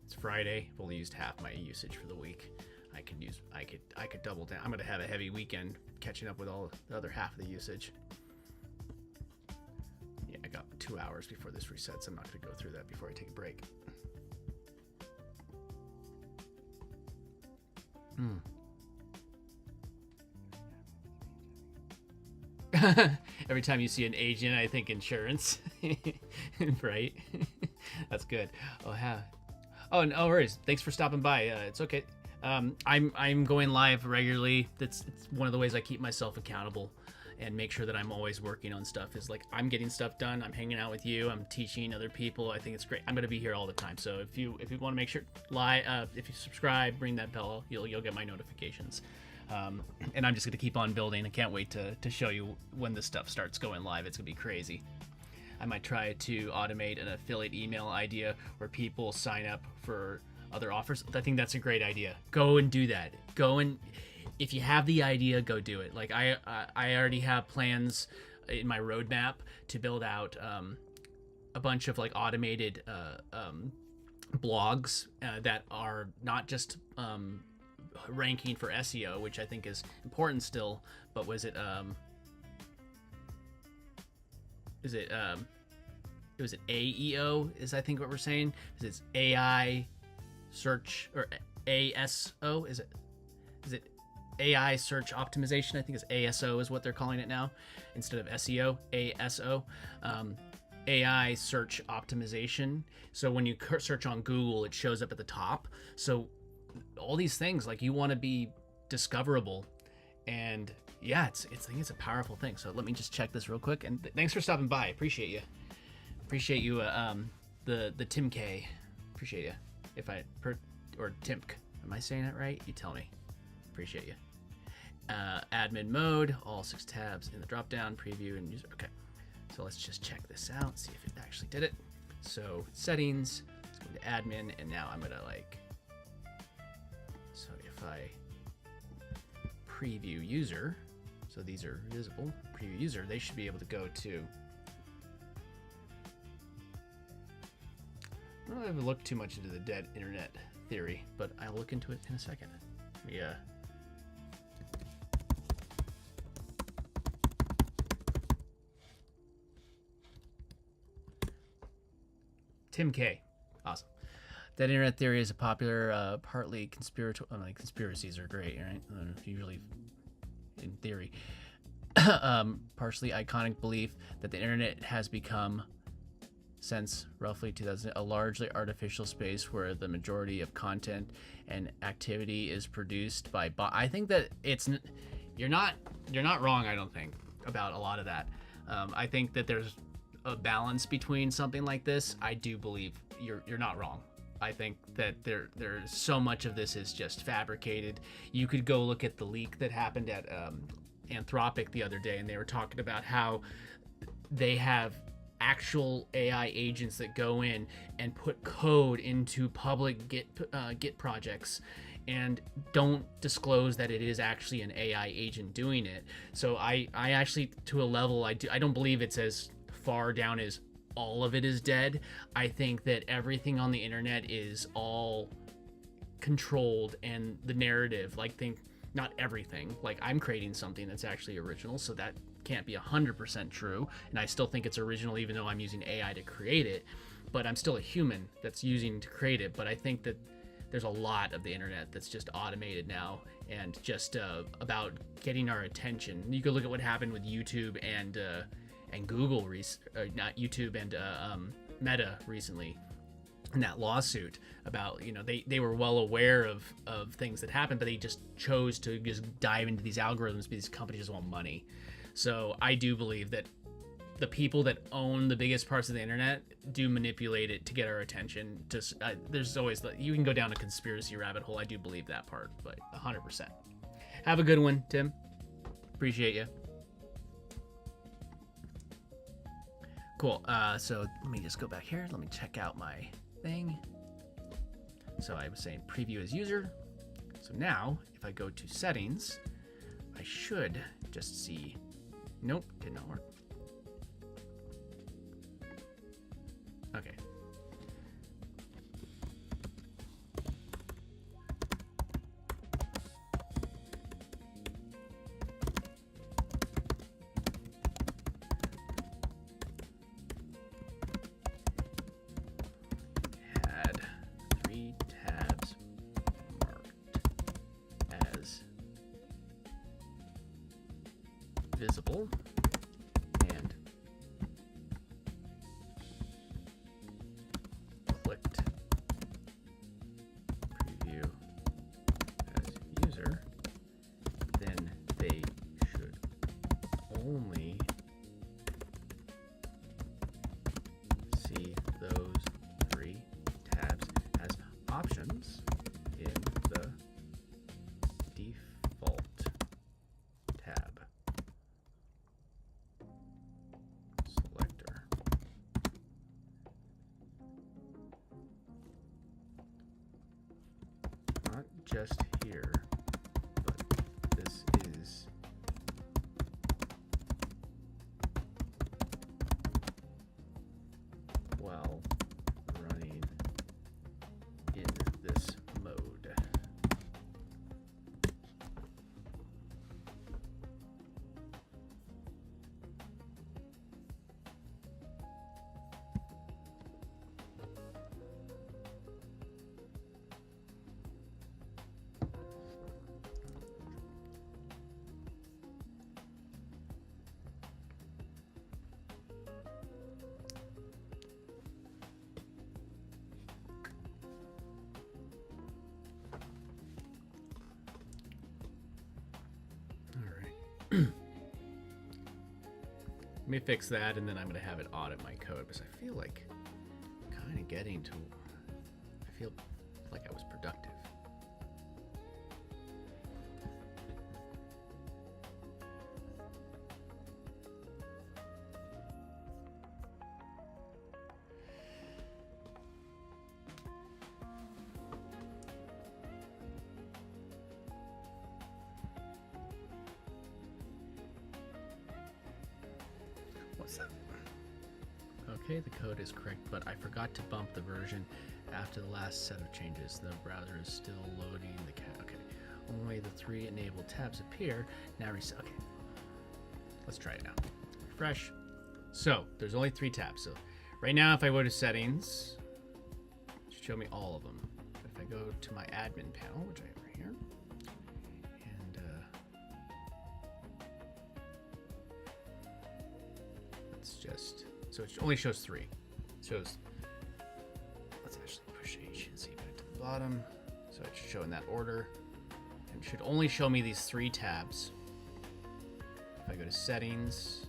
It's Friday. I've only used half my usage for the week. I could double down. I'm gonna have a heavy weekend catching up with all the other half of the usage. Yeah, I got 2 hours before this resets. I'm not gonna go through that before I take a break. Every time you see an agent, I think insurance. Right? That's good. Oh, no worries. Thanks for stopping by. It's okay. I'm going live regularly. It's one of the ways I keep myself accountable and make sure that I'm always working on stuff. Is like I'm getting stuff done. I'm hanging out with you. I'm teaching other people. I think it's great. I'm gonna be here all the time. So if you want to make sure if you subscribe, ring that bell, you'll get my notifications. And I'm just gonna keep on building. I can't wait to show you when this stuff starts going live. It's gonna be crazy. I might try to automate an affiliate email idea where people sign up for other offers. I think that's a great idea. Go and do that. If you have the idea, go do it. Like I already have plans in my roadmap to build out a bunch of like automated blogs that are not just ranking for SEO, which I think is important still, but was it AEO is I think what we're saying. Is it AI search or ASO? Is it AI search optimization? I think it's ASO is what they're calling it now instead of SEO. ASO, AI search optimization. So when you search on Google, it shows up at the top. So all these things, like you want to be discoverable, and yeah, I think it's a powerful thing. So let me just check this real quick. And thanks for stopping by. Appreciate you. The Tim K. Appreciate you. Or Timk. Am I saying it right? You tell me. Appreciate you. Admin mode, all 6 tabs in the drop down, preview and user. Okay, so let's just check this out, see if it actually did it. So settings, let's go to admin, and now I'm gonna so if I preview user, so these are visible, preview user, they should be able to go to, I don't have to look too much into the dead internet theory, but I'll look into it in a second. Yeah. Tim K. Awesome. Dead internet theory is a popular, partly conspiratorial. Like conspiracies are great, right? Usually, in theory, partially iconic belief that the internet has become, since roughly 2000, a largely artificial space where the majority of content and activity is produced by I think that you're not wrong. I don't think about a lot of that. I think that there's a balance between something like this. I do believe you're not wrong. I think that there's so much of this is just fabricated. You could go look at the leak that happened at Anthropic the other day, and they were talking about how they have actual AI agents that go in and put code into public Git projects and don't disclose that it is actually an AI agent doing it. So I actually, to a level, I don't believe it's as far down as all of it is dead. I think that everything on the internet is all controlled, and the narrative, not everything, like I'm creating something that's actually original, so that can't be 100% true, and I still think it's original even though I'm using AI to create it, but I'm still a human that's using to create it. But I think that there's a lot of the internet that's just automated now and just about getting our attention. You could look at what happened with YouTube and Google, not YouTube and Meta recently, in that lawsuit about, they were well aware of things that happened, but they just chose to just dive into these algorithms because these companies just want money. So I do believe that the people that own the biggest parts of the internet do manipulate it to get our attention. There's always, you can go down a conspiracy rabbit hole. I do believe that part, but 100%. Have a good one, Tim. Appreciate you. Cool. So let me just go back here. Let me check out my thing. So I was saying preview as user. So now if I go to settings, I should just see. Nope, did not work. Okay. Had 3 tabs marked as visible and clicked preview as user, then they should only see those 3 tabs as options in the default tab selector. Not just here, but this is while running in this mode. Let me fix that, and then I'm going to have it audit my code, because I feel like kind of getting to, I feel like I was productive. What's that? Okay, the code is correct, but I forgot to bump the version after the last set of changes. The browser is still loading the cat. Okay, only the 3 enabled tabs appear. Now reset. Okay, let's try it now. Refresh. So there's only 3 tabs. So right now, if I go to settings, it should show me all of them. But if I go to my admin panel, which I have right here, and let's just, so it only shows 3. It shows, let's actually push agency back to the bottom. So it should show in that order. And it should only show me these 3 tabs. If I go to settings,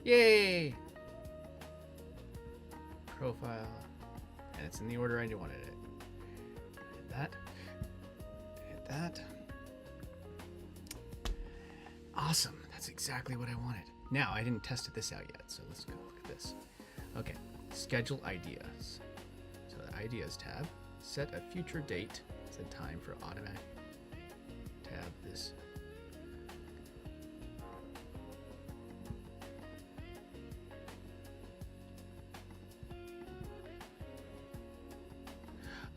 yay! Profile, and it's in the order I wanted it. Hit that. Hit that. Awesome. That's exactly what I wanted. Now, I didn't test this out yet, so let's go look at this. Okay, schedule ideas. So the ideas tab, set a future date, set time for automatic tab this.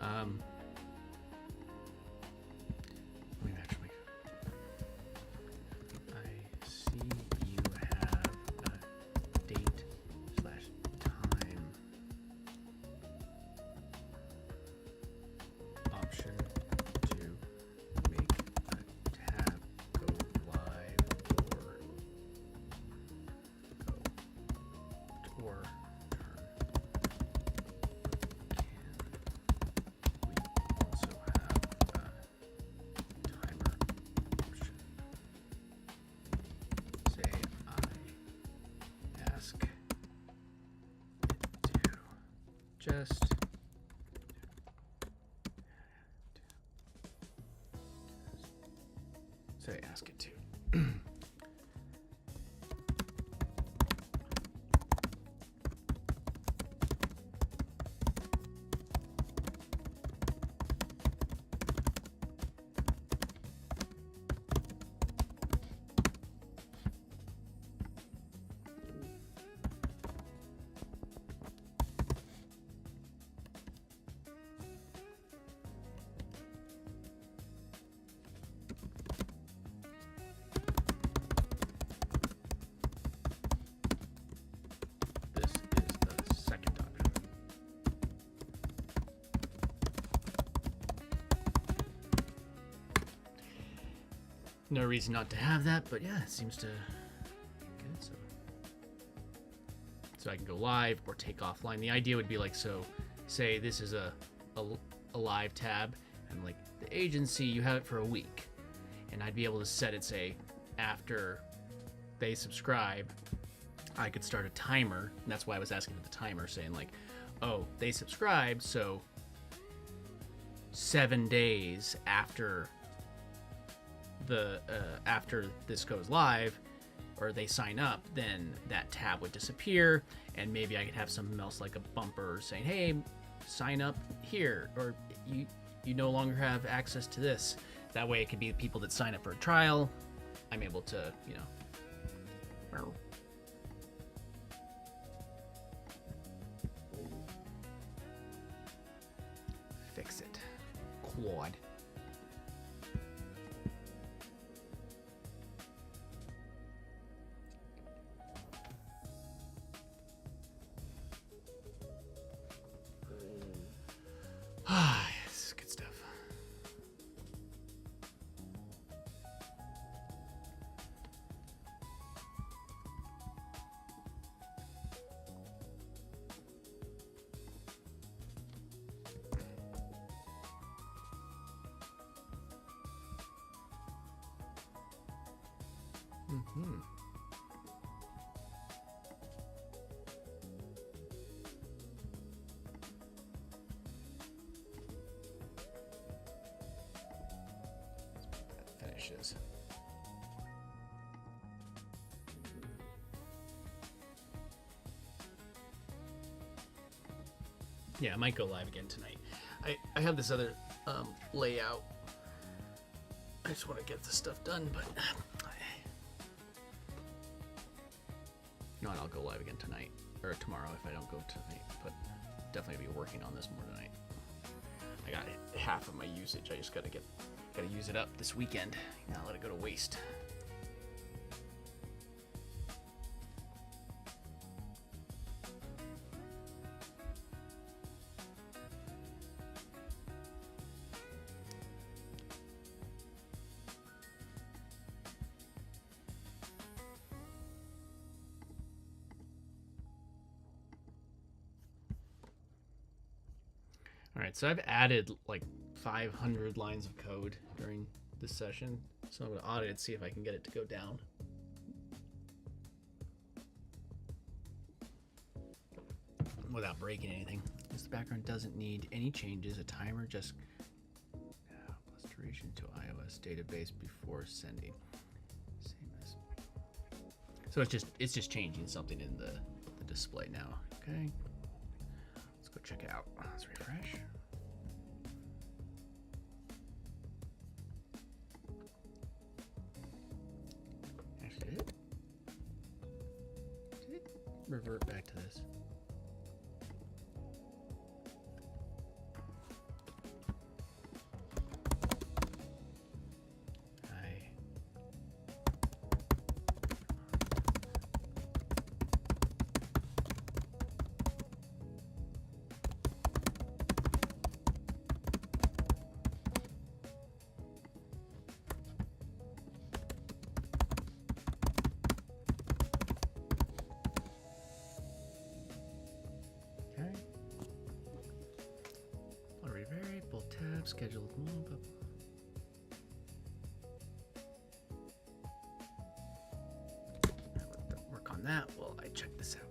Let me actually. I see you have a date / time option to make a tab go live or go or turn. We also have a timer option. Say I ask it to just say ask it to. no reason not to have that, but yeah, it seems to good. So I can go live or take offline. The idea would be like, so say this is a live tab, and like the agency, you have it for a week, and I'd be able to set it, say, after they subscribe, I could start a timer, and that's why I was asking for the timer, saying like, oh, they subscribed, so 7 days after after this goes live, or they sign up, then that tab would disappear, and maybe I could have something else like a bumper saying, hey, sign up here, or you no longer have access to this. That way it could be the people that sign up for a trial. I'm able to, you know, fix it. Claude. Ah, yes, good stuff. Mm-hmm. That finishes. Yeah, I might go live again tonight. I have this other layout. I just want to get this stuff done, but not, I'll go live again tonight or tomorrow if I don't go tonight, but definitely be working on this more tonight. I got half of my usage. I just gotta use it up this weekend. Not let it go to waste. All right, so I've added like 500 lines of code during this session, so I'm going to audit it, see if I can get it to go down. Without breaking anything. This background doesn't need any changes. A timer just plus duration to iOS database before sending. Same as. So it's just changing something in the display now. Okay. Let's go check it out. Let's refresh. Actually, did it revert back to this? Scheduled. Work on that while I check this out.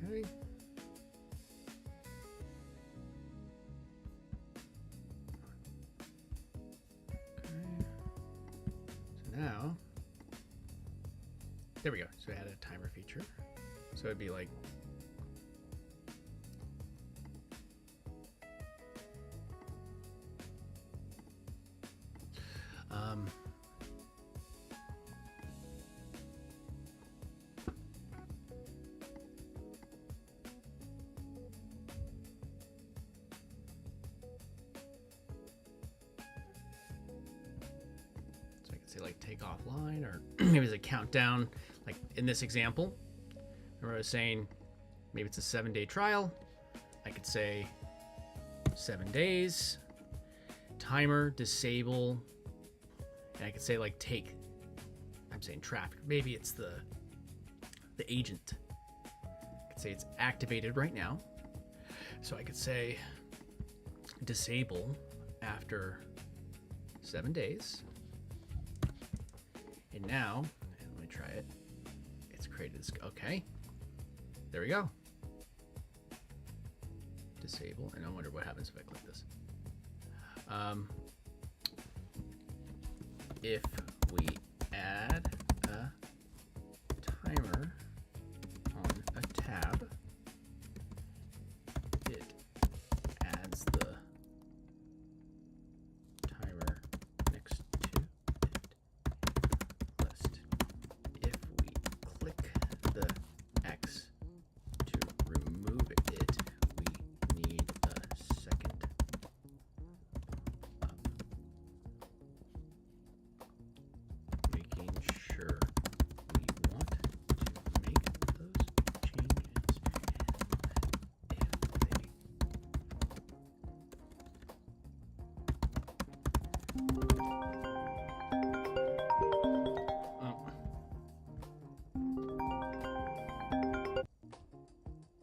Okay. So now, there we go. So I added a timer feature. So it'd be like, so I could say like take offline, or maybe it's a countdown. Like in this example, remember I was saying maybe it's a 7-day trial. I could say 7 days. Timer, disable. And I could say like take, I'm saying traffic. Maybe it's the agent. I could say it's activated right now. So I could say disable after 7 days. And now, let me try it. It's created this. Okay. There we go. Disable. And I wonder what happens if I click this. If we add a timer on a tab, it adds the timer next to it list. If we click the X to remove it, we need a second up. Making sure we want to make those changes, and if they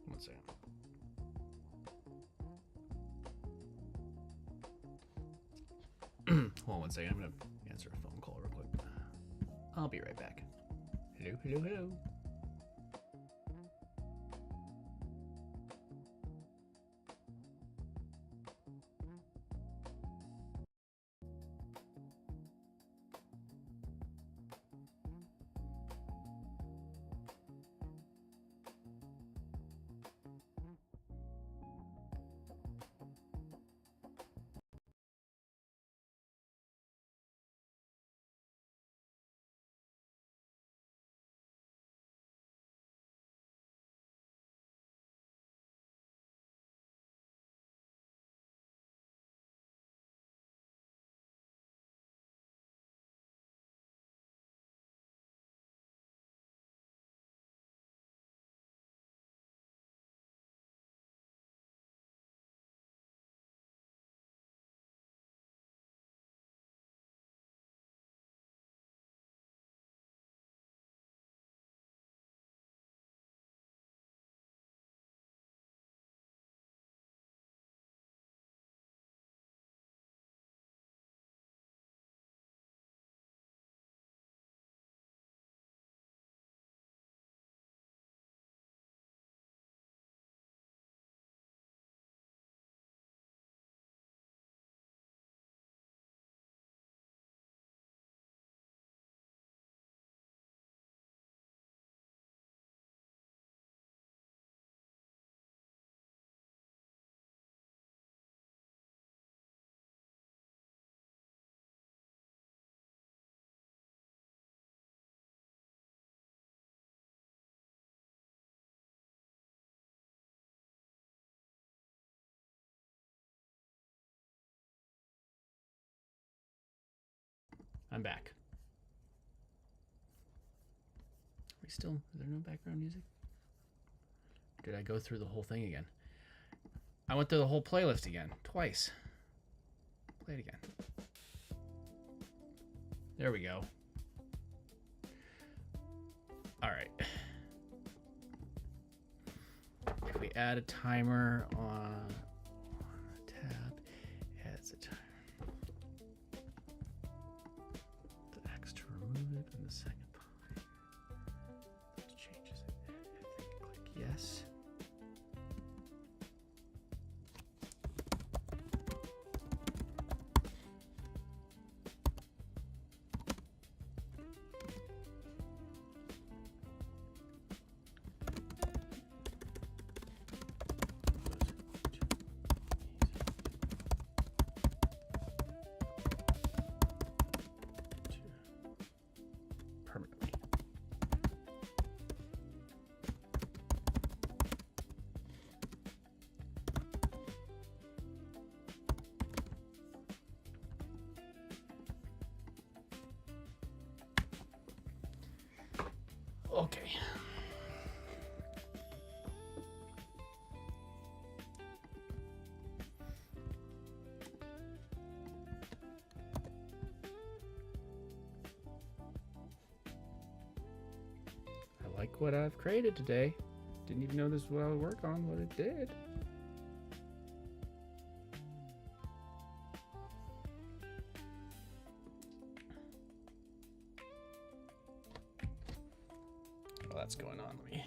one second. Hold on one second. I'm going to answer a phone call real quick. I'll be right back. Hello, hello, hello. I'm back. Is there no background music? Did I go through the whole thing again? I went through the whole playlist again, twice. Play it again. There we go. All right. If we add a timer on a tab, adds a timer. The X to remove it, and the second part. That changes it. I think click yes. Permanently. Okay. like what I've created today. Didn't even know this is what I would work on, but it did. Well, that's going on. Let me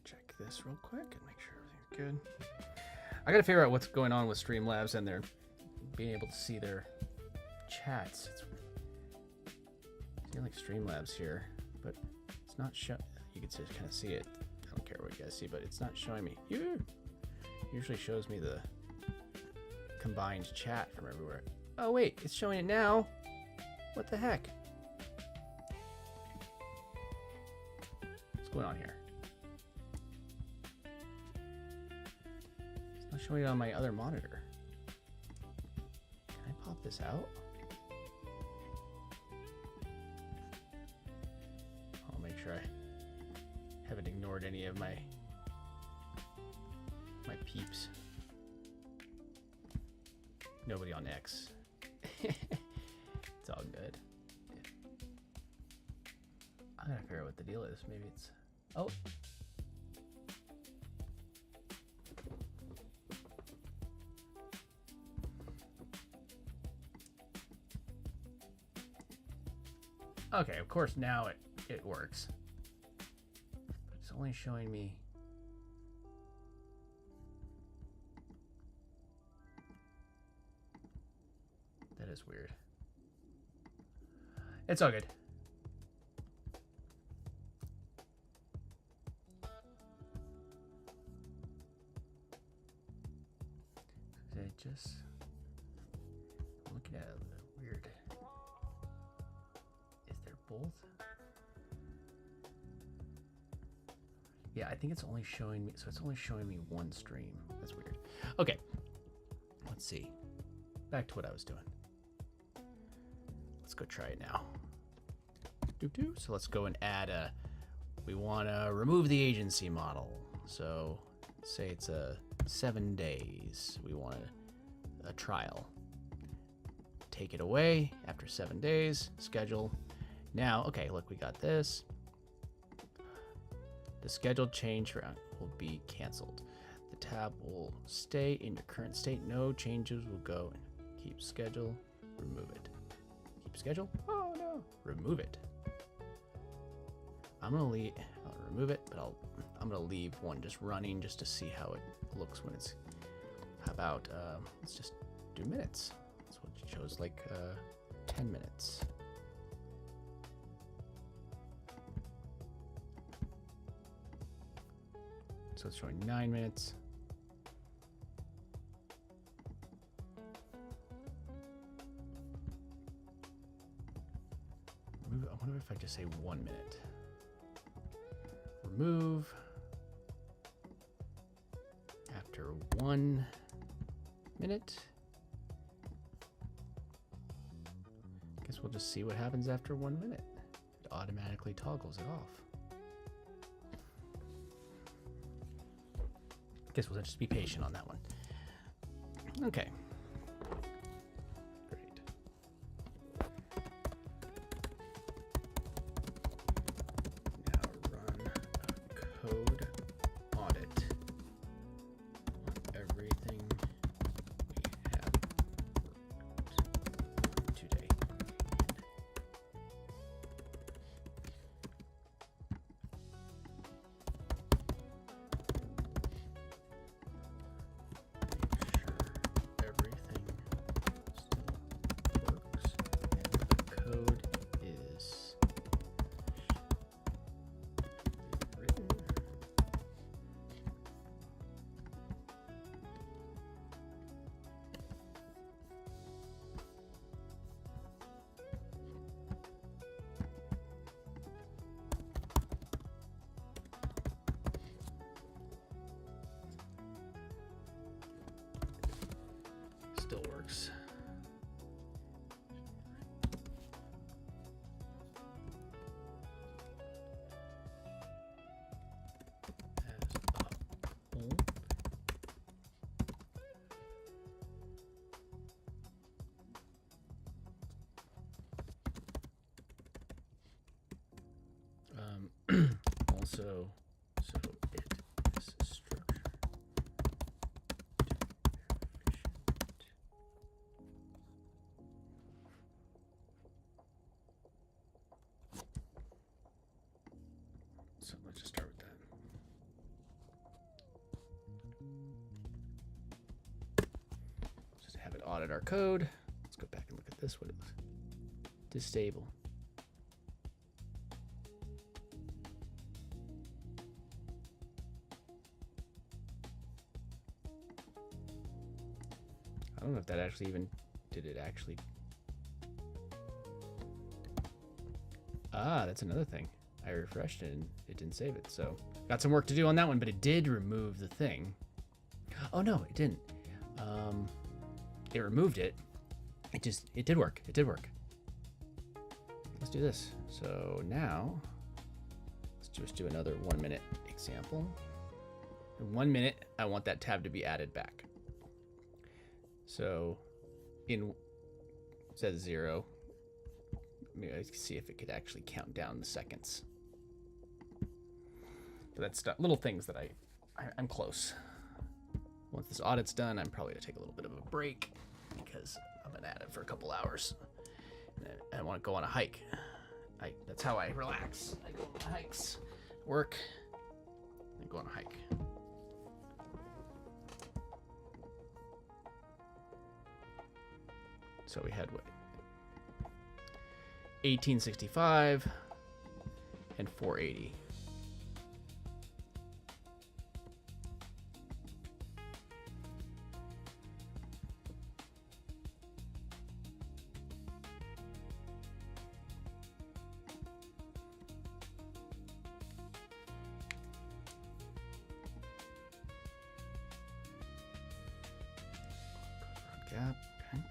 check this real quick and make sure everything's good. I gotta figure out what's going on with Streamlabs and their being able to see their chats. It's like Streamlabs here, but it's not show. You can just kind of see it. I don't care what you guys see, but it's not showing me. Usually shows me the combined chat from everywhere. Oh wait, it's showing it now. What the heck? What's going on here? It's not showing it on my other monitor. Can I pop this out? I'll make sure I haven't ignored any of my peeps. Nobody on X. It's all good. I gotta figure out what the deal is. Maybe it's... Oh! Okay, of course now it works. But it's only showing me... That is weird. It's all good. I'm looking at it weird. Is there both? Yeah, I think it's only showing me, so it's only showing me one stream. That's weird. Okay, let's see. Back to what I was doing. Let's go try it now. So let's go and add a, we want to remove the agency model. So say it's a 7 days. We want a trial. Take it away after 7 days, schedule. Now, okay, look, we got this. The scheduled change will be canceled. The tab will stay in your current state. No changes will go. Keep schedule, remove it. Keep schedule, oh no, remove it. I'm gonna remove it, but I'm gonna leave one just running just to see how it looks when it's, how about, let's just do minutes. That's what it shows, like 10 minutes. So it's showing 9 minutes. I wonder if I just say 1 minute. Remove after 1 minute. Guess we'll just see what happens after 1 minute. It automatically toggles it off. Guess we'll just be patient on that one. Okay. Still works. So it is structure. So let's just start with that. Just have it audit our code. Let's go back and look at this. What it was. Disable. I don't know if that actually even did it actually. Ah, that's another thing. I refreshed it and it didn't save it. So got some work to do on that one, but it did remove the thing. Oh no, it didn't. It removed it. It did work. It did work. Let's do this. So now let's just do another 1 minute example. In 1 minute, I want that tab to be added back. So it says 0. Maybe I can see if it could actually count down the seconds. But that's little things that I'm close. Once this audit's done, I'm probably gonna take a little bit of a break because I've been at it for a couple hours. And I want to go on a hike. That's how I relax. I go on hikes, work, and go on a hike. So we had what? 1865 and 480. Gap, okay.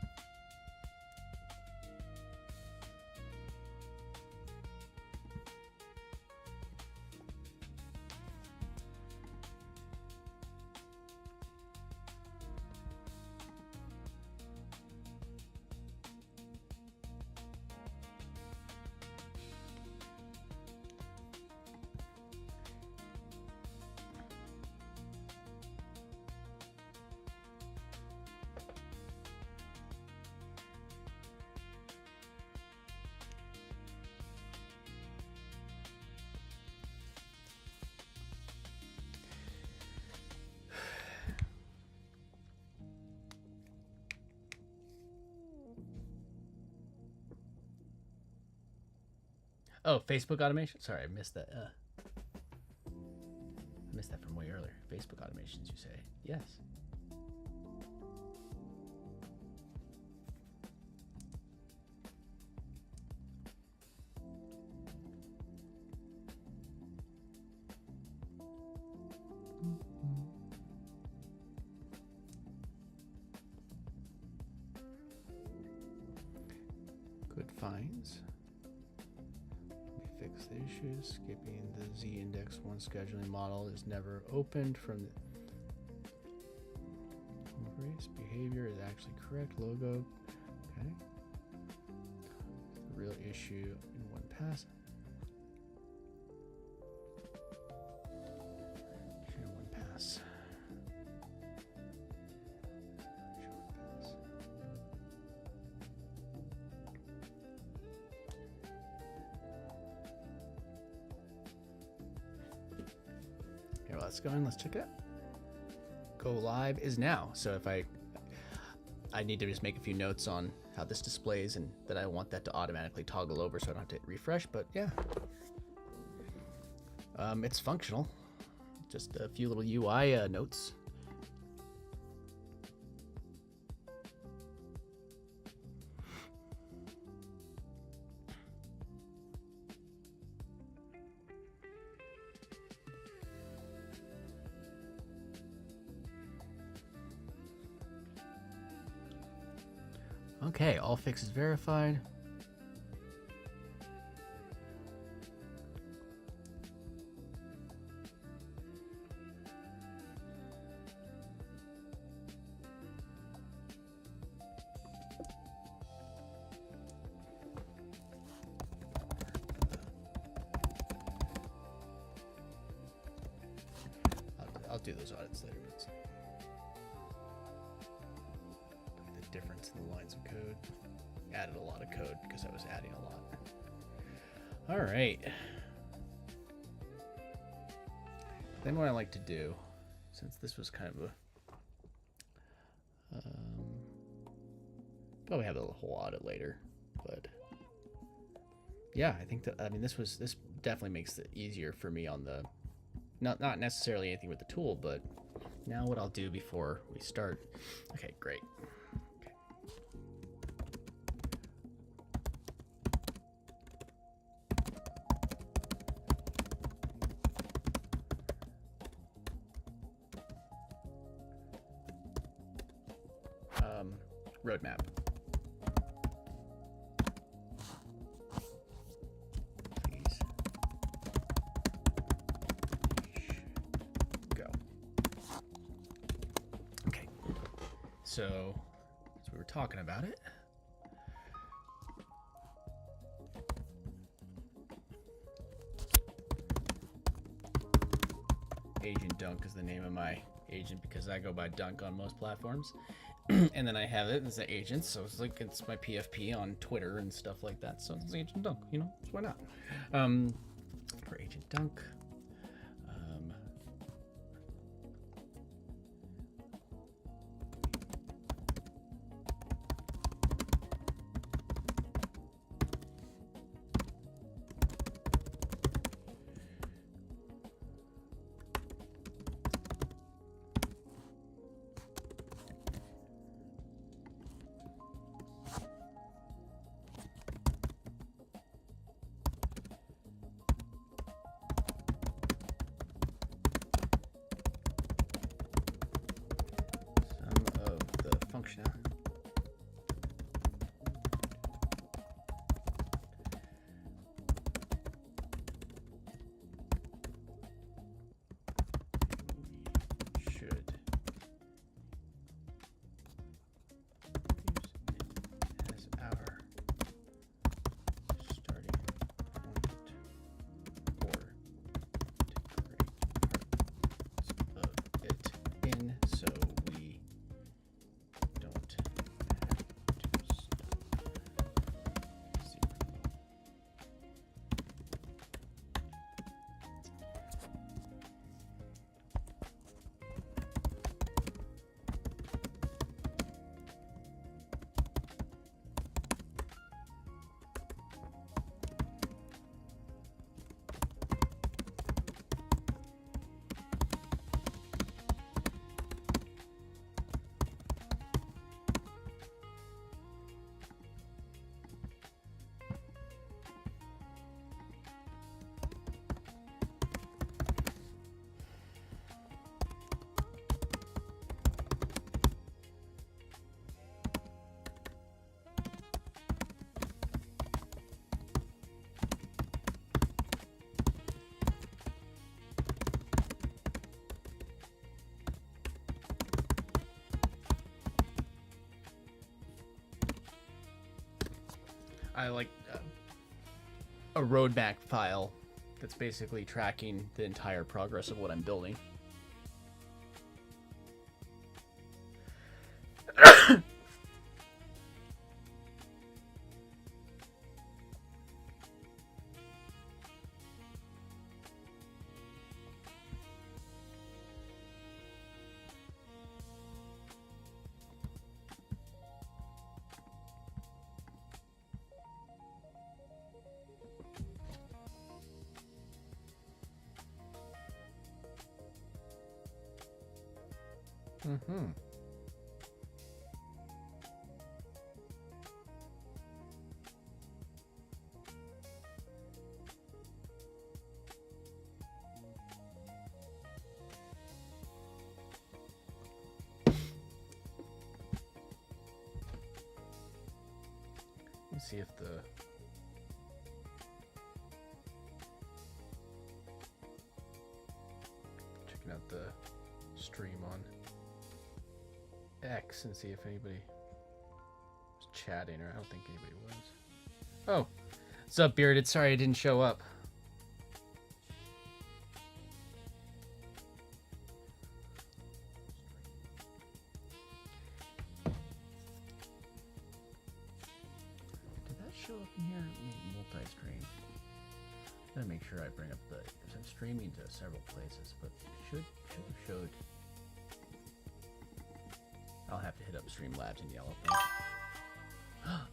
Oh, Facebook automation. Sorry, I missed that. I missed that from way earlier. Facebook automations, you say? Yes. Good finds. Fix the issues. Skipping the z-index1 scheduling model is never opened from the race. Behavior is actually correct. Logo. Okay. The real issue in one pass. Share one pass. Here, let's go in. Let's check it out. Go live is now. So if I need to just make a few notes on how this displays and that I want that to automatically toggle over so I don't have to hit refresh. But yeah, it's functional. Just a few little UI notes. Okay, all fixes verified. do those audits later. Let's look at the difference in the lines of code. Added a lot of code because I was adding a lot. All right. Then what I like to do, since this was kind of a, probably have a whole audit later, but yeah, I think that, I mean, this definitely makes it easier for me on the, not necessarily anything with the tool, but now what I'll do before we start. Okay, great. Roadmap. Please. Go. Okay. So, as we were talking about it, Agent Dunk is the name of my agent because I go by Dunk on most platforms. And then I have it as an agent, so it's like it's my PFP on Twitter and stuff like that. So it's Agent Dunk, you know, so why not? For Agent Dunk, function. Should use it as our starting point or to create parts of it in so we don't have to I like a roadmap file that's basically tracking the entire progress of what I'm building. Mm-hmm. Let's see if the checking out the stream on X and see if anybody was chatting, or I don't think anybody was. Oh, what's up, Bearded? Sorry I didn't show up. show up in here? Maybe multi-stream. Gotta make sure I bring up the, because I'm streaming to several places, but should have showed. I'll have to hit up Streamlabs and yell at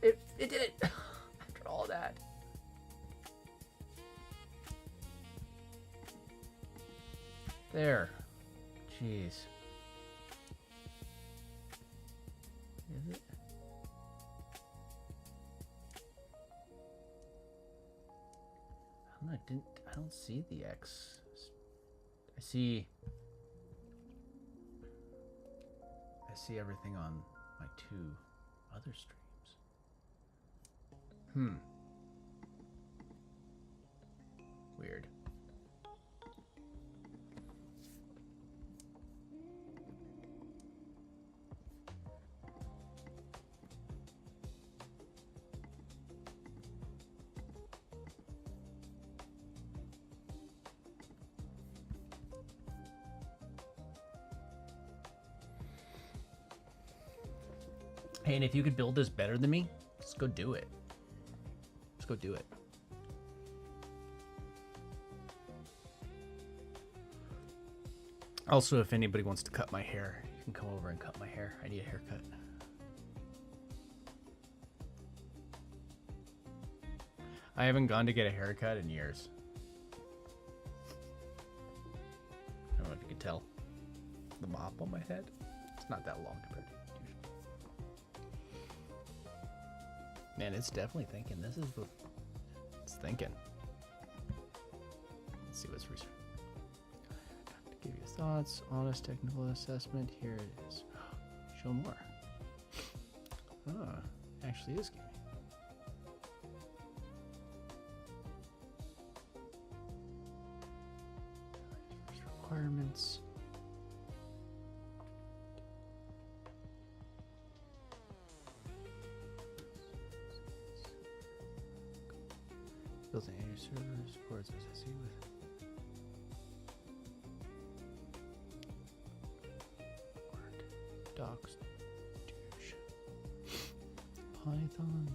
them. It did it! After all that. There. Jeez. Is it? I don't see the X. I see everything on my 2 other streams. Weird. Hey, and if you could build this better than me, just go do it. Just go do it. Also, if anybody wants to cut my hair, you can come over and cut my hair. I need a haircut. I haven't gone to get a haircut in years. I don't know if you can tell. The mop on my head. It's not that long compared to usual. Man, it's definitely thinking. This is the... It's thinking. Let's see what's research. Give you thoughts. Honest technical assessment. Here it is. Show more. Oh, actually is giving. First requirements. Built-in AU server supports SSE with Word, Docs, Douche, Python,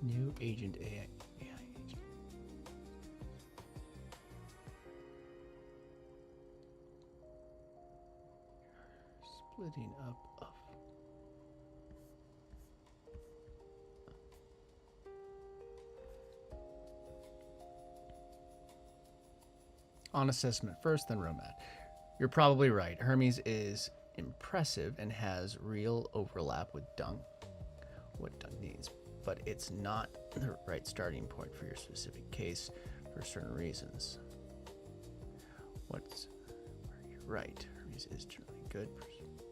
new agent AI agent. Splitting up of on assessment first, then ROMAT. You're probably right. Hermes is impressive and has real overlap with Dunk, what Dunk needs, but it's not the right starting point for your specific case for certain reasons. You're right. Hermes is generally good.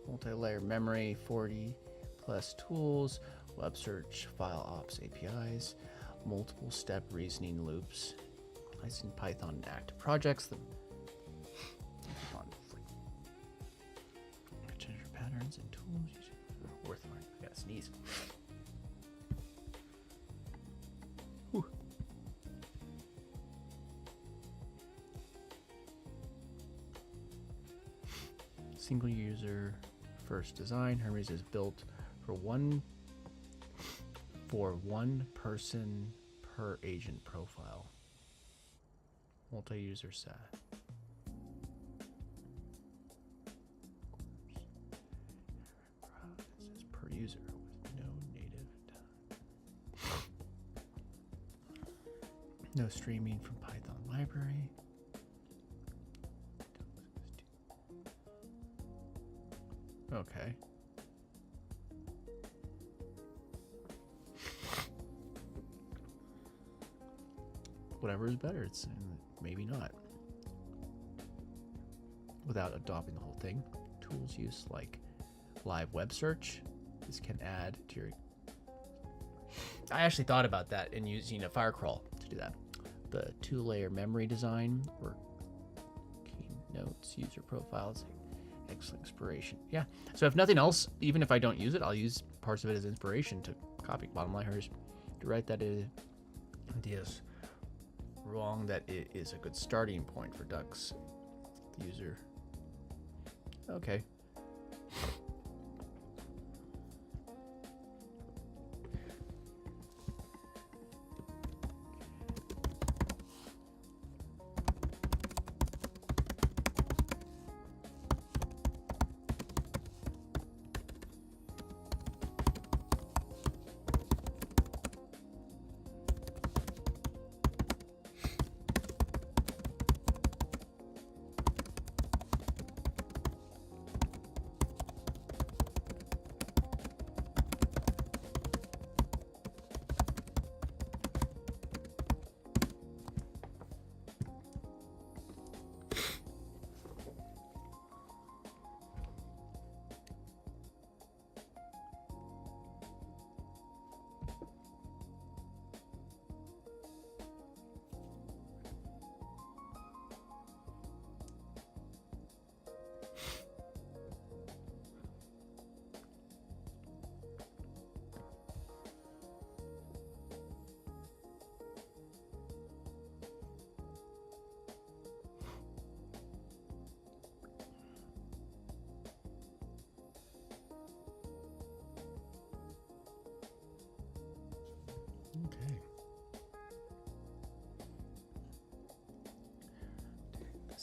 Multi-layer memory, 40 plus tools, web search, file ops APIs, multiple step reasoning loops. In Python and active projects. Change patterns and tools. Worth learning. I gotta sneeze. Whew. Single user first design. Hermes is built for one person per agent profile. Multi-user SAT. This is per user with no native data. No streaming from Python library. Okay. Whatever is better. It's maybe not. Without adopting the whole thing. Tools use like live web search. This can add to your... I actually thought about that and using a Firecrawl to do that. The 2-layer memory design or keynotes, user profiles, excellent inspiration. Yeah. So if nothing else, even if I don't use it, I'll use parts of it as inspiration to copy. Bottom line here is to write that ideas. Wrong that it is a good starting point for Duck's user. Okay.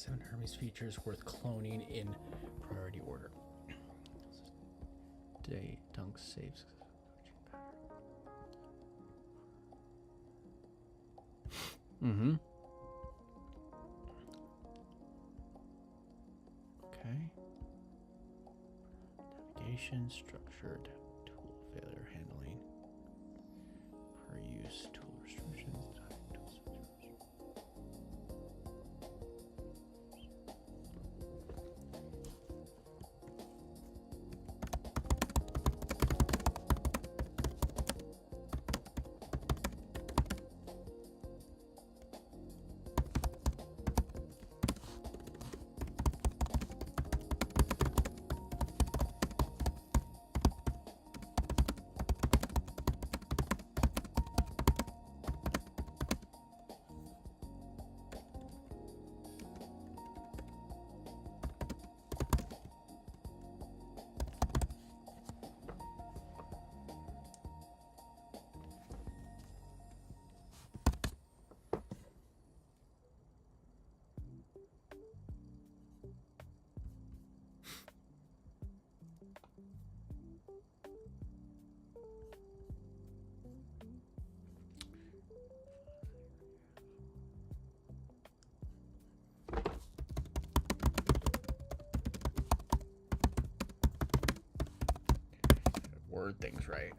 7 Hermes features worth cloning in priority order. Today, Dunk saves. Mm-hmm. Okay. Navigation, structured, tool failure handling, per use, tool restrictions. Word things right.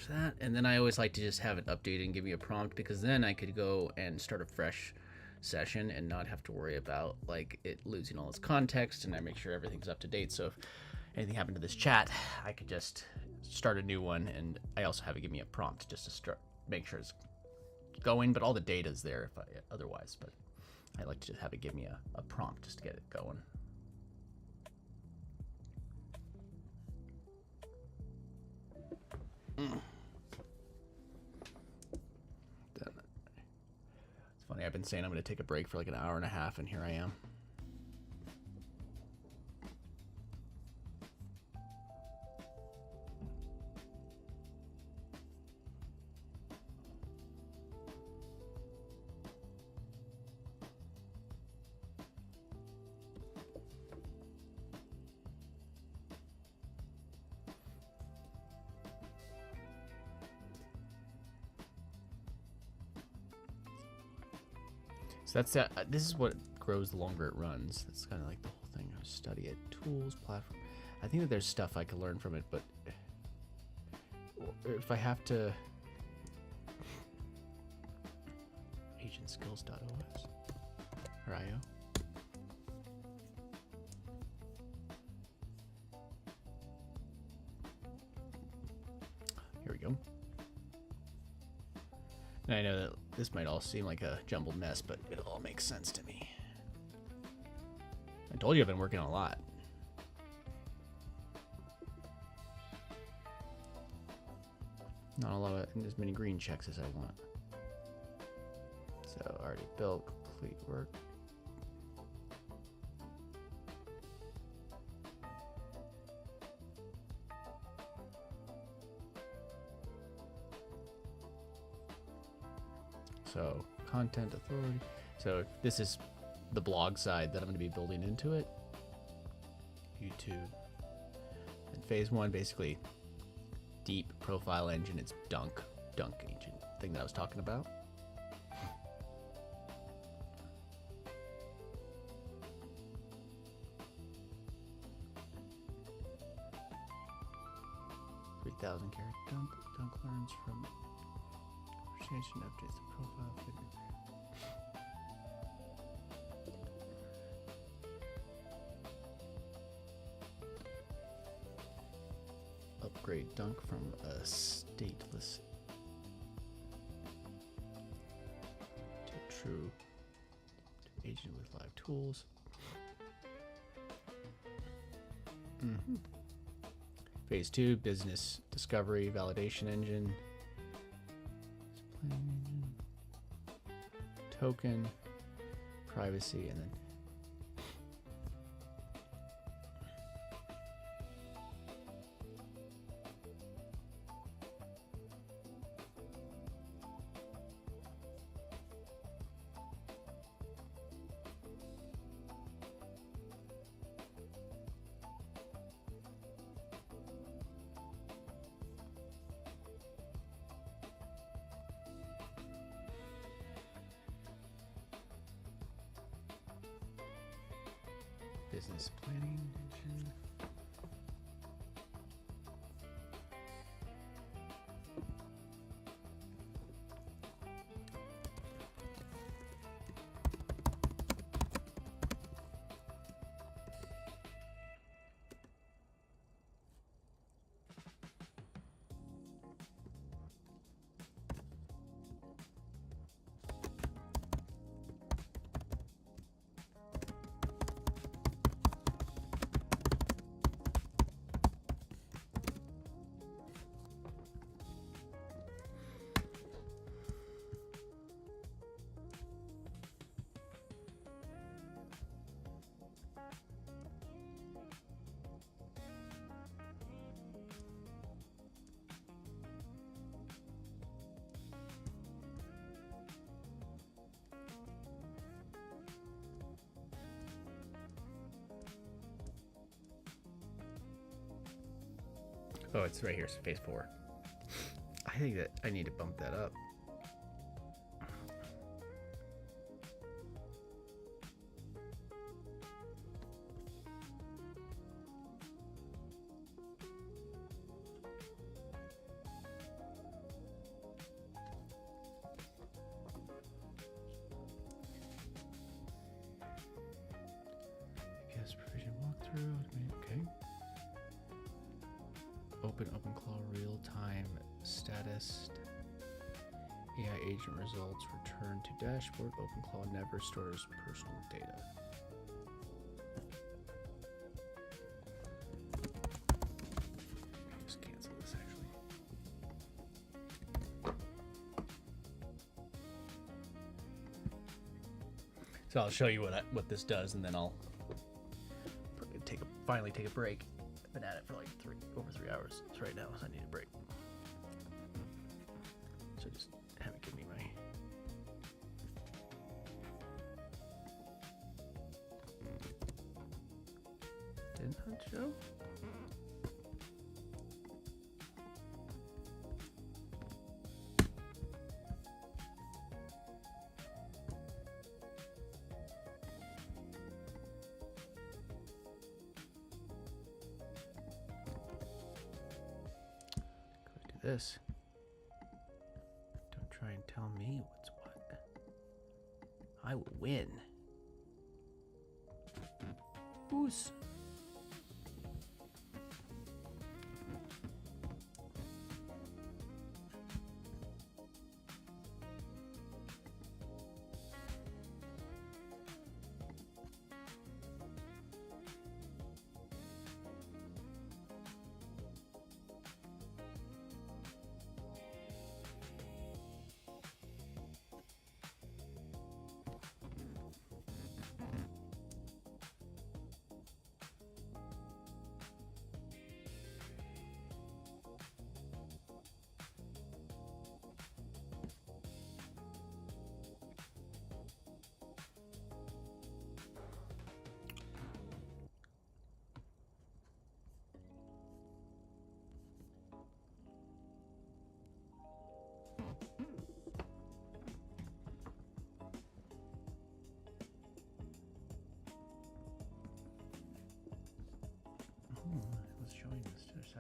That, and then I always like to just have it updated and give me a prompt, because then I could go and start a fresh session and not have to worry about like it losing all its context, and I make sure everything's up to date. So if anything happened to this chat, I could just start a new one, and I also have it give me a prompt just to start, make sure it's going, but all the data is there if I otherwise. But I like to just have it give me a prompt just to get it going. It's funny, I've been saying I'm going to take a break for like an hour and a half, and here I am. So that's this is what grows the longer it runs. That's kind of like the whole thing. I study it, tools, platform. I think that there's stuff I could learn from it, but if I have to, agentskills.os or IO. Here we go. And I know that this might all seem like a jumbled mess, but it all makes sense to me. I told you I've been working on a lot. Not a lot of as many green checks as I want. So already built, complete work. So content authority. So this is the blog side that I'm going to be building into it. YouTube. And phase 1, basically deep profile engine. It's Dunk engine thing that I was talking about. $3,000 character dunk learns from conversation, updates the profile figure. Upgrade dunk from a stateless to true agent with live tools. Phase 2, business discovery validation engine. Token, privacy, and then business planning engine. Oh, it's right here, so phase 4. I think that I need to bump that up. APS provision walkthrough. Okay. OpenClaw real-time status. AI agent results return to dashboard. OpenClaw never stores personal data. Just cancel this actually. So I'll show you what this does, and then I'll finally take a break. I've been at it for like over 3 hours right now, so I need a break. So just have it give me my didn't that show? This. Don't try and tell me what's what. I will win. Who's?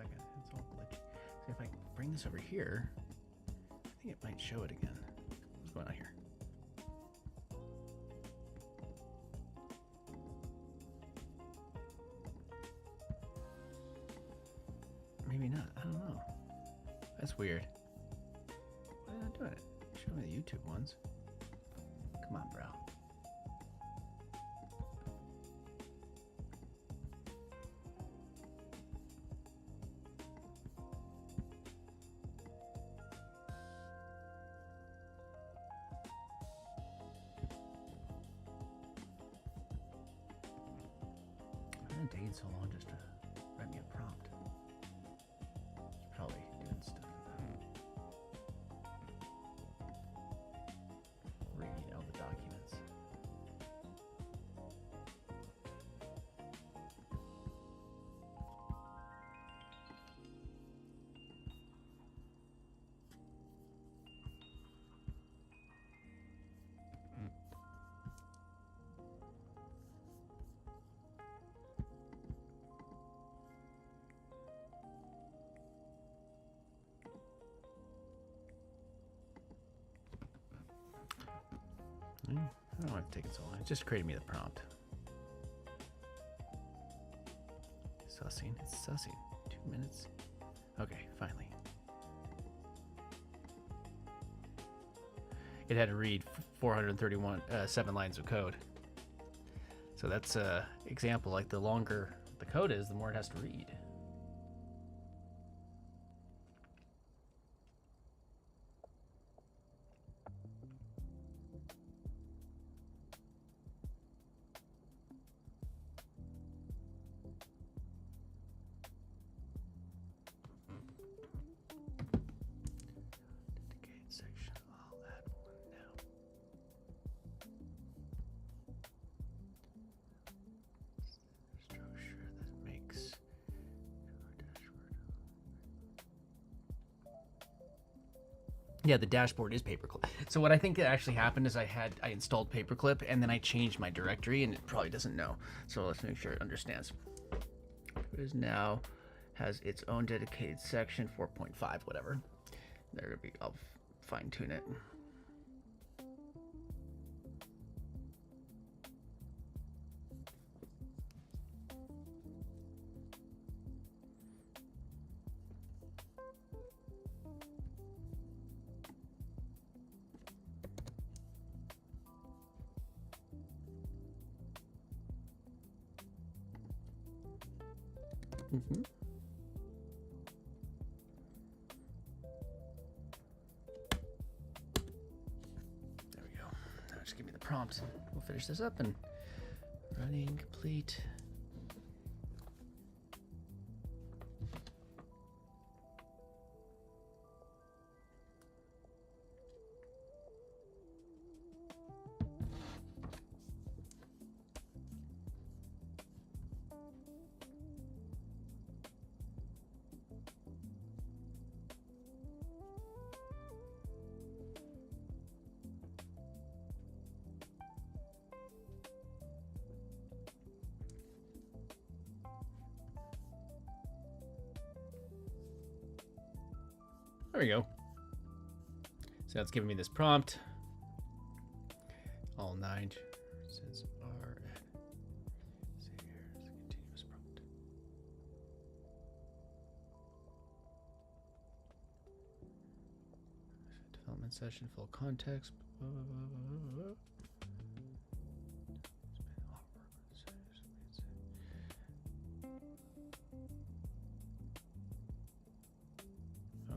second. It's all glitchy. See, if I bring this over here, I think it might show it again. What's going on here? Maybe not. I don't know. That's weird. Why are they not doing it? Show me the YouTube ones. Come on, bro. Why did it take so long just to write me a prompt? It's probably doing stuff with reading all the documents. I don't know why it's taking so long. It just created me the prompt. Sussing. It's sussing. 2 minutes. Okay, finally. It had to read 7 lines of code. So that's an example. Like the longer the code is, the more it has to read. Section. I'll add one now. Structure that makes our dashboard. Yeah, the dashboard is paperclip. So what I think that actually happened is I installed paperclip and then I changed my directory and it probably doesn't know. So let's make sure it understands. It is now has its own dedicated section, 4.5, whatever. There will be. I'll fine tune it. Mm-hmm. There we go. Now just give me the prompt and we'll finish this up and running complete. There we go. So that's giving me this prompt. All 9 says are at see here is a continuous prompt. Development session, full context. Blah, blah, blah, blah, blah.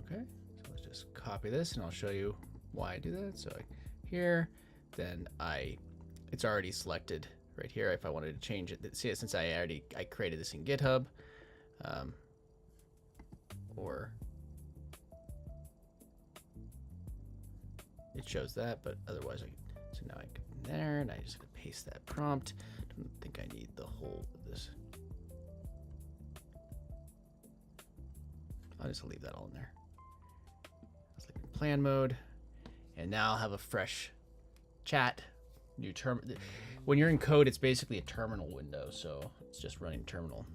Okay, so let's just copy this and I'll show you why I do that. So here, then it's already selected right here if I wanted to change it. See, since I created this in GitHub, or it shows that, but otherwise so now I go in there and I just have to paste that prompt. Don't think I need the whole of this. I'll just leave that all in there. Let's leave it in plan mode. And now I'll have a fresh chat. New when you're in code, it's basically a terminal window, so it's just running terminal.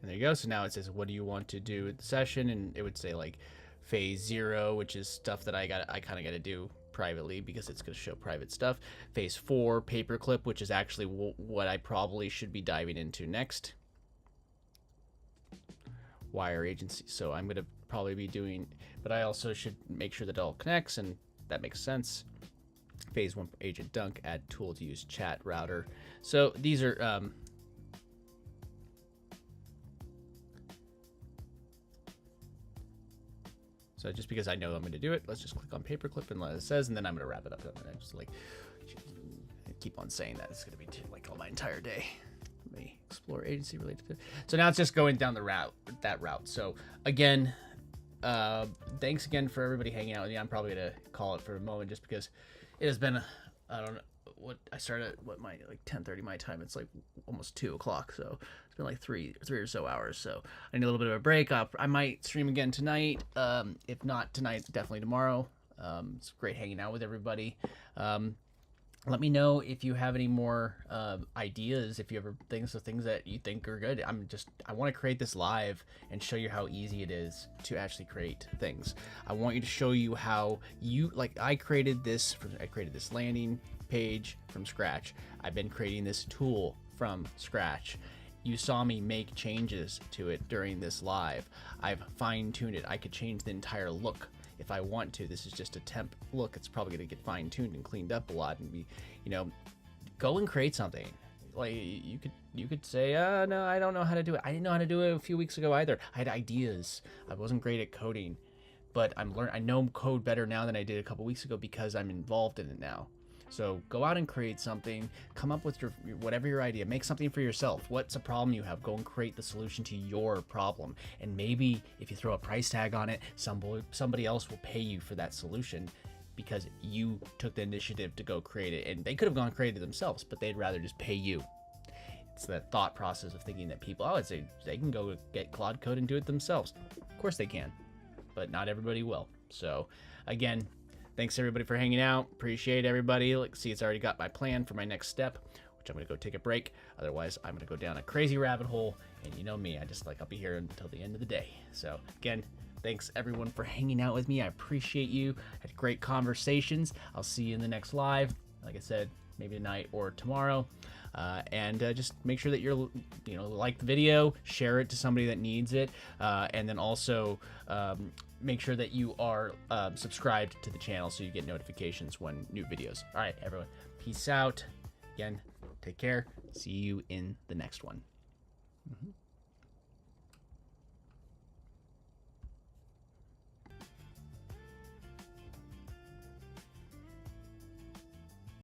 And there you go. So now it says, what do you want to do at the session? And it would say like phase 0, which is stuff that I kind of got to do privately because it's going to show private stuff. Phase 4, paperclip, which is actually what I probably should be diving into next. Wire agency. So I'm going to probably be doing, but I also should make sure that it all connects, and that makes sense. Phase 1, agent dunk, add tool to use chat router. So these are so just because I know I'm going to do it, let's just click on paperclip and let it says, and then I'm going to wrap it up. And I just like keep on saying that it's going to be like all my entire day. Let me explore agency related to. So now it's just going down the route, that route. So again, thanks again for everybody hanging out with me. I'm probably going to call it for a moment just because it has been, I don't know what I started at, like 10:30 my time. It's like almost 2 o'clock. So it's been like three or so hours. So I need a little bit of a break up. I might stream again tonight. If not tonight, definitely tomorrow. It's great hanging out with everybody. Let me know if you have any more ideas, if you ever things that you think are good. I want to create this live and show you how easy it is to actually create things. I want you to show you how I created this landing page from scratch. I've been creating this tool from scratch. You saw me make changes to it during this live. I've fine-tuned it. I could change the entire look if I want to. This is just a temp look. It's probably going to get fine-tuned and cleaned up a lot and be, go and create something. Like you could say, no, I don't know how to do it. I didn't know how to do it a few weeks ago either. I had ideas. I wasn't great at coding, but I know code better now than I did a couple weeks ago because I'm involved in it now. So go out and create something, come up with whatever your idea, make something for yourself. What's a problem you have? Go and create the solution to your problem. And maybe if you throw a price tag on it, somebody else will pay you for that solution because you took the initiative to go create it. And they could have gone create it themselves, but they'd rather just pay you. It's that thought process of thinking that people, they can go get Claude Code and do it themselves. Of course they can, but not everybody will. So again, thanks everybody for hanging out. Appreciate everybody. It's already got my plan for my next step, which I'm going to go take a break. Otherwise, I'm going to go down a crazy rabbit hole. And you know me, I'll be here until the end of the day. So again, thanks everyone for hanging out with me. I appreciate you. Had great conversations. I'll see you in the next live. Like I said, maybe tonight or tomorrow. And just make sure that you're, like the video, share it to somebody that needs it. And then also, make sure that you are subscribed to the channel so you get notifications when new videos. All right, everyone. Peace out. Again, take care. See you in the next one.